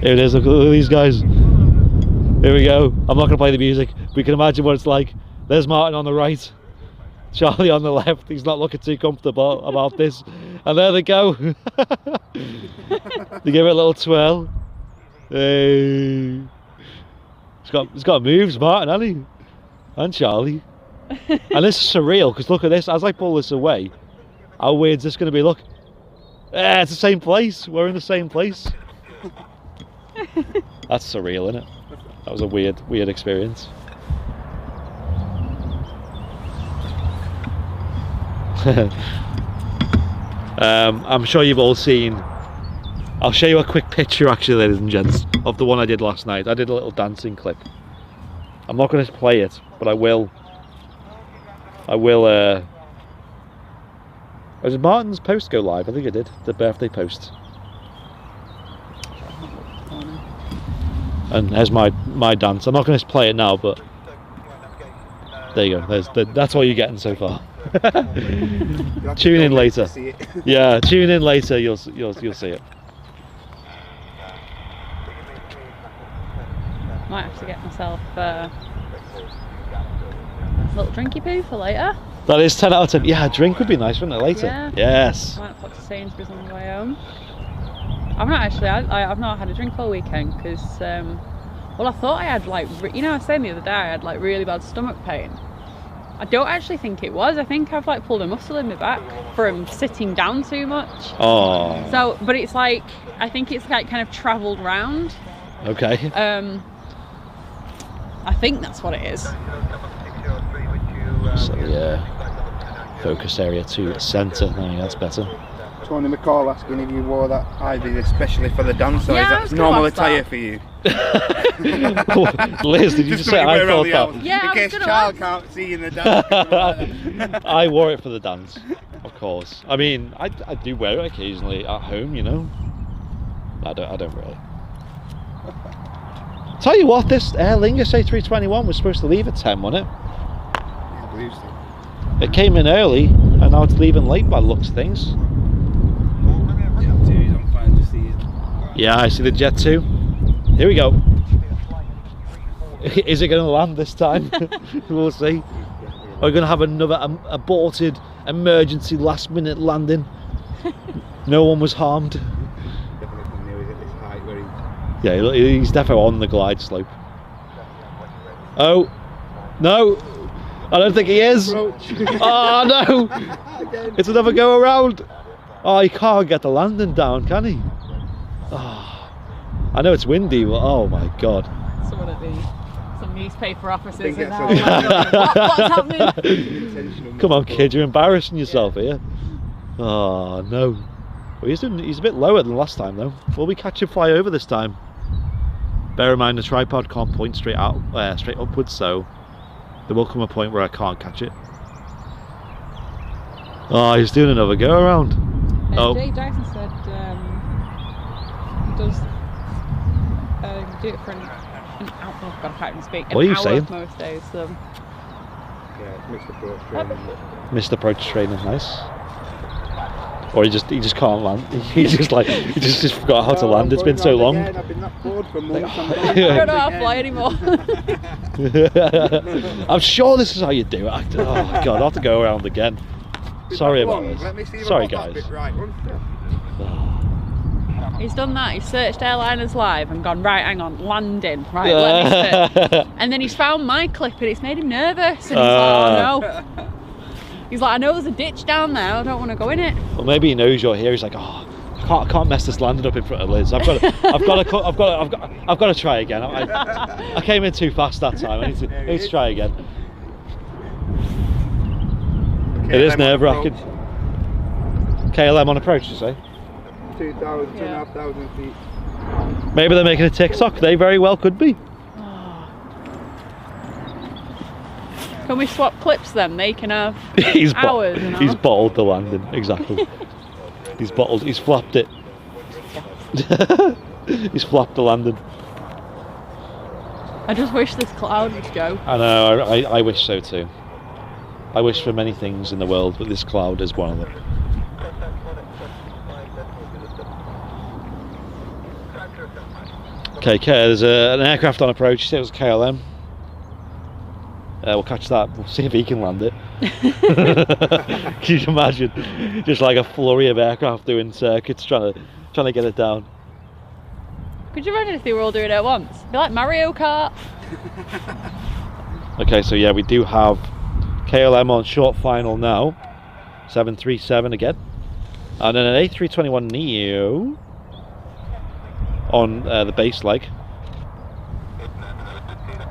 Here it is, look at these guys. Here we go. I'm not going to play the music. We can imagine what it's like. There's Martin on the right. Charlie on the left. He's not looking too comfortable about this. And there they go. They give it a little twirl. Hey. He's got moves, Martin, hasn't he? And Charlie. And this is surreal, because look at this. As I pull this away, how weird is this going to be? Look. It's the same place. We're in the same place. That's surreal, isn't it? That was a weird experience. I'm sure you've all seen. I'll show you a quick picture, actually, ladies and gents, of the one I did last night. I did a little dancing clip. I'm not going to play it, but I will. Did Martin's post go live? I think it did. The birthday post. And there's my dance. I'm not going to play it now, but there you go. That's all you're getting so far. Tune in later. Yeah, tune in later. You'll see it. Might have to get myself a little drinky poo for later. That is 10 out of 10. Yeah, a drink would be nice, wouldn't it, later? Yeah. Yes. Might put to Sainsbury's on the way home. I've not actually. I've not had a drink all weekend because, well, I thought I had I was saying the other day I had really bad stomach pain. I don't actually think it was. I think I've pulled a muscle in my back from sitting down too much. Oh. So, but it's I think it's kind of travelled round. Okay. I think that's what it is. So yeah, focus area to centre. No, that's better. Tony McCall asking if you wore that Ivy especially for the dance, or Yeah, is that normal attire for you? Liz, did you just say I thought that? Yeah, in case Charles can't see you in the dance. I wore it for the dance, of course. I mean, I do wear it occasionally at home, you know. I don't really. Tell you what, this Aer Lingus A321 was supposed to leave at 10, wasn't it? Yeah, I believe so. It came in early, and now it's leaving late by the looks of things. Jet 2 is on fire, just see it. Yeah, I see the Jet 2. Here we go. Is it going to land this time? We'll see. Are we going to have another aborted emergency last minute landing? No one was harmed. Definitely knew he's at this height where Yeah, he's definitely on the glide slope. Oh, no, I don't think he is. Oh no, it's another go around. Oh, he can't get the landing down, can he? Oh, I know it's windy, but oh my god. Someone at some newspaper offices think and that's what's happening? Come on, kid, you're embarrassing yourself here. Oh no. Well, he's a bit lower than last time though. Will we catch a fly over this time? Bear in mind the tripod can't point straight upwards, so There will come a point where I can't catch it. Oh, he's doing another go around. Oh. Jay Dyson said he does do it for an hour. Oh God, I can't even speak. What are you saying? Most days. So. Yeah, it's missed approach training. Missed approach training, nice. Or he just can't land. He's just forgot how to land. It's been so long. Again. I've been that bored for months. I don't know how to fly anymore. I'm sure this is how you do it. Oh my God, I'll have to go around again. Sorry about this. Sorry guys. He's done that. He's searched airliners live and gone, right, hang on, landing, right, let me sit. And then he's found my clip and it's made him nervous. And he's like, oh no. He's like, I know there's a ditch down there, I don't want to go in it. Well, maybe he knows you're here. He's like, oh, I can't mess this landing up in front of Liz. I've got to try again. I came in too fast that time. I need to try again. Okay, it is nerve-wracking. KLM on approach, you say? 2,500 feet. Maybe they're making a TikTok. They very well could be. Can we swap clips then? They can have hours. He's bottled the landing, exactly. He's flapped it. He's flapped the landing. I just wish this cloud would go. I know, I wish so too. I wish for many things in the world, but this cloud is one of them. Okay, there's an aircraft on approach. You said it was KLM. We'll catch that. We'll see if he can land it. Can you imagine? Just like a flurry of aircraft doing circuits, trying to get it down. Could you imagine if they were all doing it at once? It'd be like Mario Kart. Okay, so yeah, we do have KLM on short final now. 737 again. And then an A321neo on the base leg.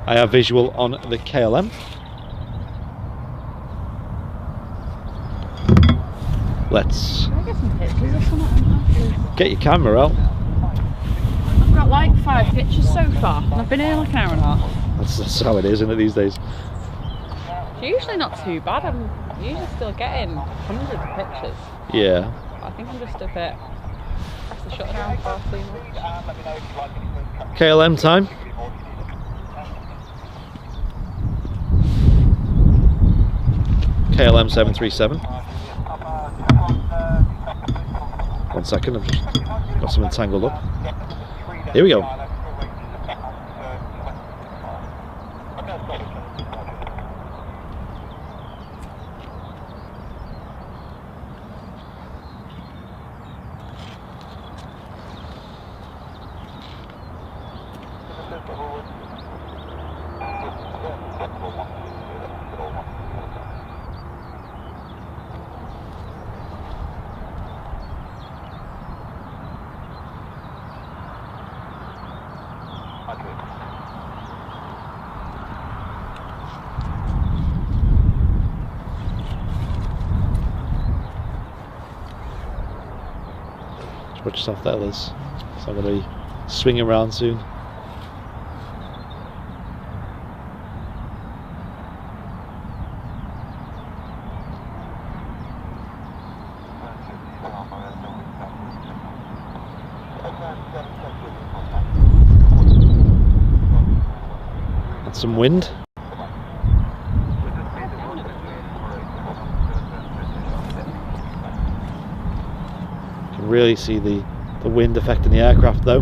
I have visual on the KLM. Let's get some pictures of something. Get your camera out. I've got like 5 pictures so far, and I've been here like an hour and a half. That's how it is, isn't it, these days? It's usually not too bad. I'm usually still getting hundreds of pictures. Yeah. I think I'm just a bit press the shutter down far too much. KLM time. KLM 737. 1 second, I've just got something tangled up. Here we go. Watch yourself there, Liz. So I'm going to be swinging around soon. And some wind. Really see the wind affecting the aircraft though.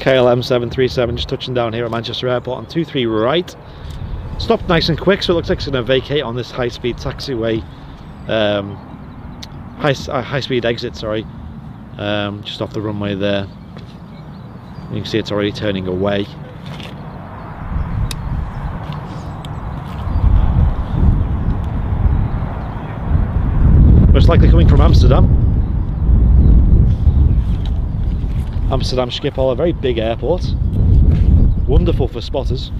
KLM 737 just touching down here at Manchester Airport on 23 right. Stopped nice and quick, so it looks like it's going to vacate on this high-speed taxiway, high-speed exit, sorry, just off the runway there. You can see it's already turning away. Most likely coming from Amsterdam. Amsterdam Schiphol, a very big airport. Wonderful for spotters.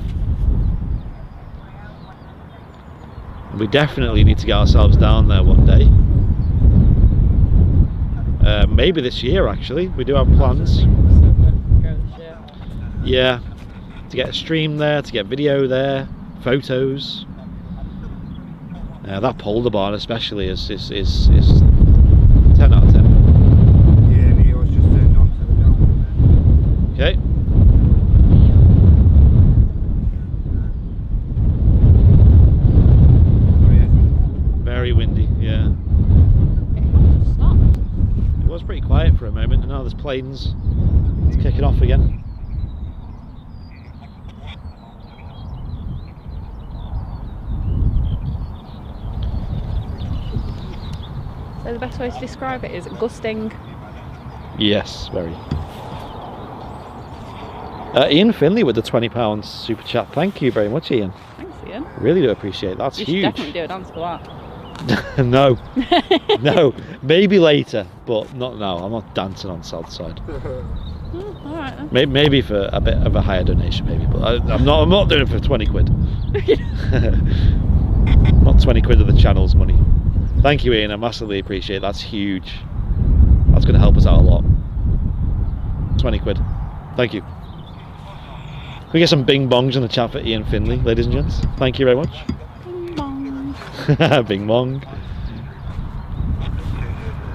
We definitely need to get ourselves down there one day. Maybe this year actually. We do have plans. Yeah, to get a stream there, to get video there, photos. That polder barn especially is 10 out of 10. Yeah, Neo's just turned on to the dome. Okay. Oh, yeah. Very windy, yeah. Stop. It was pretty quiet for a moment, and now there's planes. It's kicking off again. So the best way to describe it is gusting. Yes, very. Ian Finley with the £20 super chat. Thank you very much, Ian. Thanks, Ian. Really do appreciate that. That's You huge. should definitely do a dance for that. No, no, maybe later, but not now. I'm not dancing on Southside. All right then. Maybe for a bit of a higher donation, maybe. But I'm not doing it for 20 quid. Not 20 quid of the channel's money. Thank you, Ian. I massively appreciate it. That's huge. That's going to help us out a lot. 20 quid. Thank you. Can we get some bing bongs in the chat for Ian Finley, ladies and gents? Thank you very much. Bing bong. Bing bong.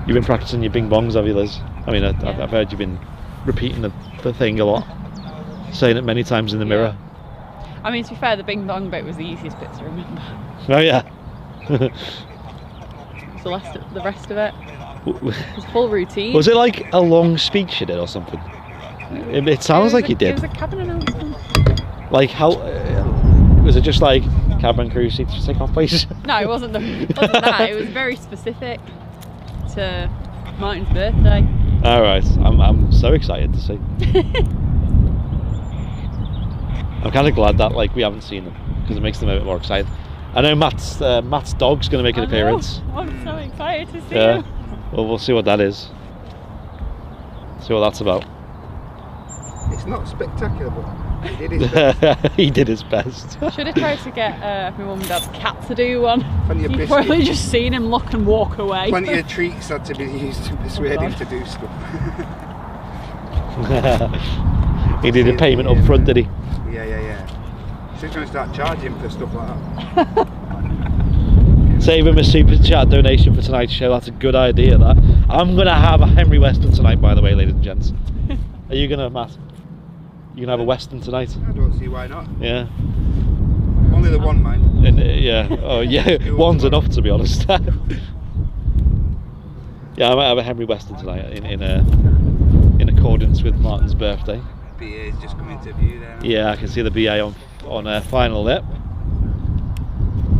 You've been practicing your bing bongs, have you, Liz? I mean, I've heard you've been repeating the thing a lot, saying it many times in the mirror. I mean, to be fair, the bing bong bit was the easiest bit to remember. Oh yeah. The rest of it was full routine. Was it like a long speech you did or something? It sounds like you did. It was a cabin announcement. Like how was it? Just like cabin crew seats take off, please? No, it wasn't that. It was very specific to Martin's birthday. All right, I'm so excited to see. I'm kind of glad that like we haven't seen them because it makes them a bit more excited. I know Matt's dog's going to make an appearance. I'm so excited to see Yeah. him. Well, we'll see what that is. See what that's about. It's not spectacular, but he did his best. He did his best. Should have tried to get my mum and dad's cat to do one. Plenty of You've biscuits. probably just seen him look and walk away. Plenty of treats had to be used to persuade him to do stuff. He did a payment up front, did he? Yeah. She's going to start charging for stuff like that. Save him a super chat donation for tonight's show. That's a good idea, that. I'm going to have a Henry Weston tonight, by the way, ladies and gents. Are you going to, Matt? You going to have a Weston tonight? I don't see why not. Yeah. Only the one, mind. And, yeah. Oh, yeah. One's enough, to be honest. Yeah, I might have a Henry Weston tonight in accordance with Martin's birthday. BA's just come into view there. Yeah, I can see the BA on final lip.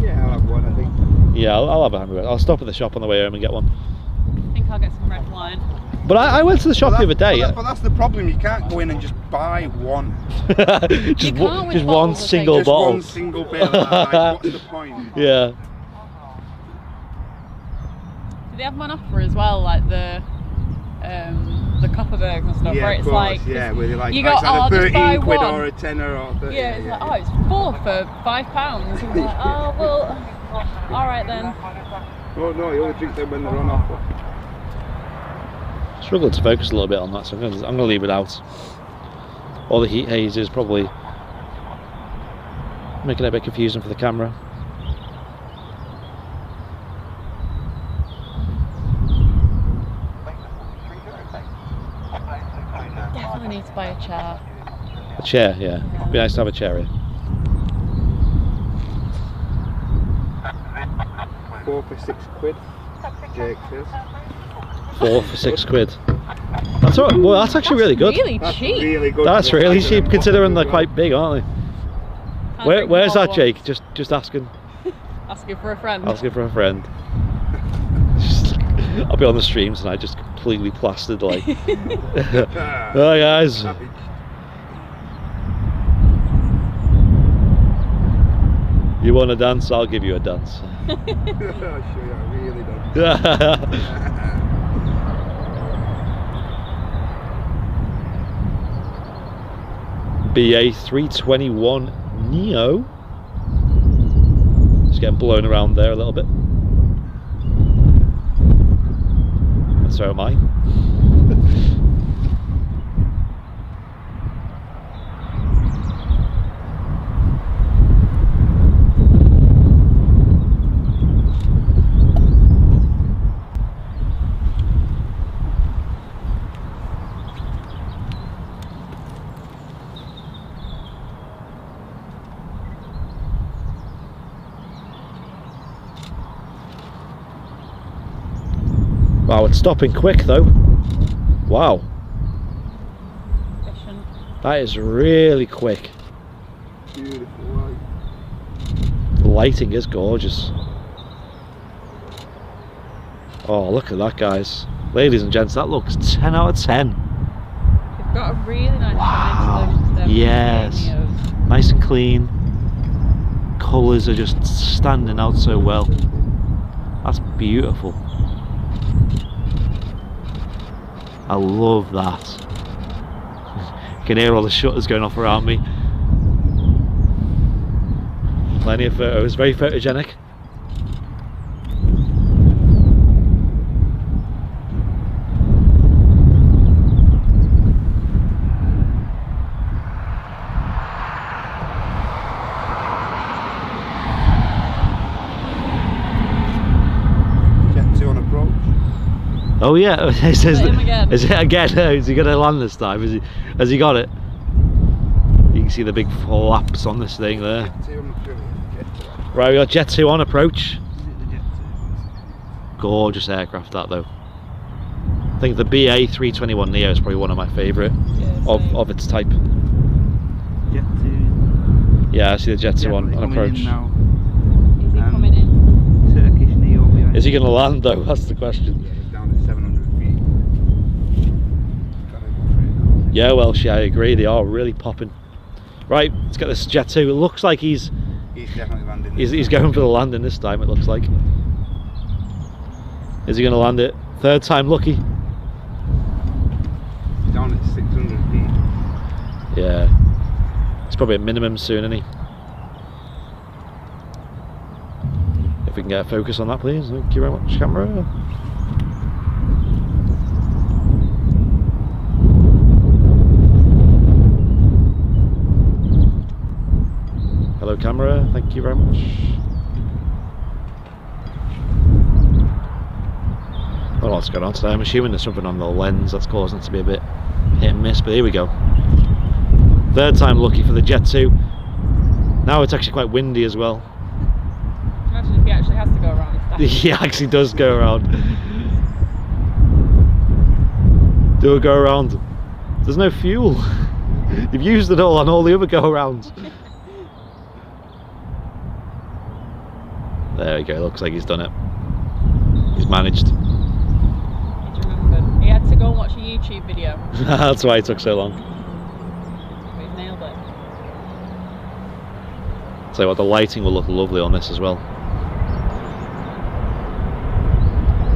Yeah, I'll have one, I think. Yeah, I'll have a Henry Weston. I'll stop at the shop on the way home and get one. I think I'll get some red wine. But I went to the shop the other day. But that's the problem. You can't go in and just buy one. just can't with one bottles, I single think. Just bottle. one single bill. Like, what's the point? Yeah. Do they have one offer as well, like the Copperberg and stuff, Yeah, where of it's course, like, yeah, where they like, you oh, it's got, either just buy 13 quid one. or a tenner or 30. Yeah, it's like, oh, it's 4 for £5. And you're like, oh, well, alright then. Oh no, you only drink them when they're on offer. Struggled to focus a little bit on that, so I'm going to leave it out. All the heat haze is probably making it a bit confusing for the camera. Definitely need to buy a chair. A chair, yeah. It'd be nice to have a chair here. 4 for £6. Jake says. 4 for £6. That's all right. Well, that's actually really good. Really cheap. Really good. That's really cheap considering they're quite big, aren't they? Where's that, Jake? Just asking. Asking for a friend. Asking for a friend. I'll be on the stream tonight, just completely plastered like. Hi guys. You want to dance? I'll give you a dance. I'll show you, I really don't. BA 321 Neo. Just getting blown around there a little bit. And so am I. Wow, it's stopping quick though. Wow. Efficient. That is really quick. Beautiful light. The lighting is gorgeous. Oh, look at that, guys. Ladies and gents, that looks 10 out of 10. They've got a really nice shine to them. Yes. Nice and clean. Colours are just standing out so well. That's beautiful. I love that. You can hear all the shutters going off around me. Plenty of photos, very photogenic. Oh yeah, it says is it again? Is he going to land this time? Has he got it? You can see the big flaps on this thing there. Right, we got Jet 2 on approach. Gorgeous aircraft that though. I think the BA 321 Neo is probably one of my favourite of its type. Jet 2. Yeah, I see the Jet 2 on approach. Is he coming in? Turkish Neo behind. Is he going to land though? That's the question. Down at 700 feet. Yeah, well, I agree. They are really popping. Right, let's get this Jet 2. It looks like he's definitely landing. He's going for the landing this time. It looks like. Is he going to land it? Third time lucky. Down at 600 feet. Yeah, it's probably a minimum soon, isn't he? If we can get a focus on that, please. Thank you very much, camera. Hello, camera. Thank you very much. I don't know what's going on today. I'm assuming there's something on the lens that's causing it to be a bit hit and miss, but here we go. Third time lucky for the Jet 2. Now it's actually quite windy as well. Imagine if he actually has to go around this He actually does go around. Do a go around. There's no fuel. You've used it all on all the other go arounds. There we go, looks like he's done it. He's managed. He's remembered. He had to go and watch a YouTube video. That's why it took so long. But he's nailed it. So what, the lighting will look lovely on this as well.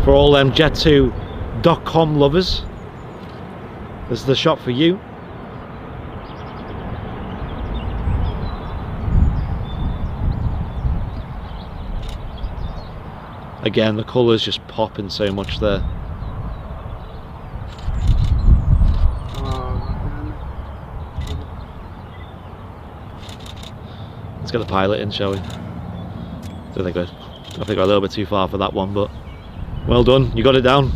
For all them Jet2.com lovers, this is the shot for you. Again, the colours just popping so much there. Let's get the pilot in, shall we? I think we're a little bit too far for that one, but well done, you got it down.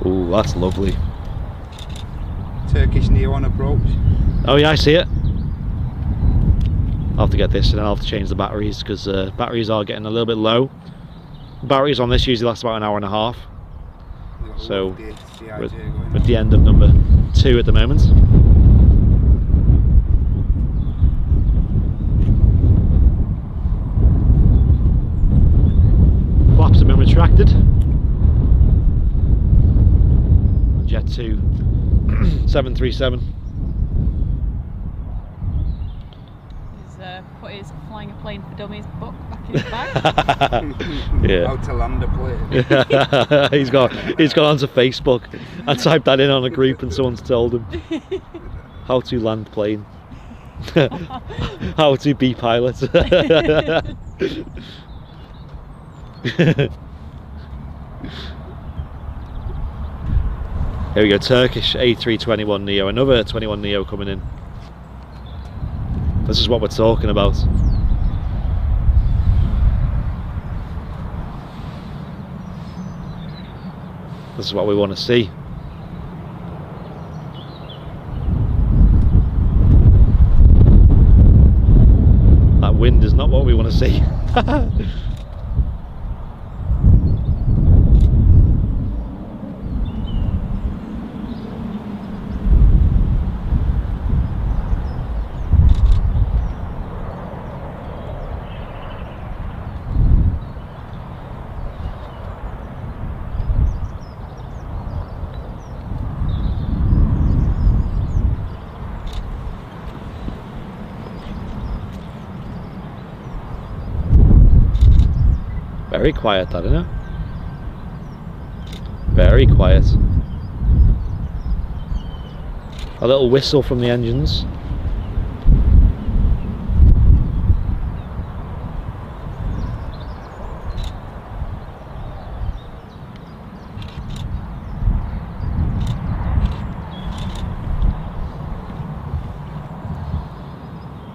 Ooh, that's lovely. Turkish Neo on approach. Oh yeah, I see it. I'll have to get this and then I'll have to change the batteries because batteries are getting a little bit low. Batteries on this usually last about an hour and a half. So we're at the end of number 2 at the moment. Flaps have been retracted. Jet 2 737. He's put his Flying a Plane for Dummies book back in his bag. Yeah. How to land a plane. he's gone onto Facebook and typed that in on a group, and someone's told him how to land plane. How to be pilot. Here we go, Turkish A321neo, another 21neo coming in. This is what we're talking about. This is what we want to see. That wind is not what we want to see. Very quiet, that, isn't it? Very quiet. A little whistle from the engines.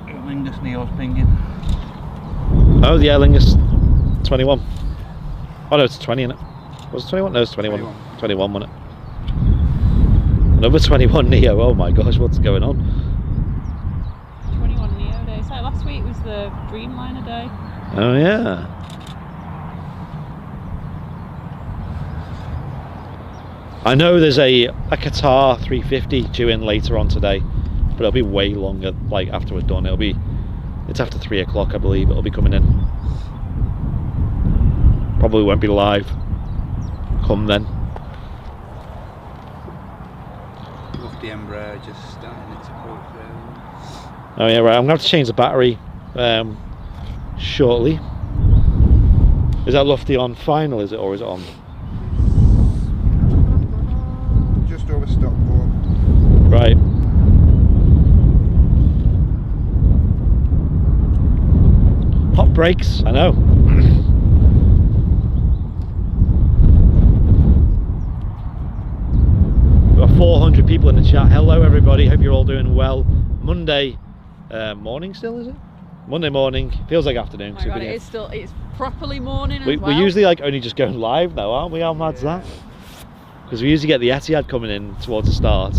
Lingus Neo's pinging. Oh, the Aer Lingus 21. Oh no, it's 20, isn't it? Was it 21? No, it's 21. 21, wasn't it? Another 21 Neo. Oh my gosh, what's going on? 21 Neo day. So last week was the Dreamliner day. Oh yeah. I know there's a Qatar 350 due in later on today, but it'll be way longer. Like after we're done, it's after 3 o'clock, I believe. It'll be coming in. Probably won't be live come then. Love the Embraer just starting its approach there. Oh yeah, right. I'm gonna have to change the battery shortly. Is that Lufty on final? Is it, or is it on? Just over Stockport. Right. Hot brakes. I know. We've got 400 people in the chat. Hello everybody, hope you're all doing well. Monday morning still, is it? Monday morning, feels like afternoon. Oh my God, it's properly morning as well. We're usually like only just going live now, aren't we? How mad's that? Because we usually get the Etihad coming in towards the start.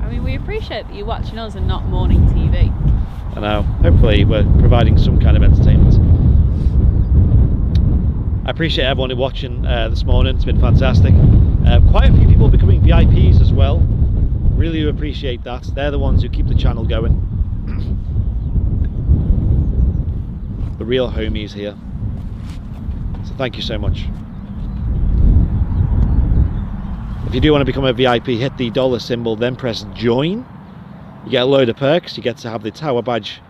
I mean, we appreciate that you're watching us and not morning TV. I know, hopefully we're providing some kind of entertainment. I appreciate everyone watching this morning, it's been fantastic. Quite a few people becoming VIPs as well. Really appreciate that. They're the ones who keep the channel going. The real homies here. So thank you so much. If you do want to become a VIP, hit the dollar symbol, then press join. You get a load of perks. You get to have the tower badge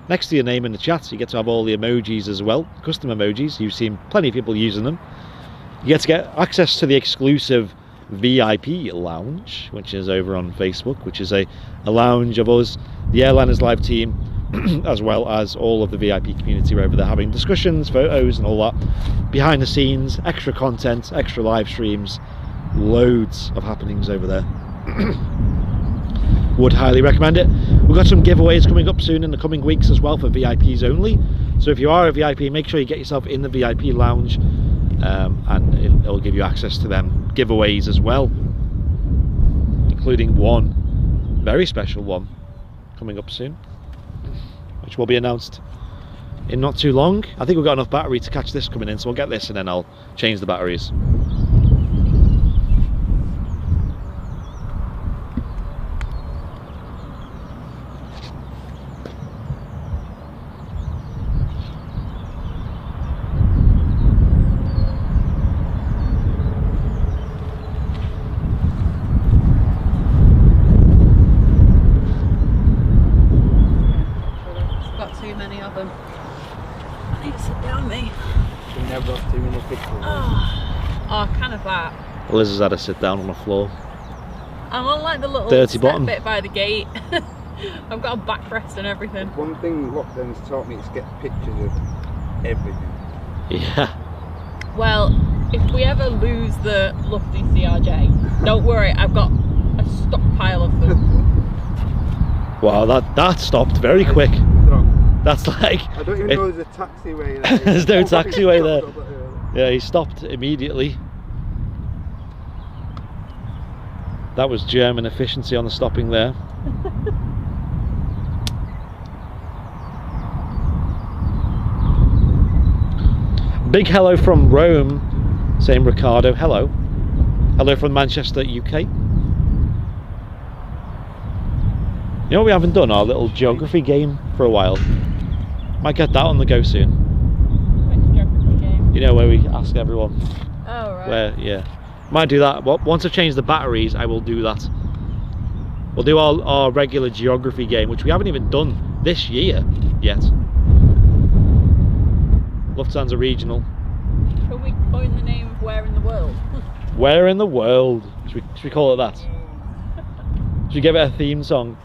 next to your name in the chat. You get to have all the emojis as well, custom emojis. You've seen plenty of people using them. You get to get access to the exclusive VIP lounge, which is over on Facebook, which is a lounge of us, the Airliners Live team, as well as all of the VIP community over there, having discussions, photos and all that, behind the scenes, extra content, extra live streams, loads of happenings over there. Would highly recommend it. We've got some giveaways coming up soon in the coming weeks as well for VIPs only, so if you are a VIP, make sure you get yourself in the VIP lounge, and it'll give you access to them giveaways as well, including one very special one coming up soon, which will be announced in not too long. I think we've got enough battery to catch this coming in, so we'll get this and then I'll change the batteries. Oh, kind of that. Liz has had to sit down on the floor. I'm on like the little dirty bottom bit by the gate. I've got a backrest and everything. One thing lockdown's taught me is to get pictures of everything. Yeah. Well, if we ever lose the Lufty CRJ, don't worry, I've got a stockpile of them. Wow, that stopped very quick. That's like... I don't even know there's a taxiway there. There's no taxiway there. Yeah, he stopped immediately. That was German efficiency on the stopping there. Big hello from Rome, saying Ricardo, hello. Hello from Manchester, UK. You know what we haven't done? Our little geography game for a while. Might get that on the go soon. Which geography game? You know, where we ask everyone. Oh, right. Where, yeah. Might do that. Well, once I've changed the batteries, I will do that. We'll do our regular geography game, which we haven't even done this year yet. Lufthansa Regional. Can we coin the name of Where in the World? Where in the world? Should we call it that? Should we give it a theme song?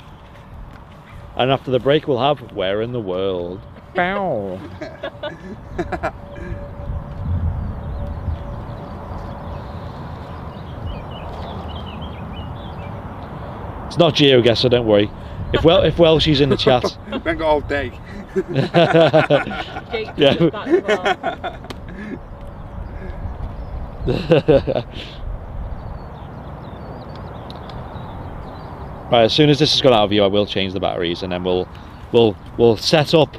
And after the break we'll have Where in the World. Bow. It's not GeoGuessr, don't worry. If Welshie's in the chat. I've got all day. Jake Yeah. does that as well. Right, as soon as this has gone out of view, I will change the batteries, and then we'll set up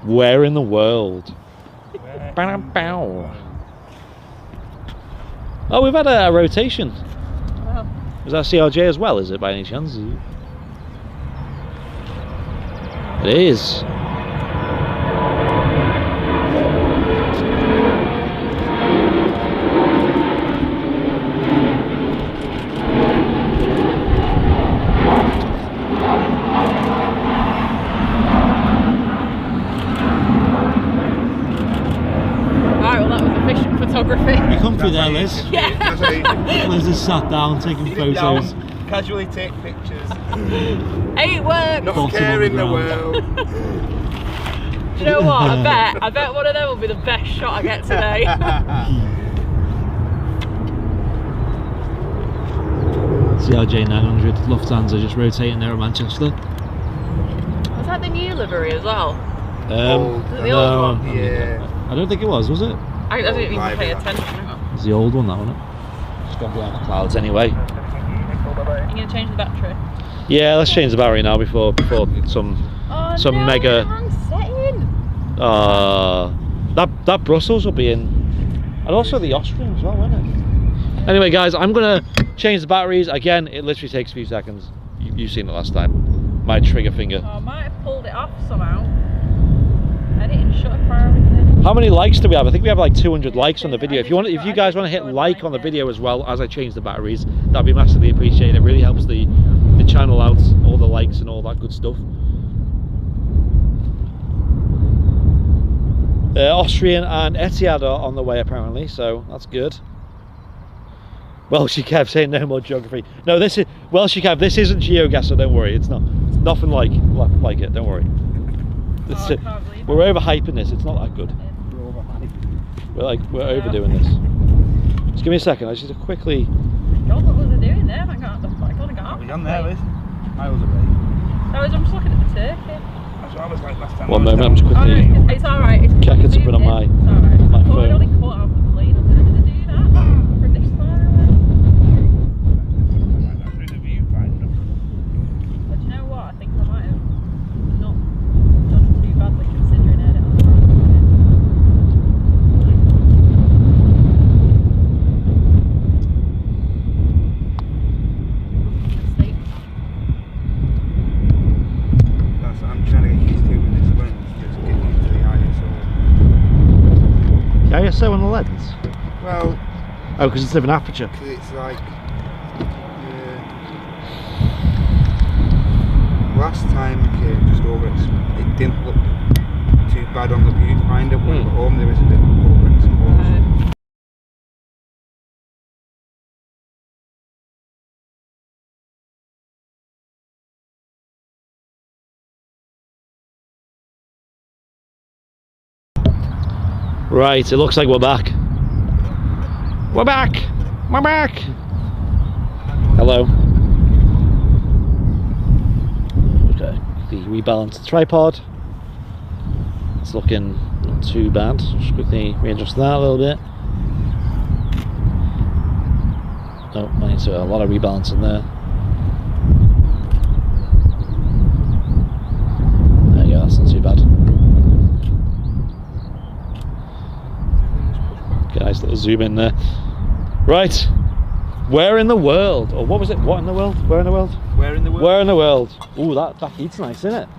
Where in the World. Oh, we've had a rotation. Wow. Is that CRJ as well, is it, by any chance? It is. You comfy there, Liz? Yeah. Liz has sat down taking photos. Casually take pictures. Ain't work. Not care in the world. Do you know what? I bet one of them will be the best shot I get today. CRJ 900 Lufthansa just rotating there at Manchester. Was that the new livery as well? Old. The old one? Yeah. I don't think it was it? I didn't even pay attention. It's the old one, that one. Just gone behind the clouds anyway. Are you going to change the battery? Yeah, let's change the battery now before some mega. Wrong setting. That Brussels will be in, and also the Austrian as well, won't it? Anyway, guys, I'm gonna change the batteries again. It literally takes a few seconds. You've seen it last time. My trigger finger. Oh, I might have pulled it off somehow. Editing shutter priority. How many likes do we have? I think we have like 200 likes on the video. If you guys want to hit like on the video as well as I change the batteries, that'd be massively appreciated. It really helps the channel out, all the likes and all that good stuff. Austrian and Etihad are on the way apparently, so that's good. Welshie Kev saying no more geography. No, this is Welshie Kev. This isn't GeoGuessr. Don't worry. It's not. It's nothing like it. Don't worry. We're overhyping this. It's not that good. We're overdoing this. Just give me a second. I just need to quickly. God, what was I doing there? I got We're on there, Liz. Miles away. I'm just looking at the turkey. That's what I was like last time. One moment. I'm just quickly. Oh, no, it's alright. Checking something on my my phone. I only caught off the plane. I was going to do that from this far away. Through the viewfinder. But you know what? I think I might have not done too badly considering it. ISO on the lens? Well, oh, because it's a different aperture. It's like last time we came just over it didn't look too bad on the viewfinder. When we got home, there was a bit overexposure. Right, it looks like we're back. We're back! We're back! Hello. Okay, the rebalanced tripod. It's looking not too bad. Just quickly readjust that a little bit. Oh, I need to a lot of rebalancing there. There you go, that's not too bad. Nice little zoom in there. Right, where in the world? Or what was it? What in the world? Where in the world? Where in the world? Where in the world? Ooh, that heat's nice, isn't it?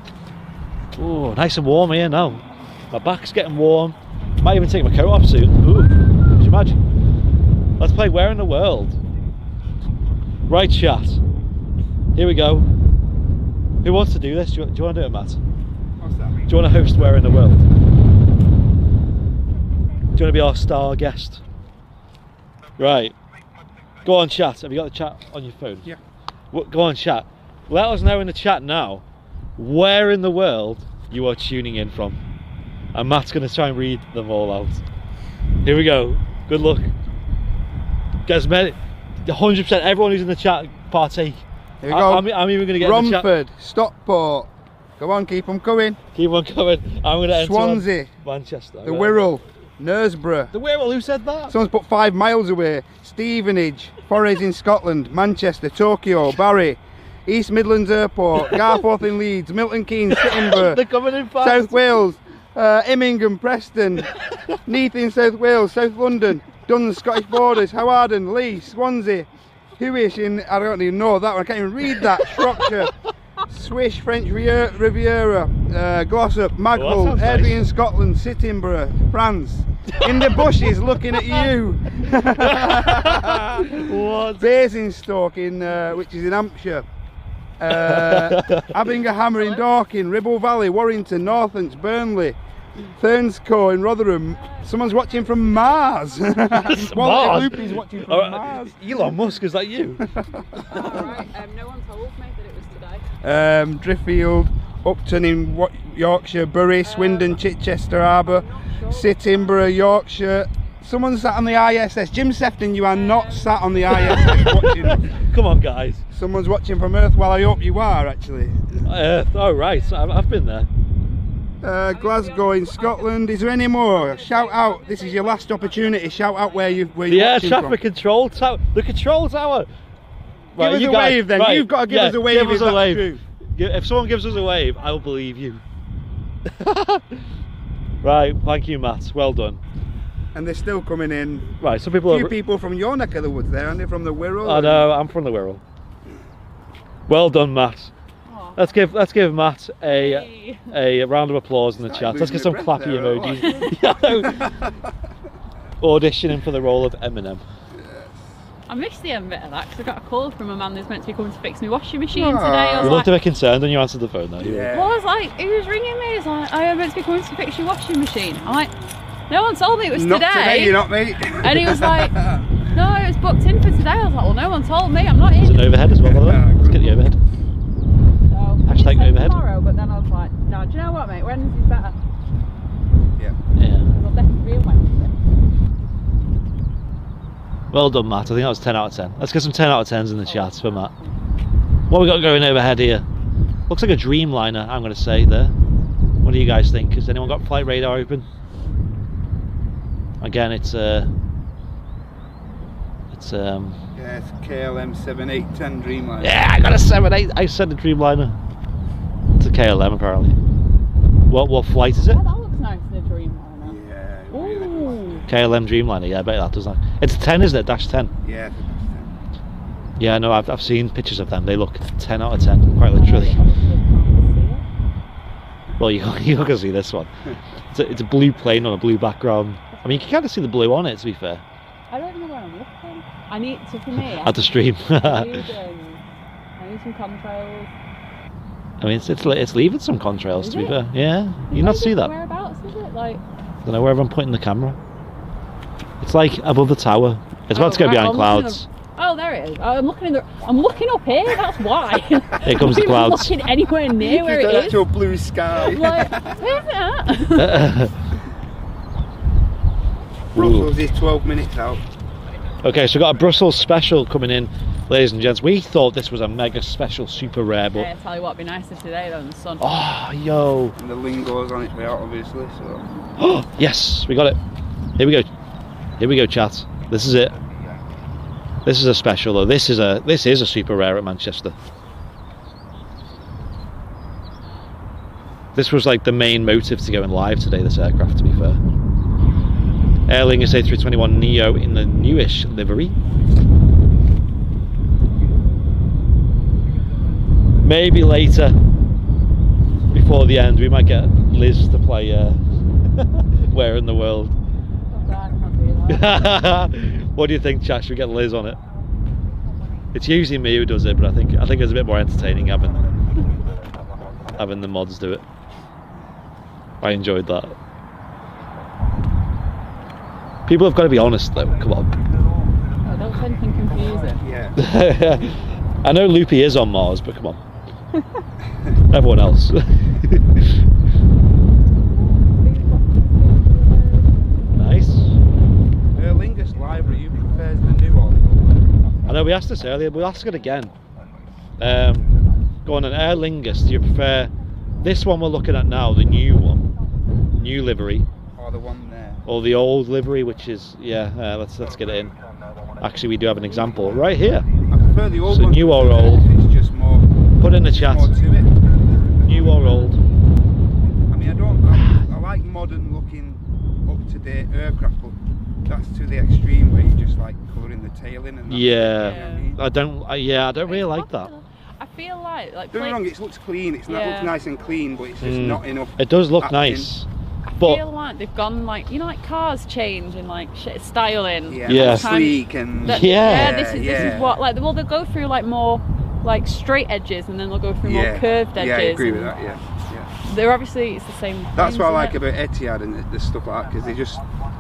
Ooh, nice and warm here now. My back's getting warm. Might even take my coat off soon. Ooh, could you imagine? Let's play Where in the World. Right, chat. Here we go. Who wants to do this? Do you want to do it, Matt? What's that? Do you want to host Where in the World? Do you want to be our star guest? Right. Go on, chat. Have you got the chat on your phone? Yeah. Go on, chat. Let us know in the chat now where in the world you are tuning in from. And Matt's going to try and read them all out. Here we go. Good luck. Guys, 100% everyone who's in the chat partake. Here we go. I'm even going to get Romford, in the chat. Stockport. Go on, keep them coming. Keep on coming. I'm going to enter Swansea. Manchester. The Wirral. Knaresborough. The Wirral, who said that? Someone's put 5 miles away. Stevenage, Forres in Scotland, Manchester, Tokyo, Barry, East Midlands Airport, Garforth in Leeds, Milton Keynes, Sittingbourne, They're coming in fast. South Wales, Immingham, Preston, Neath in South Wales, South London, Duns, Scottish Borders, Hawarden, Lee, Swansea, Hewish in, I don't even know that one, I can't even read that, Shropshire, Swish, French Riviera, Glossop, Maghole, Erdry in Scotland, Sittingbourne, France. In the bushes looking at you. What? Basingstoke in which is in Hampshire. Abingerhammer in Dorking, Ribble Valley, Warrington, Northants, Burnley, Thurnscoe in Rotherham. Someone's watching from Mars. Mars? Loopy's watching from Mars. Elon Musk, is that you? Alright, no one told me that it was today. Driffield, Upton in Yorkshire, Bury, Swindon, Chichester Harbour, Sittingbourne, Yorkshire. Someone sat on the ISS. Jim Sefton, you are not sat on the ISS watching. Come on, guys. Someone's watching from Earth. Well, I hope you are actually. Earth. Oh, right. I've been there. Glasgow in Scotland. Is there any more? Shout out. This is your last opportunity. Shout out where you're The air watching traffic from. control tower. The control tower. Right, Give us you a guys, wave then. Right, You've got to give us a wave. Give us if a that's wave. true. If someone gives us a wave, I'll believe you. Right. Thank you, Matt. Well done. And they're still coming in. Right. Some people. A few people from your neck of the woods there, aren't they? From the Wirral. I know. I'm from the Wirral. Well done, Matt. Oh. Let's give Matt a round of applause in the chat. Let's get some clappy emojis. Auditioning for the role of Eminem. I missed the end bit of that because I got a call from a man who's meant to be coming to fix my washing machine today. I You was looked like, a bit concerned when you answered the phone though. Yeah. well, I was like, he was ringing me. He's like, I am meant to be coming to fix your washing machine. I'm like, no one told me it was Not today. You're not, mate. And he was like, no, it was booked in for today. I was like, well, no one told me. I'm not in. There's an overhead as well, by the way. Let's get the overhead. So, Hashtag he said overhead. tomorrow, but then I was like, no, do you know what, mate? Wednesday's better. Yeah. Yeah. I'll definitely be on Wednesday. Well done, Matt. I think that was 10 out of 10. Let's get some 10 out of 10s in the chat for Matt. What we got going overhead here? Looks like a Dreamliner, I'm going to say there. What do you guys think? Has anyone got flight radar open? Again, it's Yeah, it's KLM 7810 Dreamliner. yeah, I got a 7.8. I said the Dreamliner. It's a KLM apparently. What flight is it? Oh, that looks nice, the Dreamliner. Yeah, really nice. Ooh. KLM Dreamliner. Yeah, I bet that does that. It's a 10, isn't it? Dash 10. Yeah, it's a nice 10. Yeah, no, I've seen pictures of them. They look 10 out of 10, quite literally. Well, you can see this one. It's a blue plane on a blue background. I mean, you can kind of see the blue on it, to be fair. I don't know where I'm looking. I need to, for me, At the stream. I need some contrails. I mean, it's leaving some contrails, to be fair. Yeah, you not see that. Whereabouts is it? Like, I don't know where I'm pointing the camera. It's like above the tower. It's about to go behind clouds. Oh, there it is. I'm looking up here. That's why. Here comes the clouds. I'm not looking anywhere near where it is. Actual blue sky. I'm like, where's it at? Brussels is 12 minutes out. Okay, so we've got a Brussels special coming in, ladies and gents. We thought this was a mega special, super rare, but... Yeah, I tell you what, it'd be nicer today though in the sun. Oh, yo. And the lingo's on its way out, obviously, so... Oh, yes, we got it. Here we go. Here we go, chat. This is it. This is a special, though. This is a super rare at Manchester. This was like the main motive to going live today, this aircraft, to be fair. Aer Lingus A321 Neo in the newish livery. Maybe later, before the end, we might get Liz to play Where in the World. What do you think, chat? Should we get Liz on it? It's usually me who does it, but I think it's a bit more entertaining having the mods do it. I enjoyed that. People have got to be honest though, come on. Oh, don't say anything confusing. Yeah. I know Loopy is on Mars, but come on. Everyone else. Nice. Aer Lingus library, you prefer the new one? I know we asked this earlier, but we'll ask it again. Go on, an Aer Lingus, do you prefer this one we're looking at now, the new one, new livery? Or the one there? Or the old livery, which is, yeah, let's get it in. Actually, we do have an example right here. I prefer the old So one. new or old? It's just more... Put it in the chat. More to it. New or old? I mean, I like modern looking, up-to-date aircraft, but that's to the extreme where you just like colouring the tail in and that. Yeah. You know what I mean? I don't really like that. I feel like Don't get me wrong, it looks clean, it looks nice and clean, but it's just not enough. It does look acting. nice. I But feel like they've gone like, you know, like cars change and like styling. Yeah. Sleek and... This is what, like, well, they'll go through like more like straight edges and then they'll go through more curved edges. Yeah, I agree with that, yeah. They're obviously, it's the same That's thing, what I like isn't about Etihad and the stuff like that, because they're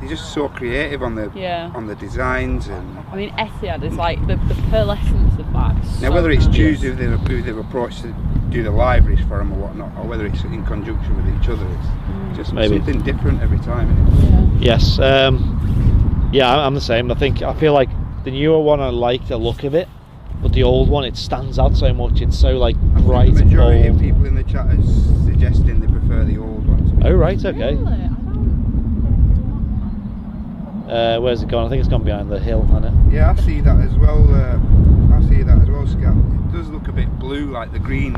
just so creative on the designs. And I mean, Etihad is like the pearlescence of that. now, whether it's choose who they've approached to do the liveries for them or whatnot, or whether it's in conjunction with each other, it's just something different every time. Isn't it? Yes, yeah, I'm the same. I feel like the newer one, I like the look of it, but the old one, it stands out so much. It's so like bright and bold. The majority of people in the chat are suggesting they prefer the old one. Oh right, okay. Really? Where's it gone? I think it's gone behind the hill, hasn't it? Yeah, I see that as well. Scat. It does look a bit blue, like the green.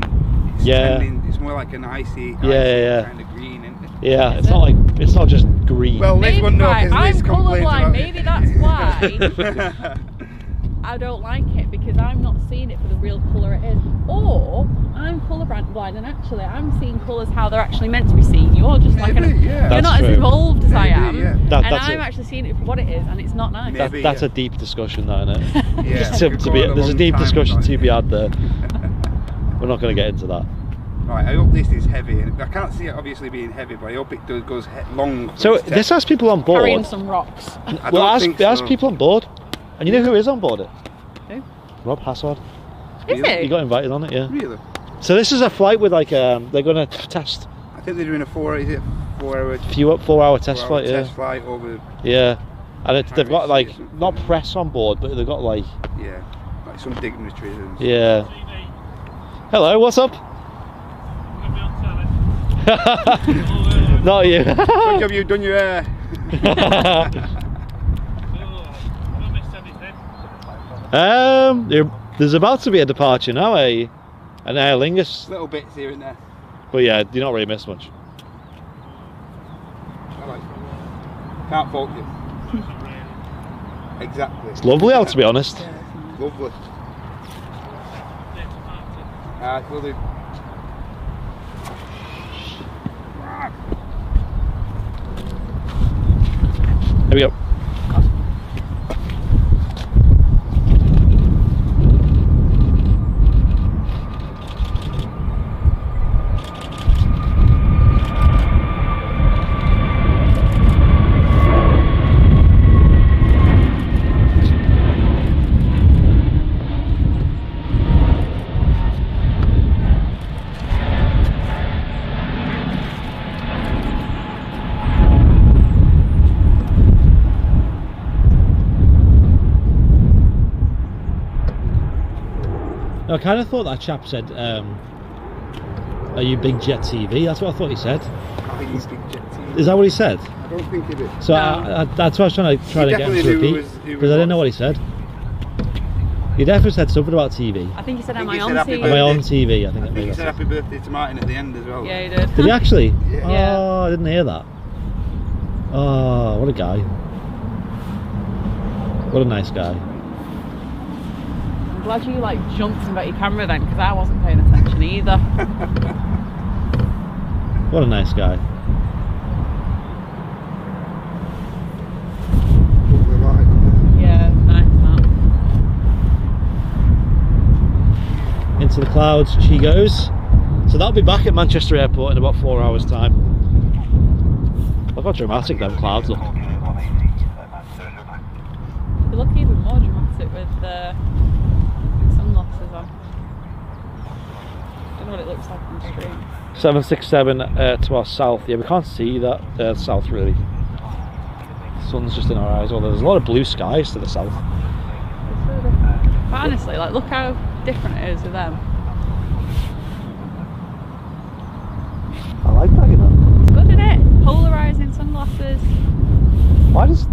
It's more like an icy kind of green, isn't it? Yeah, it's not just green. Well, Liz wouldn't know because I'm Liz complains colourblind. about Maybe that's why I don't like it, because I'm not seeing it for the real colour it is. Or I'm colourblind and actually I'm seeing colours how they're actually meant to be seen. You're just you're not as evolved as I am, and I'm actually seeing it for what it is, and it's not nice. That's a deep discussion, that, isn't it? Yeah. There's a deep discussion to be had there. We're not going to get into that. Right, I hope this is heavy, and I can't see it obviously being heavy, but I hope it goes long. So this has people on board. Carrying some rocks. Well, ask people on board, and you know who is on board it? Who? Rob Hassard. Is it? He got invited on it, yeah. Really? So this is a flight with like they're going to test. I think they're doing a 4-hour 4-hour test flight, yeah. Test flight over. Yeah, and they've got like not press on board, but they've got like some dignitaries. And yeah. Hello, what's up? Not you. Good job you've done your hair. There's about to be a departure now, an Aer Lingus. Little bits here and there. But yeah, you don't really miss much. Can't fault you. Exactly. It's lovely out, to be honest. Lovely. Will do. Here we go. I kind of thought that chap said, are you Big Jet TV? That's what I thought he said. I think he's Big Jet TV. Is that what he said? I don't think he did. So that's what I was trying to get him to repeat, because I didn't know what he said. He definitely said something about TV. I think he said, I am think I he on said happy TV? birthday. Am I on TV? I think I think he said happy birthday to Martin at the end as well. Yeah, he did. Did he actually? Yeah. Oh, I didn't hear that. Oh, what a guy. What a nice guy. I'm glad you like jumped and got your camera then, because I wasn't paying attention either. What a nice guy. Yeah, nice that. Into the clouds she goes. So that'll be back at Manchester Airport in about 4 hours time. Look how dramatic them clouds look. They look even more dramatic with sunglasses on. I don't know what it looks like on the screen. 767 to our south. Yeah, we can't see that south really. The sun's just in our eyes. Although there's a lot of blue skies to the south. But honestly, like, look how different it is with them. I like that, you know. It's good, isn't it? Polarising sunglasses. Why does...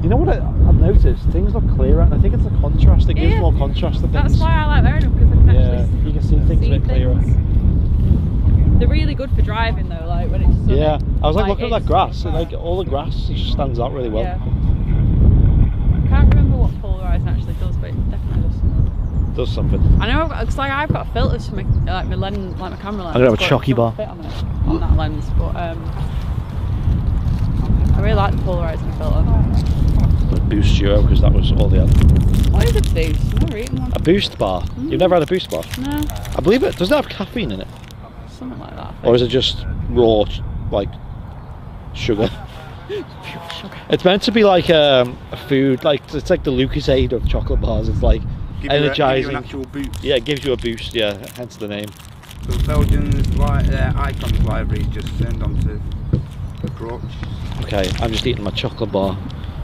You know what I've noticed? Things look clearer, and I think it's the contrast. It gives more contrast to things. That's why I like wearing them, because I can actually you can see things a bit clearer. They're really good for driving though, like when it's sunny. Yeah, I was like looking at that grass, and like all the grass just stands out really well. Yeah. I can't remember what polarising actually does, but it definitely does something. Does something. I know, because like I've got filters for my lens, like my camera lens. I'm gonna have a but chocky it doesn't bar fit on that lens, but I really like the polarising filter. Boost Duo, because that was all they had. What is a boost? I've never eaten one. A Boost bar? You've never had a Boost bar? No. I believe it. Does it have caffeine in it? Something like that. Or is it just raw, like, sugar? Pure sugar. It's meant to be like a food, like it's like the Lucasade of chocolate bars. It's like energizing. Give you an actual boost. Yeah, it gives you a boost. Yeah, hence the name. So Belgian's Icons library just turned onto approach. Okay, I'm just eating my chocolate bar,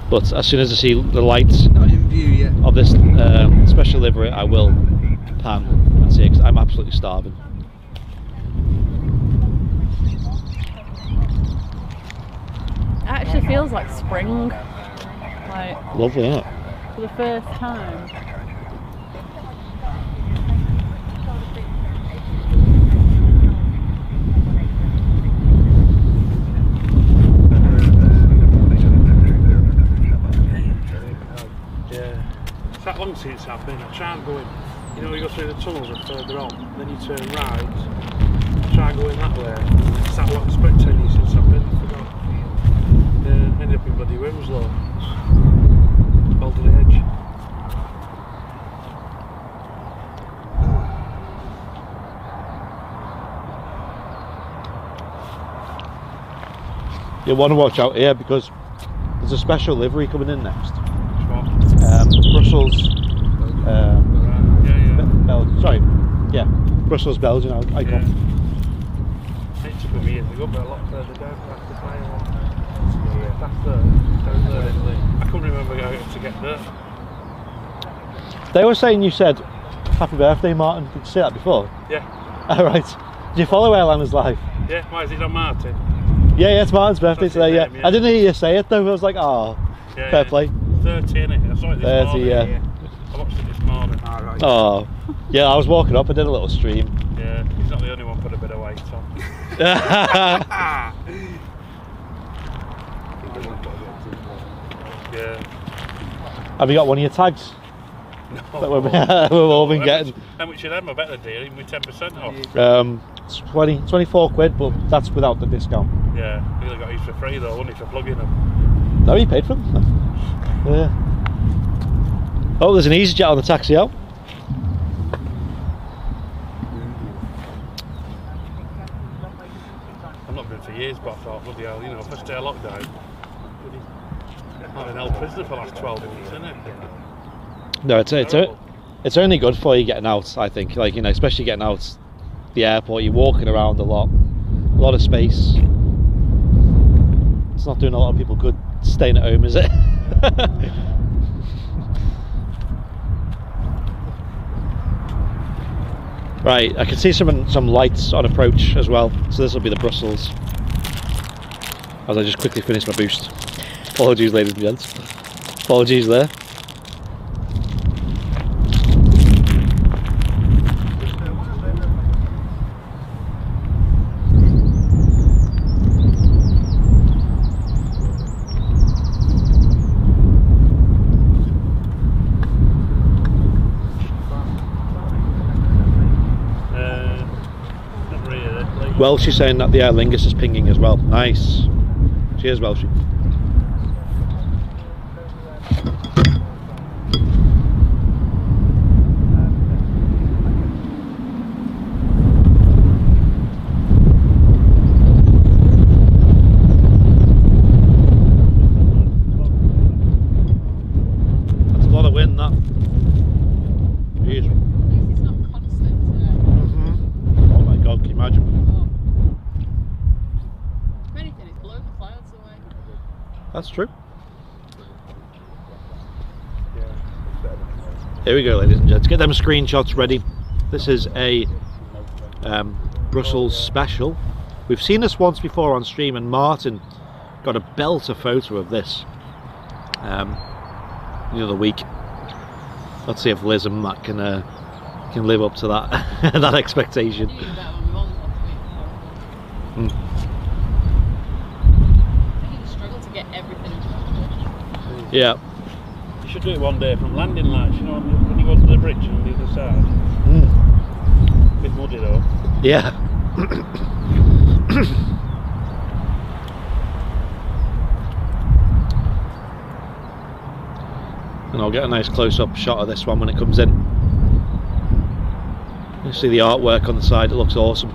but as soon as I see the lights Not in view yet. of this special livery, I will pan and see, 'cause I'm absolutely starving. It actually feels like spring. Like, Lovely, isn't it? for the first time. Yeah. It's that long since I've been. I try and go in. You know, you go through the tunnels and further on, then you turn right. Try and go in that way. It's that long spectating since I've been. I forgot. Ended up in bloody Winslow. Baldy Edge. You want to watch out here because there's a special livery coming in next. Brussels. Brussels Belgian icon. Yeah. It took me years ago, but a lot further down. That's down there. I couldn't remember how to get there. They were saying you said happy birthday, Martin. Did you say that before? Yeah. Alright. Do you follow Airliners Live? Yeah, why is it not Martin? Yeah, it's Martin's birthday That's his today, name, yeah. yeah. I didn't hear you say it though, I was like, oh, Yeah, fair play. 30, innit? I saw it this 30, morning. yeah. I watched it this morning. Alright. Oh, yeah, I was walking up, I did a little stream. Yeah, he's not the only one put a bit of weight on. Yeah. Have you got one of your tags? No. That we've all been getting. How much of them? I bet they're dealing with 10% off. It's 24 quid, but that's without the discount. Yeah, you got these for free though, wouldn't it, for plugging them? No, he paid for them. Yeah. Oh, there's an EasyJet on the taxi out. I've not been for years, but I thought, bloody hell, you know, first day of lockdown, I've been held prisoner for the last 12 weeks, isn't it? No, it's only good for you getting out, I think. Like, you know, especially getting out the airport, you're walking around a lot of space. It's not doing a lot of people good staying at home, is it? Right, I can see some lights on approach as well, so this will be the Brussels. As I just quickly finish my boost. Apologies, ladies and gents. Apologies there. Welshie saying that the Aer Lingus is pinging as well. Nice. Cheers, Welshie. That's a lot of wind, that. Jeez. At least it's not constant today. Oh my god, can you imagine? If anything, it's blowing the clouds away. That's true. Here we go, ladies and gents. Get them screenshots ready. This is a Brussels special. We've seen this once before on stream, and Martin got a belter photo of this the other week. Let's see if Liz and Matt can live up to that that expectation. Yeah. You should do it one day from landing lights, you know, when you go to the bridge on the other side. Bit muddy though. Yeah. And I'll get a nice close-up shot of this one when it comes in. You see the artwork on the side, it looks awesome.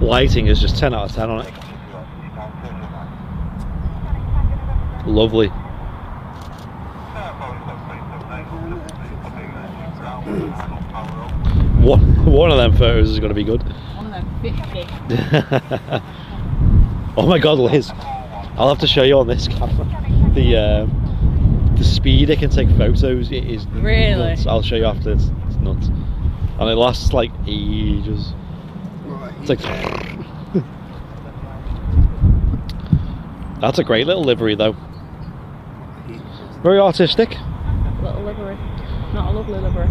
Lighting is just 10 out of 10 on it. Lovely. One of them photos is going to be good. One of them 50. Oh my god, Liz, I'll have to show you on this camera the speed it can take photos. It is really nuts. I'll show you after. It's nuts, and it lasts like ages. It's like that's a great little livery though. Very artistic. Little livery, not a lovely livery.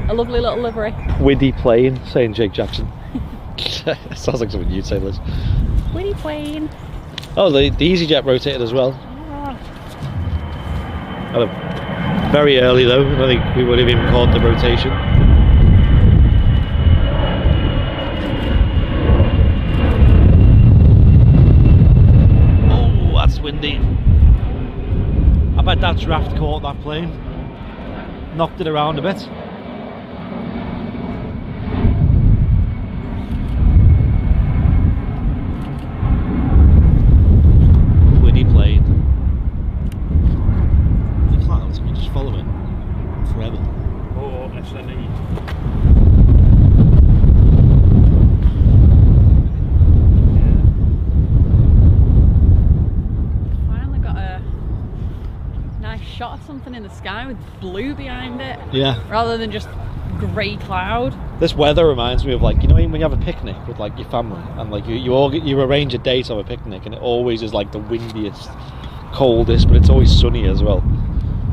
A lovely little livery. Widdy plane, saying Jake Jackson. Sounds like something you'd say, Liz. Widdy plane. Oh, the EasyJet rotated as well. Oh. Very early though. I don't think we would have even called the rotation. Oh, that's windy. I bet that draft caught that plane, knocked it around a bit. Windy plane. The clouds, you just follow it forever. Oh, SNE. Shot of something in the sky with blue behind it. Yeah. Rather than just grey cloud. This weather reminds me of, like, you know, when you have a picnic with like your family and like you arrange a date of a picnic and it always is like the windiest, coldest, but it's always sunny as well.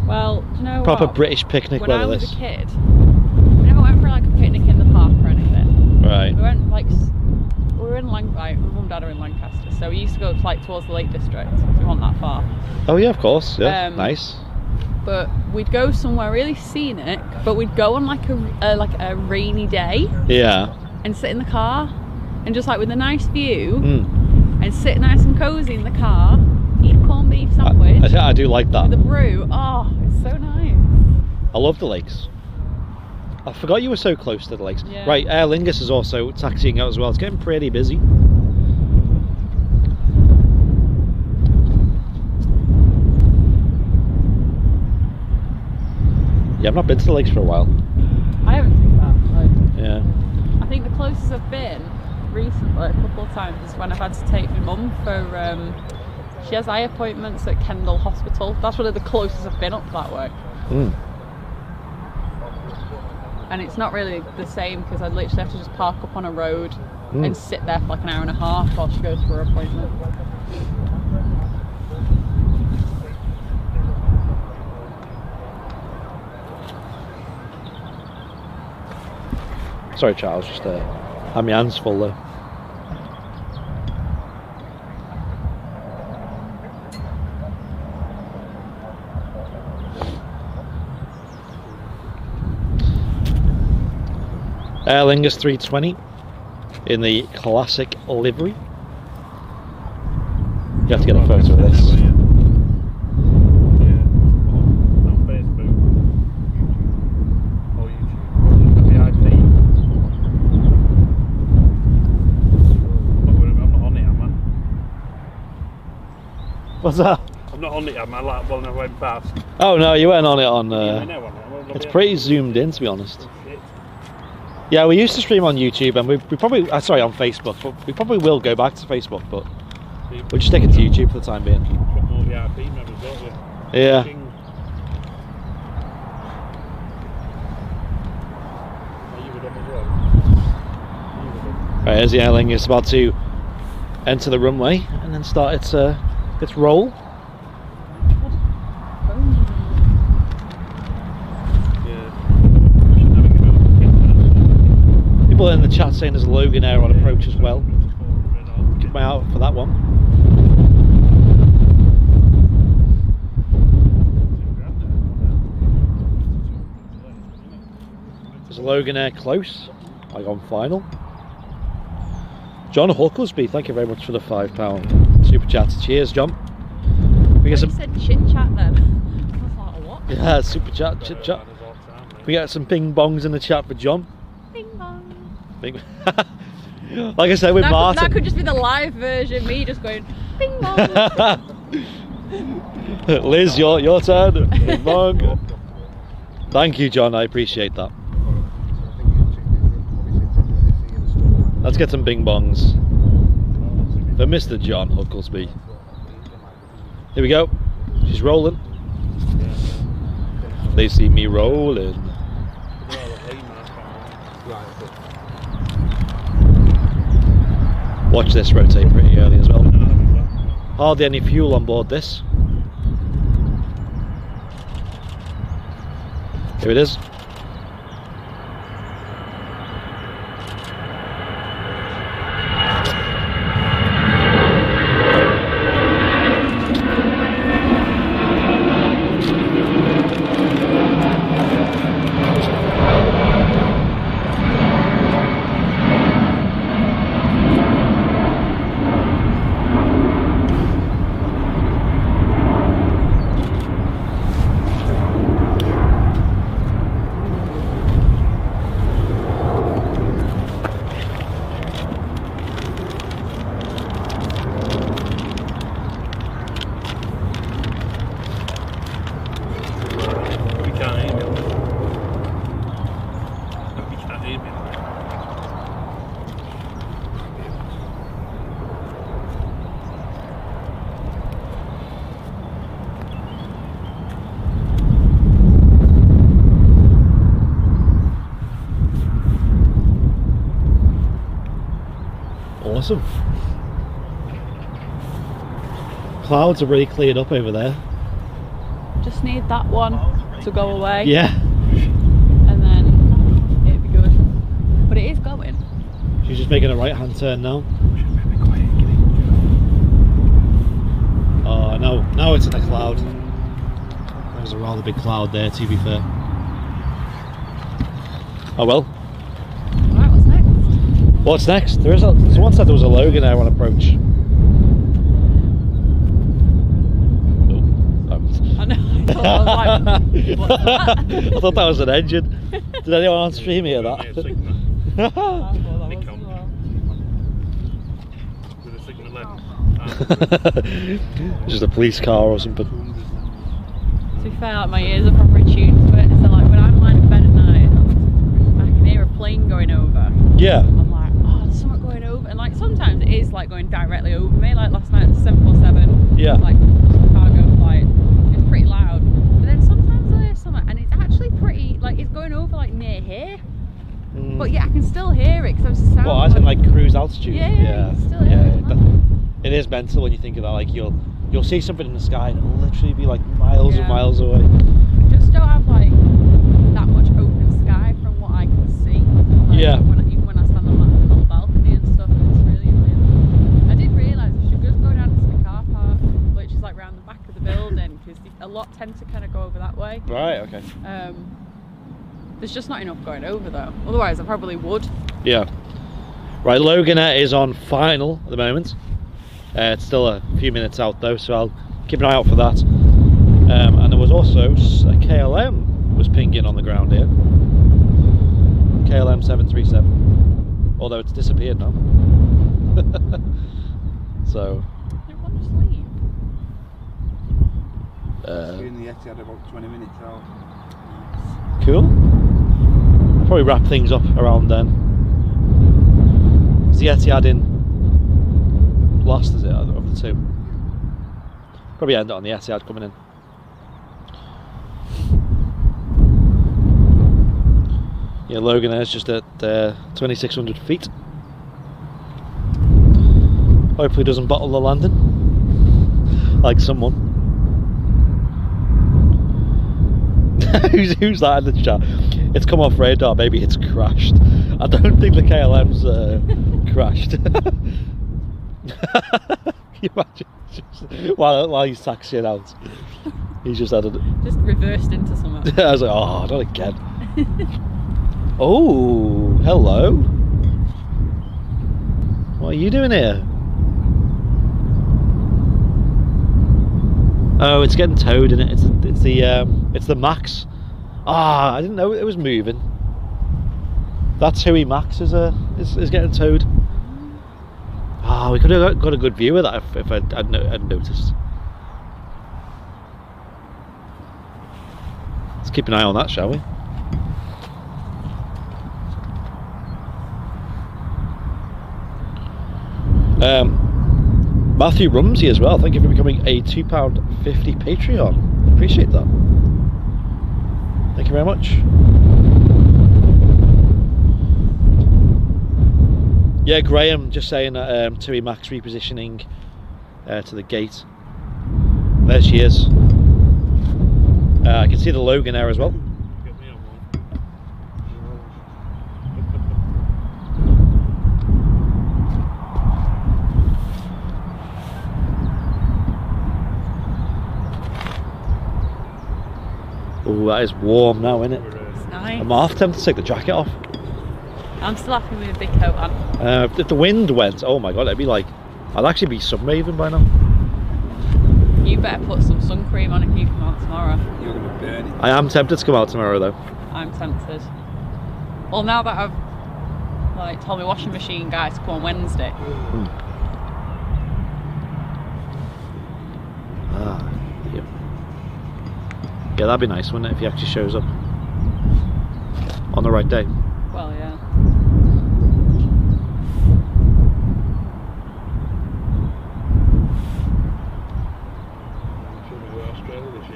Well, do you know proper what? British picnic when weather. I was this. a kid, we never went for like a picnic in the park or anything. Right. We went like we were in my mum and dad are in Lancaster, so we used to go like towards the Lake District. We weren't that far. Oh yeah, of course. Yeah, nice. But we'd go somewhere really scenic, but we'd go on like a rainy day. Yeah. And sit in the car, and just like with a nice view, and sit nice and cozy in the car, eat a corned beef sandwich. I do like that. With a brew. Oh, it's so nice. I love the lakes. I forgot you were so close to the lakes. Yeah. Right, Aer Lingus is also taxiing out as well. It's getting pretty busy. Yeah, I've not been to the lakes for a while. I haven't seen that. Yeah. I think the closest I've been recently, a couple of times, is when I've had to take my mum for. She has eye appointments at Kendal Hospital. That's one of the closest I've been up that way. And it's not really the same because I'd literally have to just park up on a road and sit there for like an hour and a half while she goes for her appointment. Sorry, Charles, just had my hands full though. Aer Lingus 320 in the classic livery. You have to get a photo of this. What's that? I'm not on it, am I? Like, well, I went past. Oh no, you weren't on it on. It's pretty zoomed in, to be honest. Yeah, we used to stream on YouTube, and we probably sorry, on Facebook, but we probably will go back to Facebook, but we're just sticking to YouTube for the time being. Yeah. Right, here's the Aer Lingus. It's about to enter the runway and then start its roll. People in the chat saying there's a Logan Air on approach as well. Keep my eye out for that one. There's a Logan Air close, like on final. John Hucklesby, thank you very much for the £5 super chat. Cheers, John. We get some. You said chit chat then. I was like, what? Yeah, super chat, chit chat. We get some ping bongs in the chat for John. Bing bong. Bing. Like I said with Martin. That could just be the live version, me just going bing bong. Liz, your turn. Bing bong. Thank you, John. I appreciate that. Let's get some bing bongs for Mr. John Hucklesby. Here we go. She's rolling. They see me rolling. Watch this rotate pretty early as well. Hardly any fuel on board this. Here it is. Awesome. Clouds are really cleared up over there. Just need that one to go away. Yeah. And then it'd be good. But it is going. She's just making a right hand turn now. Oh no, now it's in a cloud. There's a rather big cloud there, to be fair. Oh well. Alright, what's next? What's next? Someone said there was a Logan there on approach. I know, I thought I was like, what's that? I thought that was an engine. Did anyone on stream hear that? Just a police car or something. To be fair, like, my ears are proper attuned to it, so like when I'm lying in bed at night, I can hear a plane going over. Yeah. I'm like, oh, there's something going over, and like sometimes it is like going directly over me. Like last night, the 747. Yeah. Like cargo flight. It's pretty loud, but then sometimes I hear something, and it's actually pretty like it's going over like near here. But yeah, I can still hear it because I was sound. Well, as in like cruise altitude. Yeah, you can still hear it. It is mental when you think of that. Like you'll see something in the sky and it'll literally be like miles and miles away. Just don't have like that much open sky from what I can see. Like, Yeah. Even when I stand on my little balcony and stuff, it's really annoying. I did realise I should just go down to the car park, which is like round the back of the building, because a lot tend to kind of go over that way. Right. Okay. There's just not enough going over though. Otherwise, I probably would. Yeah. Right. Loganette is on final at the moment. It's still a few minutes out though, so I'll keep an eye out for that. And there was also a KLM was pinging on the ground here. KLM 737, although it's disappeared now. So. Did one just leave? In the Etihad about 20 minutes out. Cool. I'll probably wrap things up around then. Is the Etihad in? Last, is it, of the two? Probably end it on the Etihad coming in. Yeah, Logan is just at 2,600 feet. Hopefully doesn't bottle the landing like someone. who's that in the chat? It's come off radar, maybe it's crashed. I don't think the KLM's crashed. Can you imagine? Just, while he's taxiing out, he's just had just reversed into something. I was like, oh, not again. Oh, hello. What are you doing here? Oh, it's getting towed, isn't it? It's the Max. Ah, I didn't know it was moving. That's Huey Max is getting towed. Ah, we could have got a good view of that if I'd noticed. Let's keep an eye on that, shall we? Matthew Rumsey as well, thank you for becoming a £2.50 Patreon. Appreciate that. Thank you very much. Yeah, Graham just saying that Tui Max repositioning to the gate. There she is. I can see the Logan there as well. Oh, that is warm now, isn't it? It's nice. I'm half tempted to take the jacket off. I'm still happy with a big coat on. If the wind went, oh my god, it'd be like, I'd actually be sunbathing by now. You better put some sun cream on if you come out tomorrow. You're going to burn it. I am tempted to come out tomorrow though. I'm tempted. Well, now that I've like told my washing machine guy to come on Wednesday. Ah, yeah. Yeah, that'd be nice, wouldn't it, if he actually shows up on the right day. Well, yeah.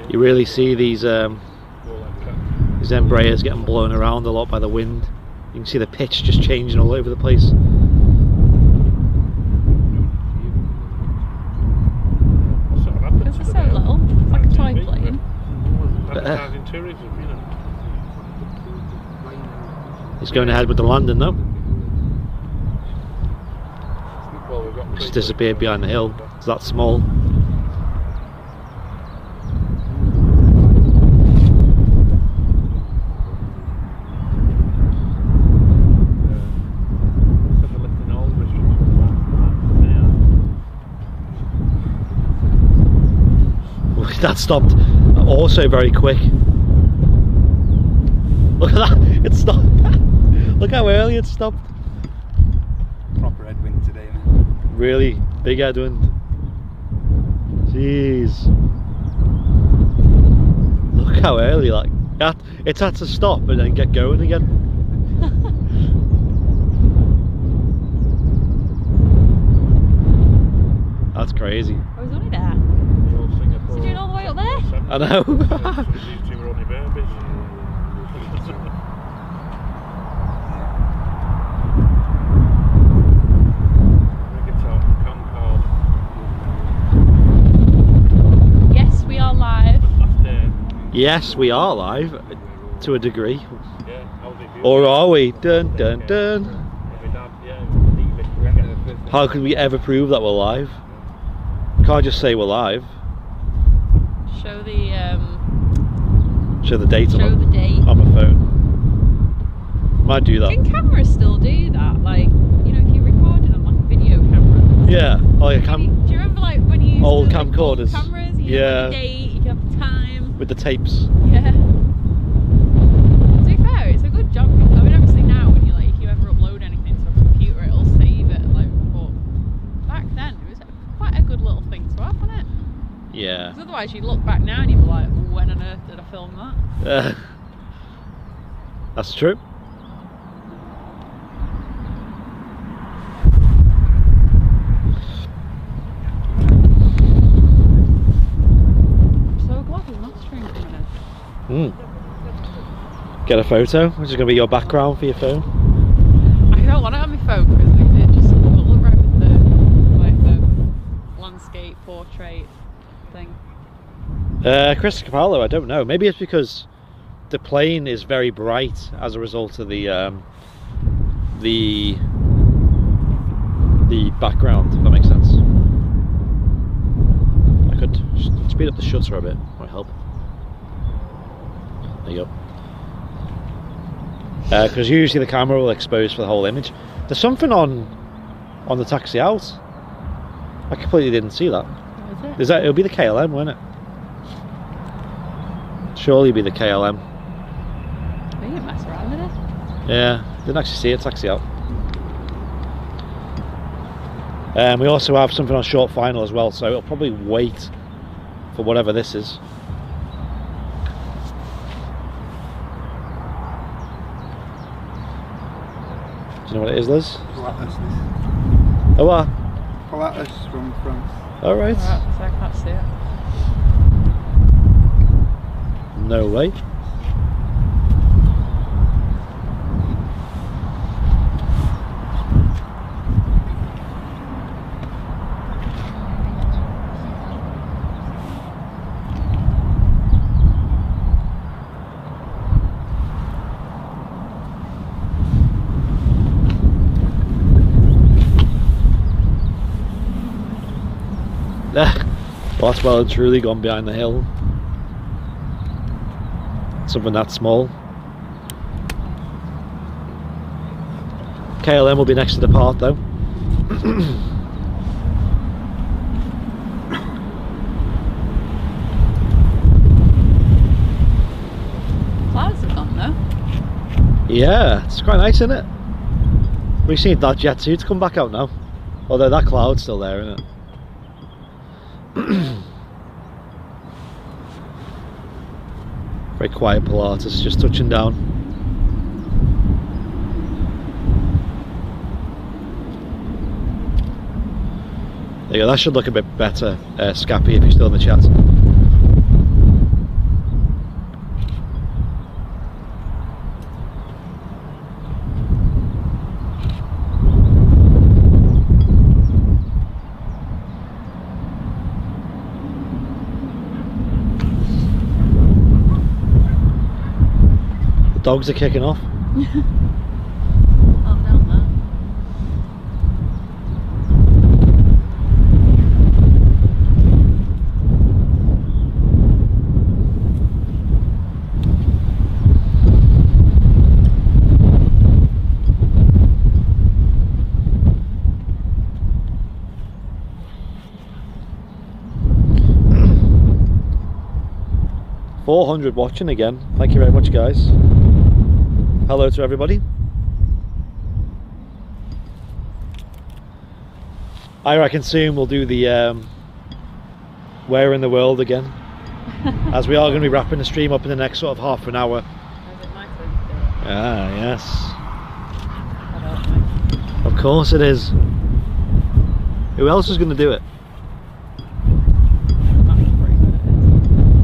You really see these Embraers getting blown around a lot by the wind. You can see the pitch just changing all over the place. It's going ahead with the landing though. Well, we've got Just disappeared behind the hill. It's that small. That stopped also very quick. Look at that, it stopped. Look how early it stopped. Proper headwind today, man. Really big headwind. Jeez. Look how early, like that. It's had to stop and then get going again. That's crazy. I was only there. Is he doing all the way up there? I know. Yes, we are live. Yes, we are live to a degree. Or are we? Dun dun dun. How can we ever prove that we're live? Can't just say we're live. Show the date show the date on my phone. Might do that. Can cameras still do that? Like, you know, if you recorded on like a video camera. Yeah, like a Do you remember like when you used old to, like, camcorders? Old cameras, you Yeah. have the date, you have the time. With the tapes. Yeah. To be fair, it's a good job. I mean, obviously now when you like, if you ever upload anything to a computer, it'll save it. Like, but back then it was quite a good little thing to have, wasn't it? Yeah. Because otherwise you look back now and you'd be like, when on earth did I film that? That's true. I'm so glad there's not stream coming in. Get a photo, which is going to be your background for your phone. I don't want it on my phone because it just will look right with the landscape portrait thing. Chris Capallo, I don't know. Maybe it's because the plane is very bright as a result of the background, if that makes sense. I could speed up the shutter a bit, might help. There you go. Because usually the camera will expose for the whole image. There's something on the taxi out. I completely didn't see that. What is Is that? It'll be the KLM, won't it? Surely be the KLM. We didn't mess around with it. Yeah, didn't actually see a taxi out. We also have something on short final as well, so it'll probably wait for whatever this is. Do you know what it is, Liz? Pilatus. Oh, what? Pilatus from France. Alright. Alright, so I can't see it. No way. Well, that's well and truly gone behind the hill. Something that small. KLM will be next to the part though. Clouds have gone though. Yeah, it's quite nice, isn't it? We've seen that jet suit come back out now. Although that cloud's still there, isn't it? Very quiet Pilatus, just touching down. There you go, that should look a bit better, Scappy, if you're still in the chat. Dogs are kicking off. 400 watching again. Thank you very much, guys. Hello to everybody. I reckon soon we'll do the where in the world again, as we are going to be wrapping the stream up in the next sort of half an hour. Is it my turn to do it? Ah, yes. I don't know. Of course it is. Who else is going to do it?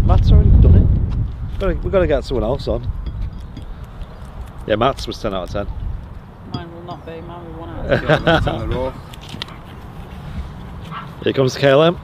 Matt's already done it. We've got to get someone else on. Yeah, Matt's was 10 out of 10. Mine will not be. Mine will be 1 out of 10. Here comes the KLM.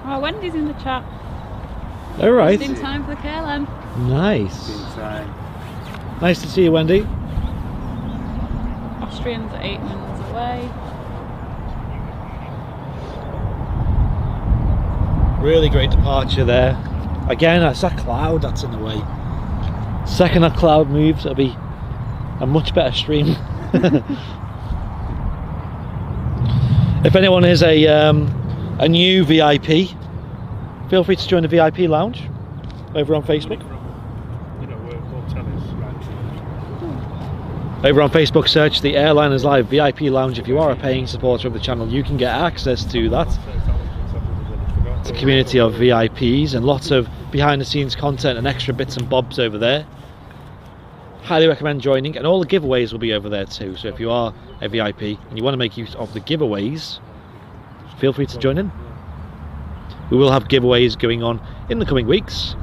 Oh, Wendy's in the chat. Alright. In time for the KLM. Nice. Nice to see you, Wendy. Austrians are 8 minutes away. Really great departure there. Again, it's that cloud that's in the way. Second that cloud moves, it'll be a much better stream. If anyone is a new VIP, feel free to join the VIP lounge over on Facebook. Over on Facebook, search the Airliners Live VIP lounge. If you are a paying supporter of the channel, you can get access to that. It's a community of VIPs and lots of behind the scenes content and extra bits and bobs over there. Highly recommend joining, and all the giveaways will be over there too. So if you are a VIP and you want to make use of the giveaways, feel free to join in. We will have giveaways going on in the coming weeks.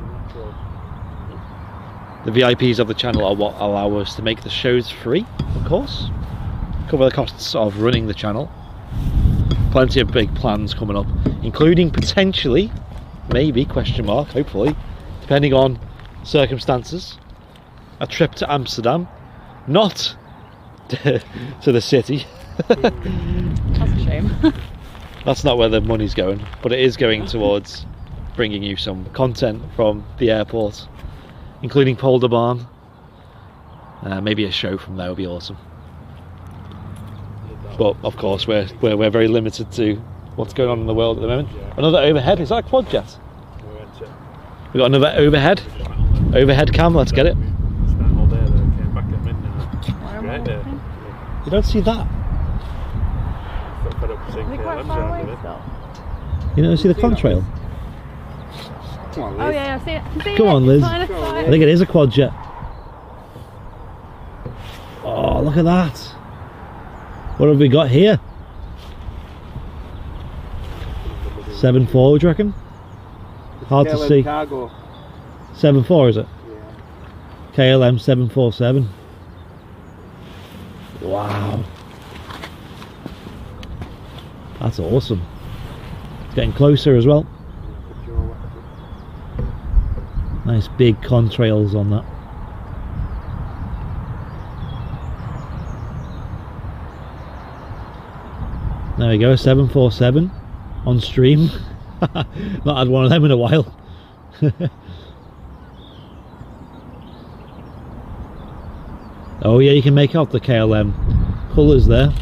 The VIPs of the channel are what allow us to make the shows free, of course. Cover the costs of running the channel. Plenty of big plans coming up, including potentially, maybe, question mark, hopefully, depending on circumstances, a trip to Amsterdam. Not to the city. That's a shame. That's not where the money's going, but it is going towards bringing you some content from the airport, including Polder Barn. Maybe a show from there would be awesome. But of course, we're very limited to what's going on in the world at the moment. Another overhead. Is that a quad jet? We got another overhead. Overhead cam. Let's get it. You don't see that. Is it quite far away still? You don't see the contrail? Come on, Liz. Oh yeah, I see it. I can see Come it. on, Liz. It's fine, it's fine. I think it is a quad jet. Oh, look at that. What have we got here? 7.4, do you reckon? Hard to see. Cargo. 7.4 is it? Yeah. KLM 747. Wow. That's awesome. It's getting closer as well. Nice big contrails on that. There we go, 747 on stream. Not had one of them in a while. Oh yeah, you can make out the KLM colours there.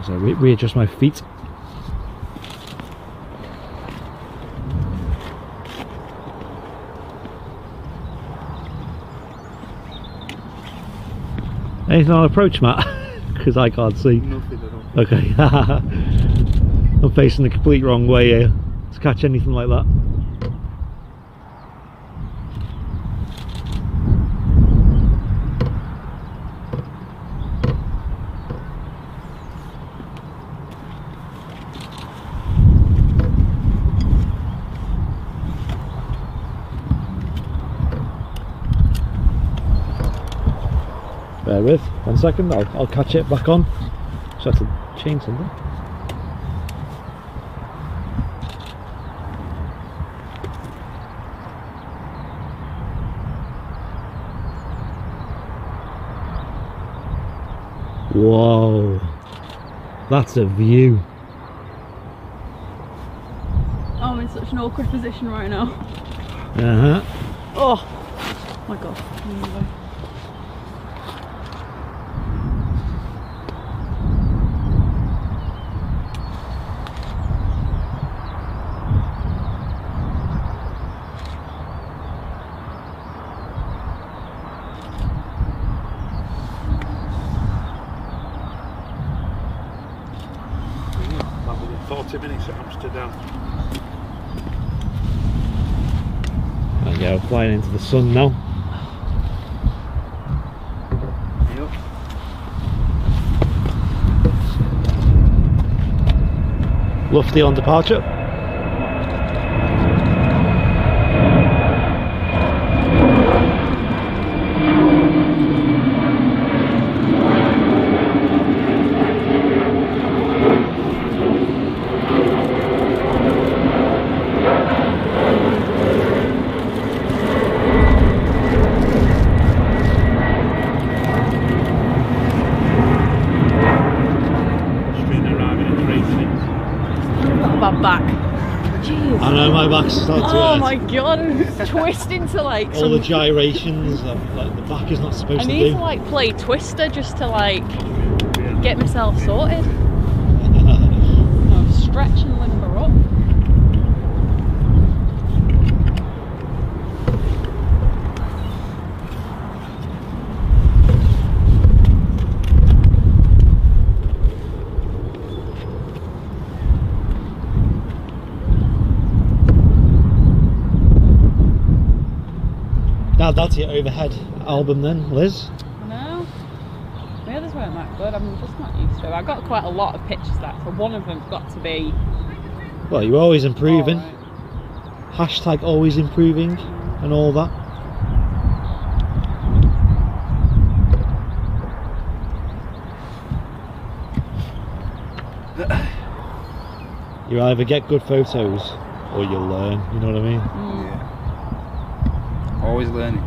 So readjust my feet. Anything on approach, Matt? Because I can't see. Nothing at all. Okay. I'm facing the complete wrong way here to catch anything like that. Bear with, 1 second, I'll catch it back on. So I have to change something. Whoa, that's a view. Oh, I'm in such an awkward position right now. Oh my god. That within 40 minutes at Amsterdam. There you go, flying into the sun now. Yep. Lufty on departure. Back. Jeez. I know, my back's starting to hurt. Oh my god, it's twisting to like all the gyrations that like the back is not supposed I to need do. to like play Twister just to like get myself sorted. No, stretch and limber up. Now that's your overhead album then, Liz. I know. The others weren't that good. I'm just not used to it. I got quite a lot of pictures that, so one of them's got to be. Well, you're always improving. Right. Hashtag always improving and all that. You either get good photos or you learn, you know what I mean? Yeah. Always learning.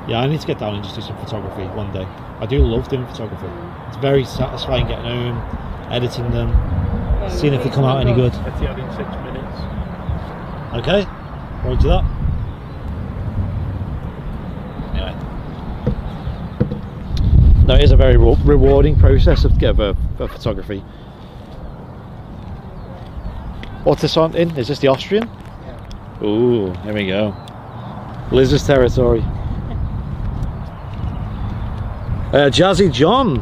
Yeah, I need to get down and just do some photography one day. I do love doing photography. It's very satisfying getting home, editing them, seeing if they come out any good. Let's see, in 6 minutes. Okay, roger that. Anyway. No, it is a very rewarding process of for photography. What's this on in? Is this the Austrian? Yeah. Ooh, here we go. Liz's territory. Jazzy John,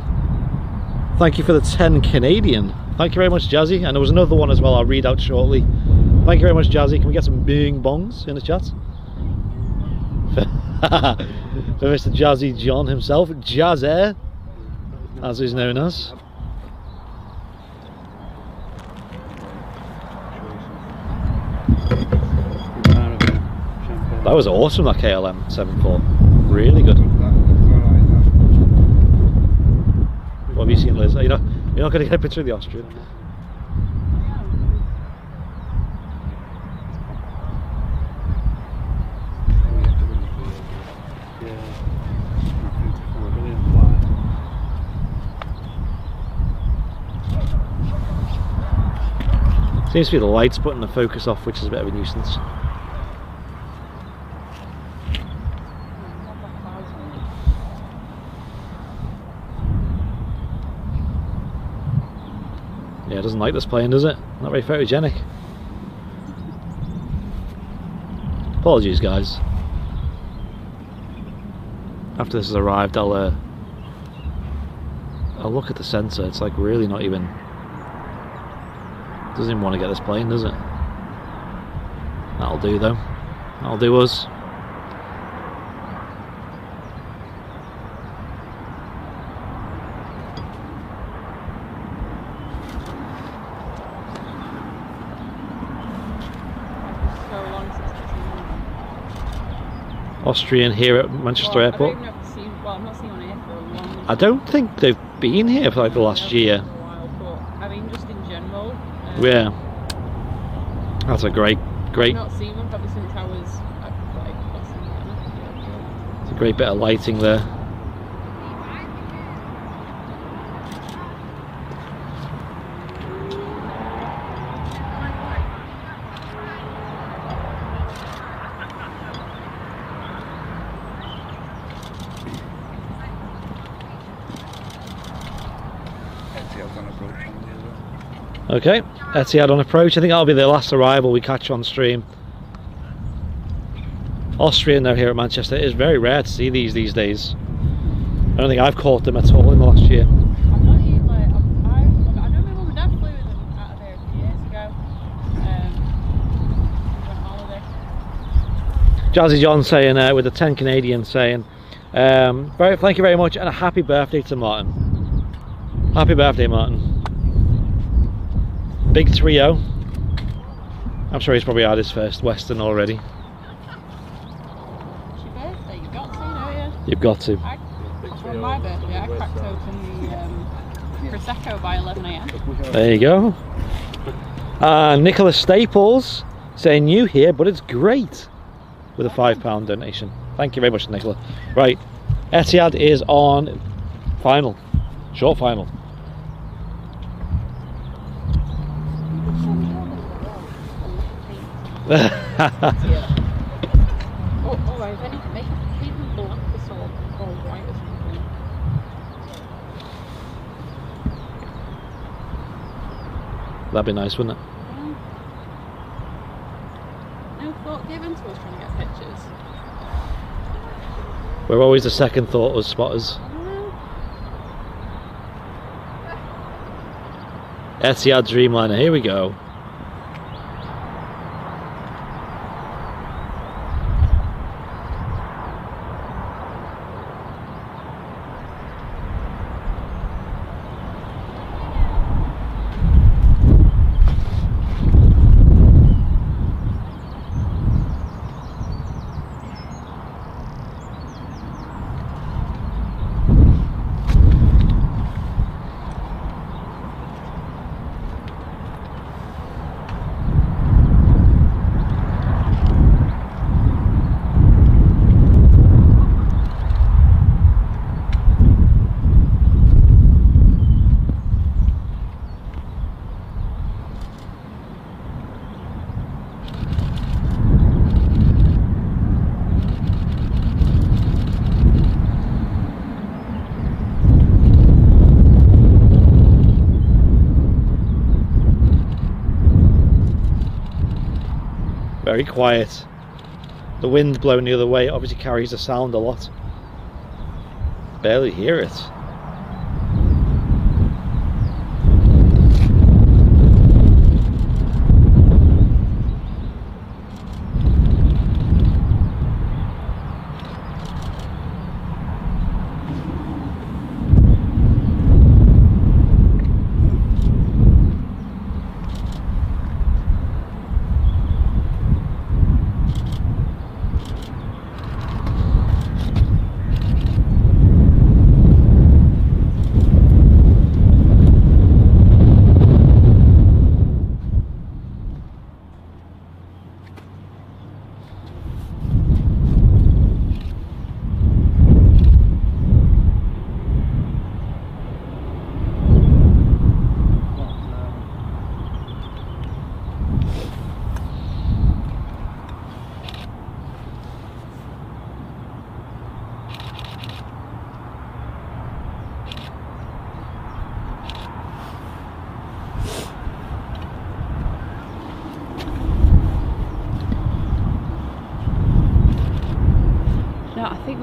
thank you for the 10 Canadian. Thank you very much, Jazzy. And there was another one as well I'll read out shortly. Thank you very much, Jazzy. Can we get some bing bongs in the chat? For Mr. Jazzy John himself, Jazz, as he's known as. That was awesome, that KLM 74. Really good. What have you seen, Liz? You're not going to get a picture of the Austrian. Brilliant. Seems to be the lights putting the focus off, which is a bit of a nuisance. Yeah, it doesn't like this plane, does it? Not very photogenic. Apologies, guys. After this has arrived, I'll look at the sensor. It's like really not even. Doesn't even want to get this plane, does it? That'll do though. That'll do us. Austrian here at Manchester Airport. Well, I've not seen one here for a long time. I don't think they've been here for like the last year. For a while, but I mean, just in general. Yeah. That's a great. I've not seen one probably since I was like It's a great bit of lighting there. Okay, Etihad on approach. I think that'll be the last arrival we catch on stream. Austrian now here at Manchester. It is very rare to see these days. I don't think I've caught them at all in the last year. I've not even like, I know my mum and dad flew with them out of there a few years ago. We went on holiday. Jazzy John saying with the 10 Canadian saying thank you very much and a happy birthday to Martin. Happy birthday, Martin. Big 3-0. I'm sure he's probably had his first Western already. It's your birthday, you've got to, don't you? You've got to. On my birthday, I cracked open the Prosecco by 11 AM. There you go. Nicholas Staples saying new here, but it's great. With a £5 donation. Thank you very much, Nicola. Right, Etihad is on final. Short final. Oh, alright, if anything, make them black or white or something. That'd be nice, wouldn't it? No thought given to us trying to get pictures. We're always the second thought as spotters. Etihad Dreamliner, here we go. Very quiet. The wind blowing the other way obviously carries the sound a lot. Barely hear it.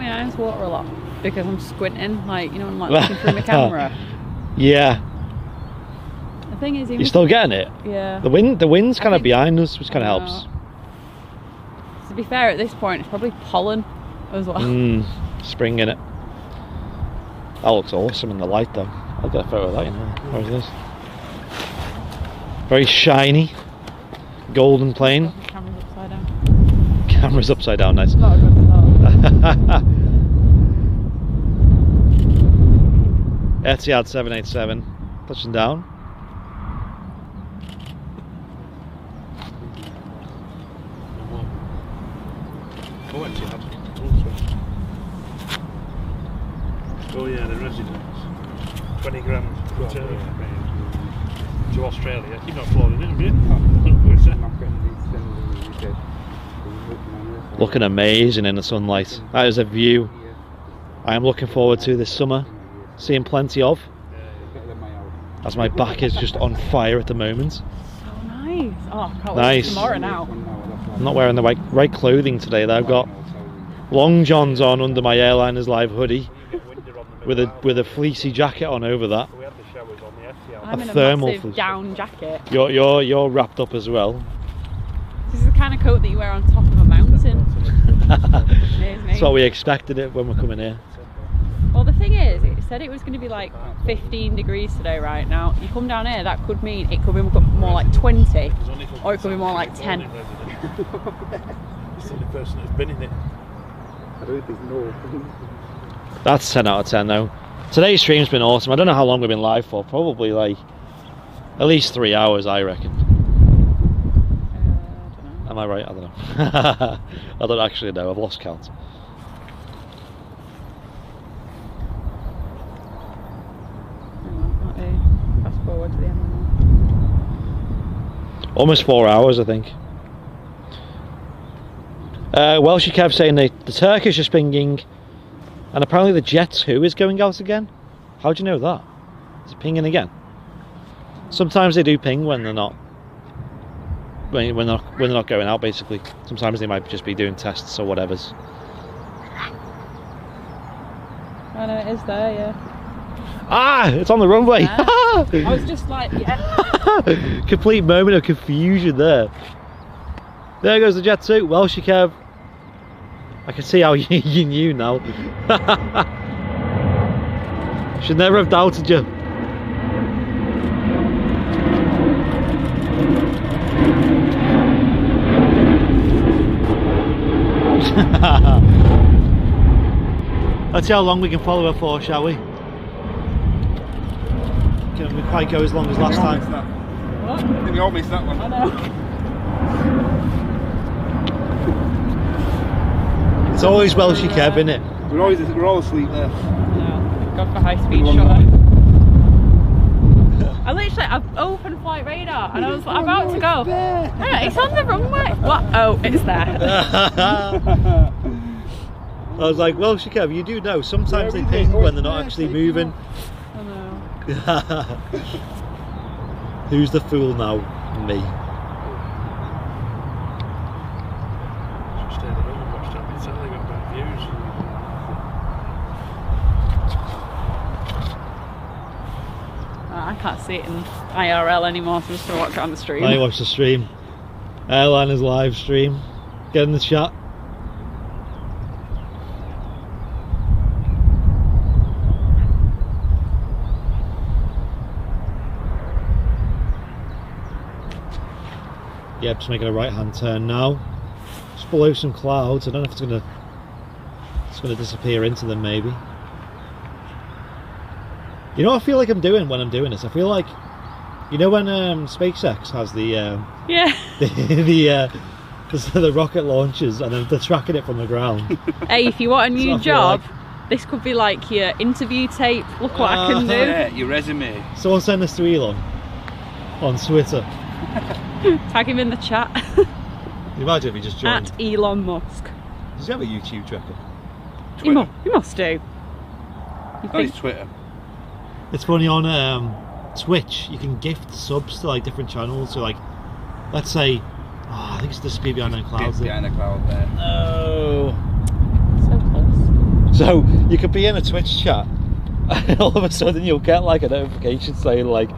my eyes water a lot because I'm squinting, like, you know, I'm like looking through my camera. Yeah. The thing is, you're still getting it. Yeah. The wind's kind of behind us, which kind of helps. To be fair, at this point, it's probably pollen as well. Spring in it. That looks awesome in the light, though. I'll get a photo of that, you know. Where is this? Very shiny, golden plane. The camera's upside down. Camera's upside down, nice. Not a good start. Etihad 787, touching down. Oh, Etihad. Oh yeah, the residents. 20 grand return to Australia. You've not flown in it, have you? Looking amazing in the sunlight. That is a view I am looking forward to this summer. Seeing plenty of. As my back is just on fire at the moment. So nice. Oh, I can't Nice. wait for tomorrow now. I'm not wearing the right clothing today though. I've got long johns on under my Airliners Live hoodie with a fleecy jacket on over that. I'm in a thermal massive fleece. down jacket. You're wrapped up as well. This is the kind of coat that you wear on top of a mountain. That's what we expected it when we're coming here. Well, the thing is, it said it was going to be like 15 degrees today. Right now, you come down here, that could mean it could be more like 20, or it could be more like 10. It's the only person that's been in it. I don't think no. That's 10 out of 10 though. Today's stream's been awesome. I don't know how long we've been live for. Probably like at least 3 hours, I reckon. Am I right? I don't know. I don't actually know. I've lost count. Fast forward to the end. Almost 4 hours, I think. Welshie Kev saying the Turkish is pinging, and apparently the Jet 2 is going out again. How do you know that? Is it pinging again? Sometimes they do ping when they're not. When they're not going out, basically. Sometimes they might just be doing tests or whatever's. I know it is there, yeah. Ah! It's on the runway! Yeah. I was just like, yeah. Complete moment of confusion there. There goes the Jet 2. Welshie Kev. I can see how you knew now. Should never have doubted you. Let's see how long we can follow her for, shall we? Can we quite go as long as last time? What? I think we all missed that one. I know. It's always Welshie Kev, isn't it? We're all asleep there. No, God for high speed shutter. I've opened flight radar and I was about to go. No, it's on the runway. What? Oh, it's there. I was like, Welshie Kev, you do know sometimes they ping when they're not actually moving. I know. Who's the fool now? Me. I can't see it in IRL anymore, so I'm just going to watch it on the stream. I watch the stream. Airliners live stream. Get in the chat. Yep, just making a right hand turn now. Just below some clouds. I don't know if it's gonna disappear into them maybe. You know what I feel like I'm doing when I'm doing this? I feel like, you know when SpaceX has the yeah. the rocket launches and then they're tracking it from the ground. Hey, if you want a new So I feel job, like- this could be like your interview tape. Look what I can do. Yeah, your resume. Someone send this to Elon on Twitter. Tag him in the chat. Imagine if he just joined. At Elon Musk. Does he have a YouTube tracker? You must do. You That think is Twitter. It's funny on Twitch you can gift subs to like different channels. So like, let's say, I think it's the Speed Behind the Clouds. Behind the cloud there. Oh, so close. So you could be in a Twitch chat and all of a sudden you'll get like a notification saying like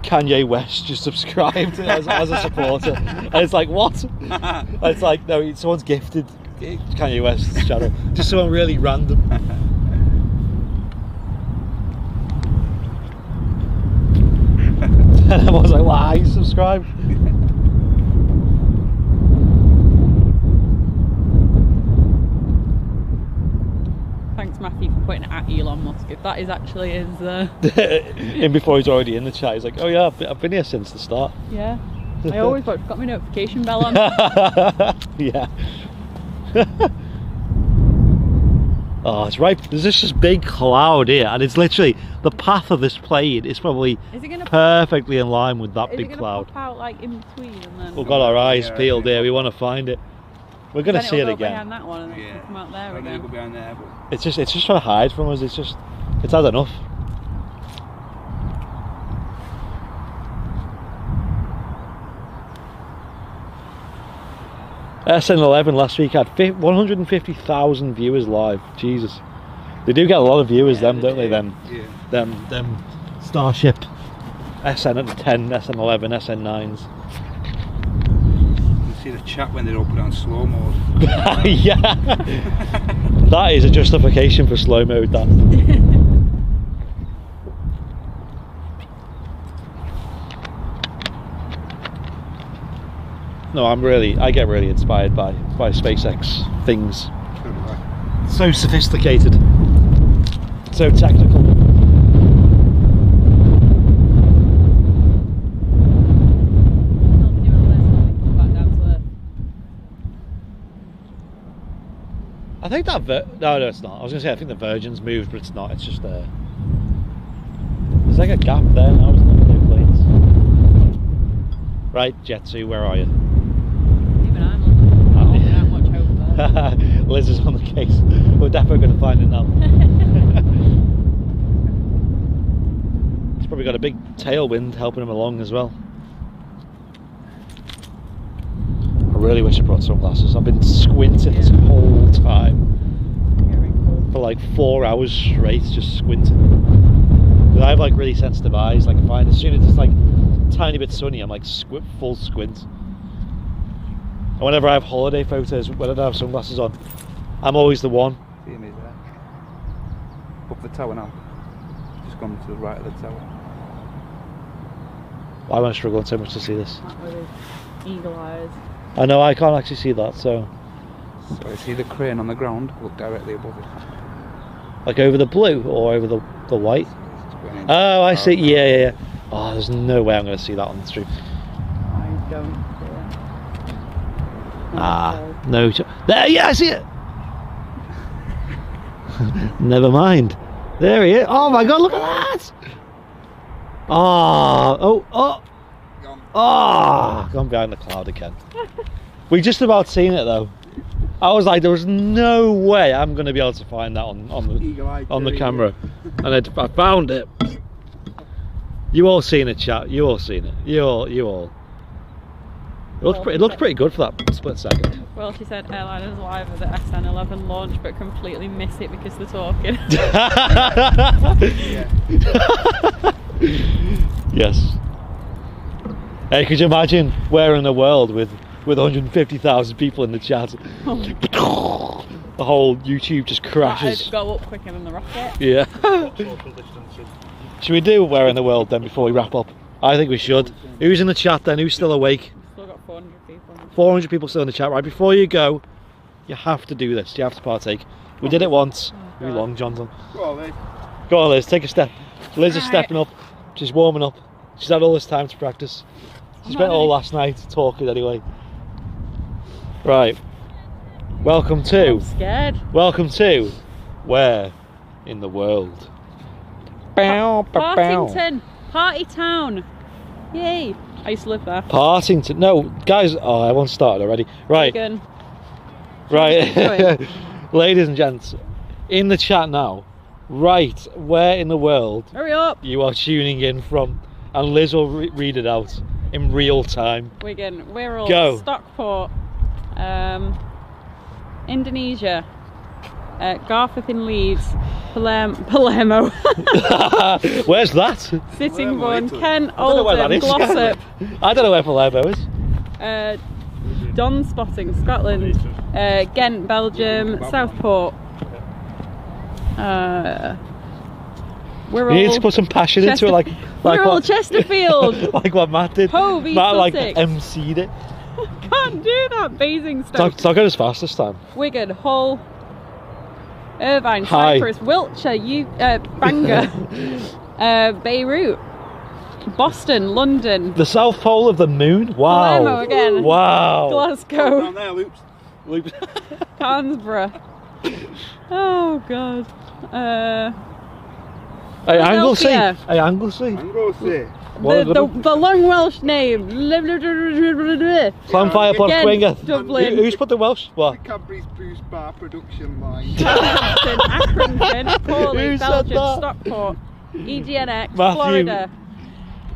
Kanye West just subscribed as a supporter, and it's like, what? And it's like, no, someone's gifted Kanye West's channel, just someone really random. And I was like, why you subscribed? Thanks, Matthew, for putting it at Elon Musk. If that is actually his. In before he's already in the chat, he's like, oh yeah, I've been here since the start. Yeah. I always got my notification bell on. Yeah. Oh, it's right. There's this big cloud here, and it's literally the path of this plane is probably perfectly in line with that big cloud. Pop out like in between, and then We've got our eyes peeled here. We want to find it. We're going to see it again. Behind that one, and then come out there again. Go behind there, but... It's just trying to hide from us. It's had enough. SN11 last week had 150,000 viewers live. Jesus, they do get a lot of viewers, don't they? Them Starship SN10, SN11, SN9s. You see the chat when they're all put on slow mode. Yeah, that is a justification for slow mode. That. No, I get really inspired by SpaceX things. So sophisticated, so technical. I think that no, it's not. I was gonna say I think the Virgin's moved, but it's not. It's just there's like a gap there now, isn't there, with no planes? Right, Jet2, where are you? Liz is on the case. We're definitely going to find it now. He's probably got a big tailwind helping him along as well. I really wish I brought sunglasses. I've been squinting this whole time for like 4 hours straight, just squinting. Because I have like really sensitive eyes. Like I find as soon as it's like a tiny bit sunny, I'm like full squint. And whenever I have holiday photos, when I don't have sunglasses on, I'm always the one. See me there. Up the tower now. Just gone to the right of the tower. Why am I struggling so much to see this? Not with his eagle eyes. I know, I can't actually see that, so... So I see the crane on the ground, look directly above it. Like over the blue or over the white? Oh, I see, yeah. Oh, there's no way I'm going to see that on the stream. I don't see it. No. There, yeah, I see it. Never mind. There he is. Oh my god, look at that. Oh. Gone behind the cloud again. We just about seen it though. I was like, there was no way I'm going to be able to find that on the camera. And I found it. You all seen it, chat. You all seen it. You all. It looked pretty good for that split second. Well, she said airliners live at the SN11 launch, but completely miss it because they're talking. Yes. Hey, could you imagine where in the world with 150,000 people in the chat? The whole YouTube just crashes. It'd go up quicker than the rocket. Yeah. Should we do where in the world then before we wrap up? I think we should. Who's in the chat then? Who's still awake? 400 people still in the chat. Right, before you go, you have to do this. You have to partake. We did it once. Maybe Long John's on. Go on, Liz. Take a step. Liz is stepping up. She's warming up. She's had all this time to practice. She spent all last night talking anyway. Right. Welcome to... I'm scared. Welcome to... Where in the world? Partington. Party town. Yay. I used to live there. Partington. No, guys. Oh, everyone's started already. Right. Vegan. Right. Ladies and gents, in the chat now, right where in the world hurry up you are tuning in from, and Liz will read it out in real time. Wigan, Wirral, Go. Stockport, Indonesia, Garforth in Leeds, Palermo. Where's that? Sittingbourne, Italy. Kent, I don't know where that Oldham, is. Glossop. I don't know where Palermo is. Planespotting, Scotland. Ghent, Belgium. Southport. You need to put some passion into it, like Wirral, what, Chesterfield. like what Matt did. Hove, East Matt like Sussex. MC'd it. Can't do that. Basingstoke. It's not going as fast this time. Wigan, Hull, Irvine, Hi. Cyprus, Wiltshire, Bangor, Beirut, Boston, London, The South Pole of the Moon. Wow. Palermo again. Wow. Glasgow, Down there, loops. Cairnsborough. Oh god. Hey, Anglesey. Philadelphia. Hey, Anglesey. Anglesey. The long Welsh name. Clanfire Port Again, Quinga. Dublin. Who's put the Welsh? What? Cadbury's Boost Bar production line. Southampton, Accrington, Corley, Who said Belgium, that? Stockport, EGNX, Matthew. Florida,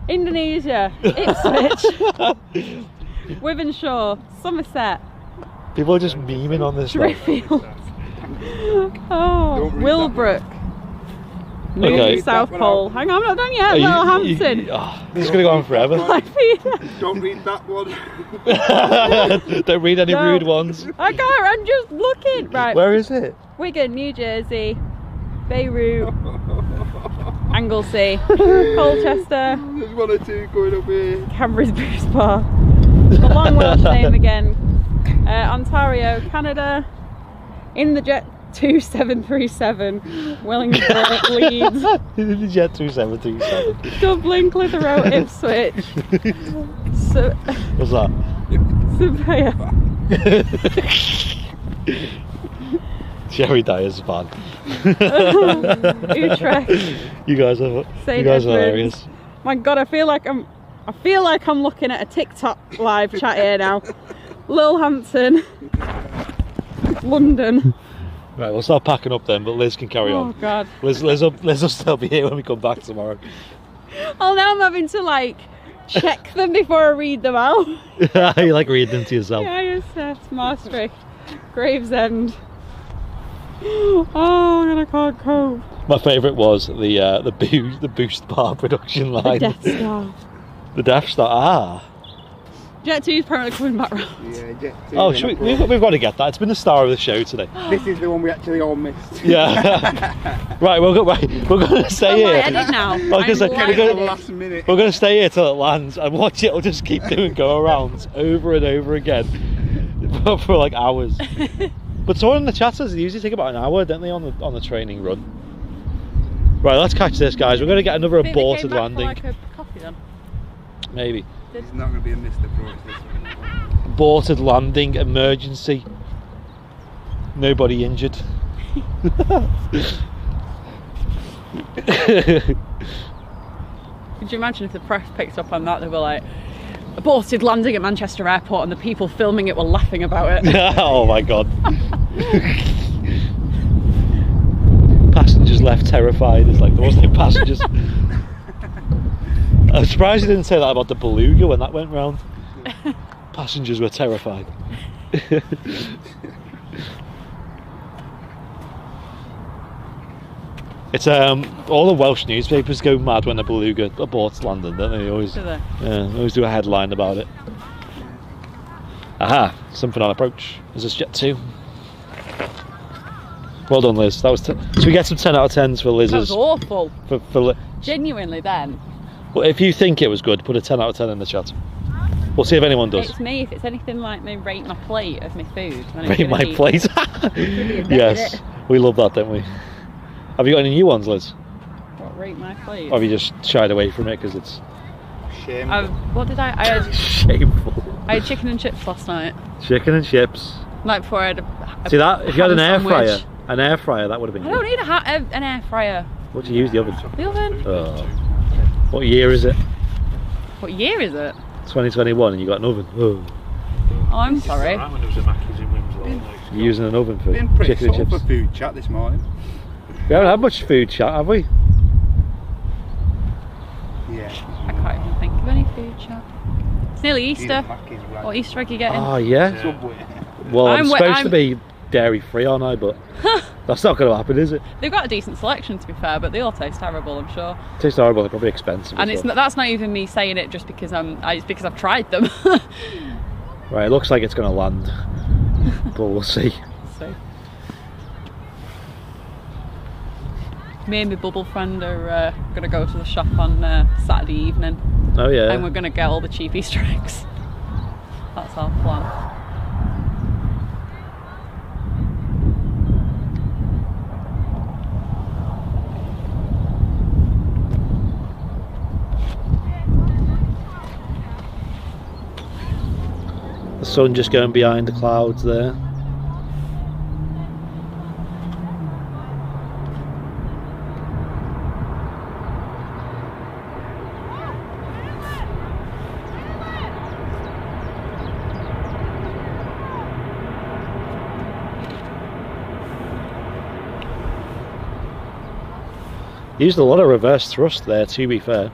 Indonesia, Ipswich, Wythenshawe, Somerset, People are just memeing on this. Stuff. Driffield, oh, Don't read Willbrook, New Okay. South Pole. Hang on, I'm not done yet. Littlehampton. This is going to go on forever. Don't read that one. Don't read any No. rude ones. I can't, I'm just looking. Right, Where is it? Wigan, New Jersey, Beirut, Anglesey, Colchester, There's one or two going up here. Cadbury's Boost Bar, the long Welsh name again, Ontario, Canada, in the Jet 2737, Wellingborough, Leeds, The Jet 2737. Dublin, Clitheroe, Ipswich, What's that? Surveyor, Jerry Dyer's fan. Utrecht. You guys are St. hilarious. Edmunds. My God, I feel like I'm looking at a TikTok live chat here now. Littlehampton, London. Right, we'll start packing up then, but Liz can carry Oh on. God. Liz will still be here when we come back tomorrow. Oh, now I'm having to like check them before I read them out. You like reading them to yourself. Yeah, yes, Maastricht, Gravesend. Oh God, I can't cope. My favourite was the Boost Bar production The line. Death Star. The Death Star. Ah. Jet 2 is apparently coming back round. Yeah, Jet 2. Oh, we've got to get that. It's been the star of the show today. This is the one we actually all missed. Yeah. Right, we're going to stay Oh, here. I edit now. I was gonna say, I'm we're gonna- live. Last minute. We're going to stay here till it lands and watch it. We'll just keep doing go-arounds over and over again for like hours. But someone in the chat says they usually take about an hour, don't they, on the training run? Right, let's catch this, guys. We're going to get another Think they came aborted back for, landing. like, a coffee then? Maybe. He's not going to be a Mr. Pro, it's this one. Aborted landing, emergency. Nobody injured. Could you imagine if the press picked up on that? They were like, aborted landing at Manchester Airport, and the people filming it were laughing about it. Oh my god. Passengers left terrified. It's like there wasn't any passengers. I'm surprised you didn't say that about the Beluga when that went round. Passengers were terrified. It's all the Welsh newspapers go mad when the Beluga aborts London, don't they? They always, Do they? yeah, they always do a headline about it. Aha, something on approach. Is this Jet 2? Well done, Liz. That was should we get some 10 out of 10s for Liz's? That was awful. For Genuinely then. well, if you think it was good, put a 10 out of 10 in the chat. We'll see if anyone does. It's me. If it's anything like me, rate my plate of my food. when I'm Rate gonna my eat. plate. Brilliant, Yes, isn't it? we love that, don't we? Have you got any new ones, Liz? What, rate my plate? Or have you just shied away from it because it's Shame. What did I had shameful? I had chicken and chips last night. Chicken and chips. Night before I had a See that? If you had an air ham fryer, sandwich. that would have been I don't good. need an air fryer. What do you use the oven? The oven? Oh. What year is it? What year is it? 2021 and you got an oven. Oh. Oh, I'm sorry. Alright, when there was a Mackey's in Winslow. You're using an oven for Been pretty chicken and sore chips. for food chat this morning. We haven't had much food chat, have we? Yeah. I can't even think of any food chat. It's nearly Easter. Mackey's right. What Easter egg you getting? Oh yeah. Subway. Well, I'm I'm- supposed I'm- to be dairy free, aren't I? But That's not going to happen, is it? They've got a decent selection, to be fair, but they all taste terrible, I'm sure. Taste horrible. They're probably expensive. And that's not even me saying it just because it's because I've tried them. Right, it looks like it's going to land, but we'll see. So, me and my bubble friend are going to go to the shop on Saturday evening. Oh yeah. And we're going to get all the cheap Easter eggs. That's our plan. The sun just going behind the clouds there. Used a lot of reverse thrust there, to be fair.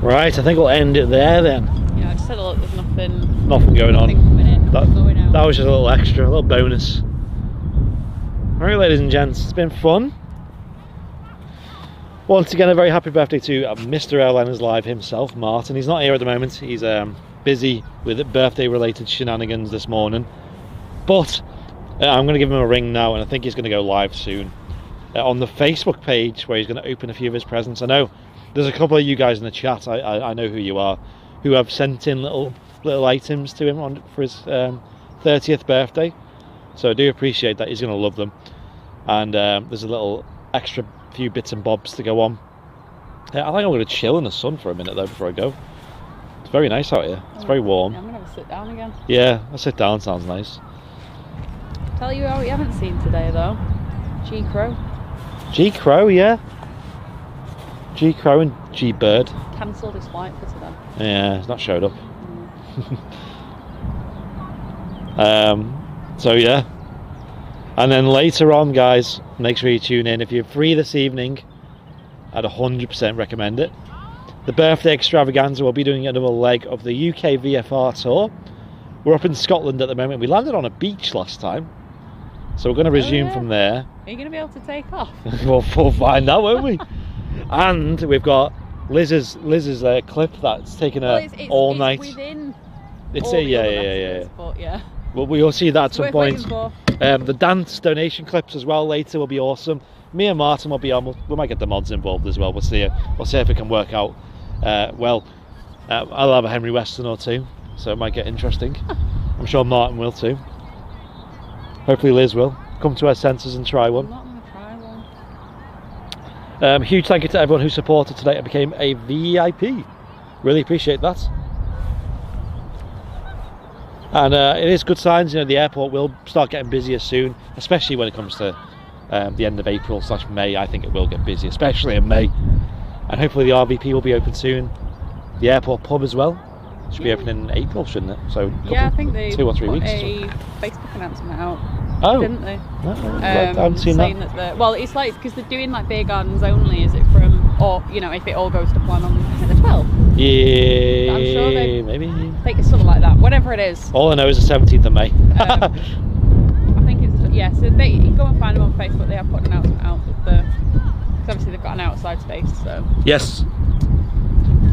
Right, I think we'll end it there then. Yeah, I just said, look, there's nothing going on. Coming in, going out. That was just a little extra, a little bonus. Alright, ladies and gents, it's been fun. Once again, a very happy birthday to Mr. Airliners Live himself, Martin. He's not here at the moment. He's busy with birthday-related shenanigans this morning. But I'm going to give him a ring now, and I think he's going to go live soon. On the Facebook page, where he's going to open a few of his presents. I know there's a couple of you guys in the chat, I know who you are, who have sent in little items to him for his 30th birthday. So I do appreciate that. He's going to love them. And there's a little extra few bits and bobs to go on. I think I'm going to chill in the sun for a minute though before I go. It's very nice out here. It's very warm. Yeah, I'm going to have a sit down again. Yeah, a sit down sounds nice. Tell you what we haven't seen today though. G Crow. G Crow, yeah. G Crow and G Bird. Cancelled his flight for today. Yeah, he's not showed up. So yeah. And then later on, guys, make sure you tune in. If you're free this evening, I'd 100% recommend it. The birthday extravaganza will be doing another leg of the UK VFR tour. We're up in Scotland at the moment. We landed on a beach last time, so we're going to resume from there. Are you going to be able to take off? We'll find out, won't we? And we've got Liz's clip that's taken her all night. Within it's all yeah. But yeah. Well, we'll see that at some point. For. The dance donation clips as well later will be awesome. Me and Martin will be on. We might get the mods involved as well. We'll see. We'll see if it can work out. I'll have a Henry Weston or two, so it might get interesting. I'm sure Martin will too. Hopefully Liz will come to her senses and try one. I'm not going to try one. Huge thank you to everyone who supported today and became a VIP. Really appreciate that. And it is good signs, the airport will start getting busier soon, especially when it comes to the end of April/May. I think it will get busy, especially in May. And hopefully the RVP will be open soon. The airport pub as well should be open in April, shouldn't it? So I think they 2 or 3 weeks. A Facebook announcement out. Oh, didn't they? No, I haven't seen that. That well, it's like because they're doing like beer gardens only. Is it from, or if it all goes to plan on the 12th? Yeah, I'm sure maybe. I think it's something like that. Whatever it is. All I know is the 17th of May. I think it's so you can go and find them on Facebook. They have put an announcement out with because obviously they've got an outside space. So yes,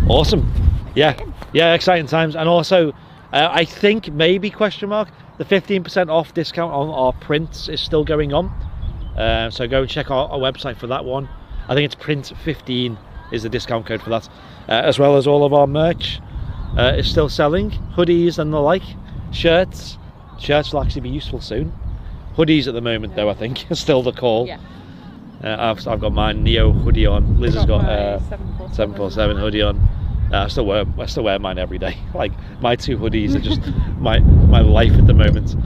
awesome. Yeah, exciting times. And also, I think maybe ? The 15% off discount on our prints is still going on. So go and check our website for that one. I think it's print 15 is the discount code for that. As well as all of our merch is still selling. Hoodies and the like. Shirts will actually be useful soon. Hoodies at the moment though, I think, is still the call. Yeah. I've got my Neo hoodie on. Liz has got 747 hoodie on. I still wear mine every day. Like my 2 hoodies are just my life at the moment.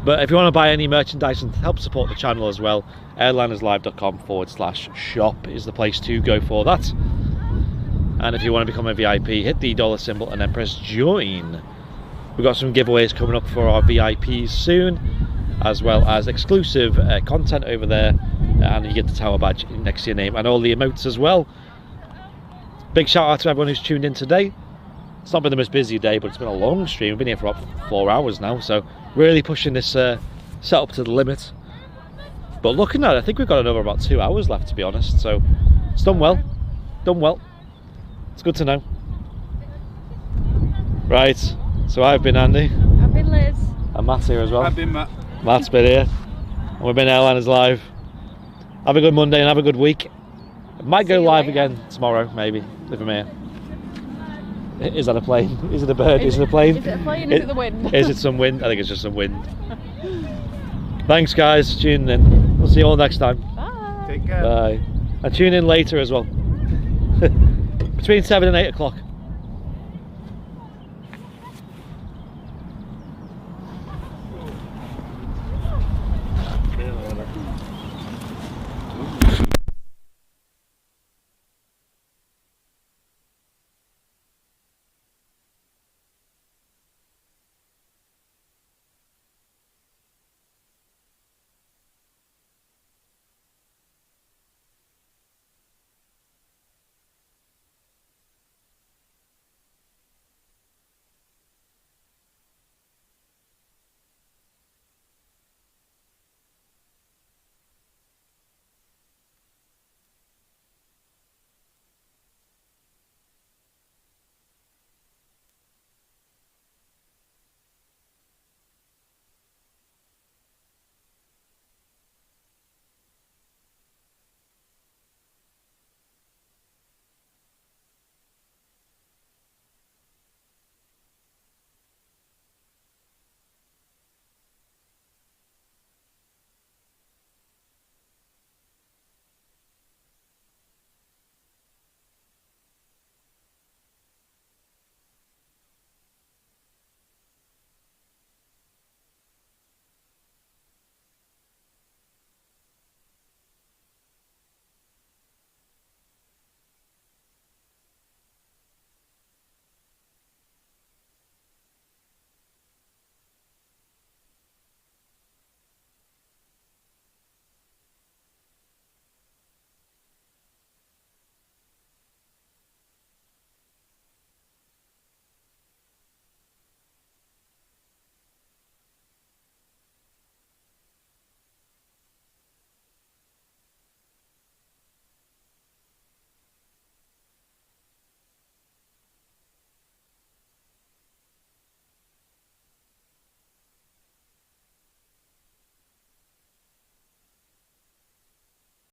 But if you want to buy any merchandise and help support the channel as well, airlinerslive.com/shop is the place to go for that. And if you want to become a VIP, hit the dollar symbol and then press join. We've got some giveaways coming up for our VIPs soon, as well as exclusive content over there, and you get the tower badge next to your name and all the emotes as well. Big shout out to everyone who's tuned in today. It's not been the most busy day, but it's been a long stream. We've been here for about 4 hours now, so really pushing this setup to the limit. But looking at it, I think we've got another about 2 hours left, to be honest, so it's done well. Done well. It's good to know. Right, so I've been Andy. I've been Liz. And Matt's here as well. I've been Matt. Matt's been here. And we've been Airliners Live. Have a good Monday and have a good week. It might go live again tomorrow, maybe, if I'm here. Is that a plane? Is it a bird? Is it a plane? Is it a plane? Is it the wind? Is it some wind? I think it's just some wind. Thanks guys, tuning in. We'll see you all next time. Bye. Take care. Bye. And tune in later as well. Between 7 and 8 o'clock.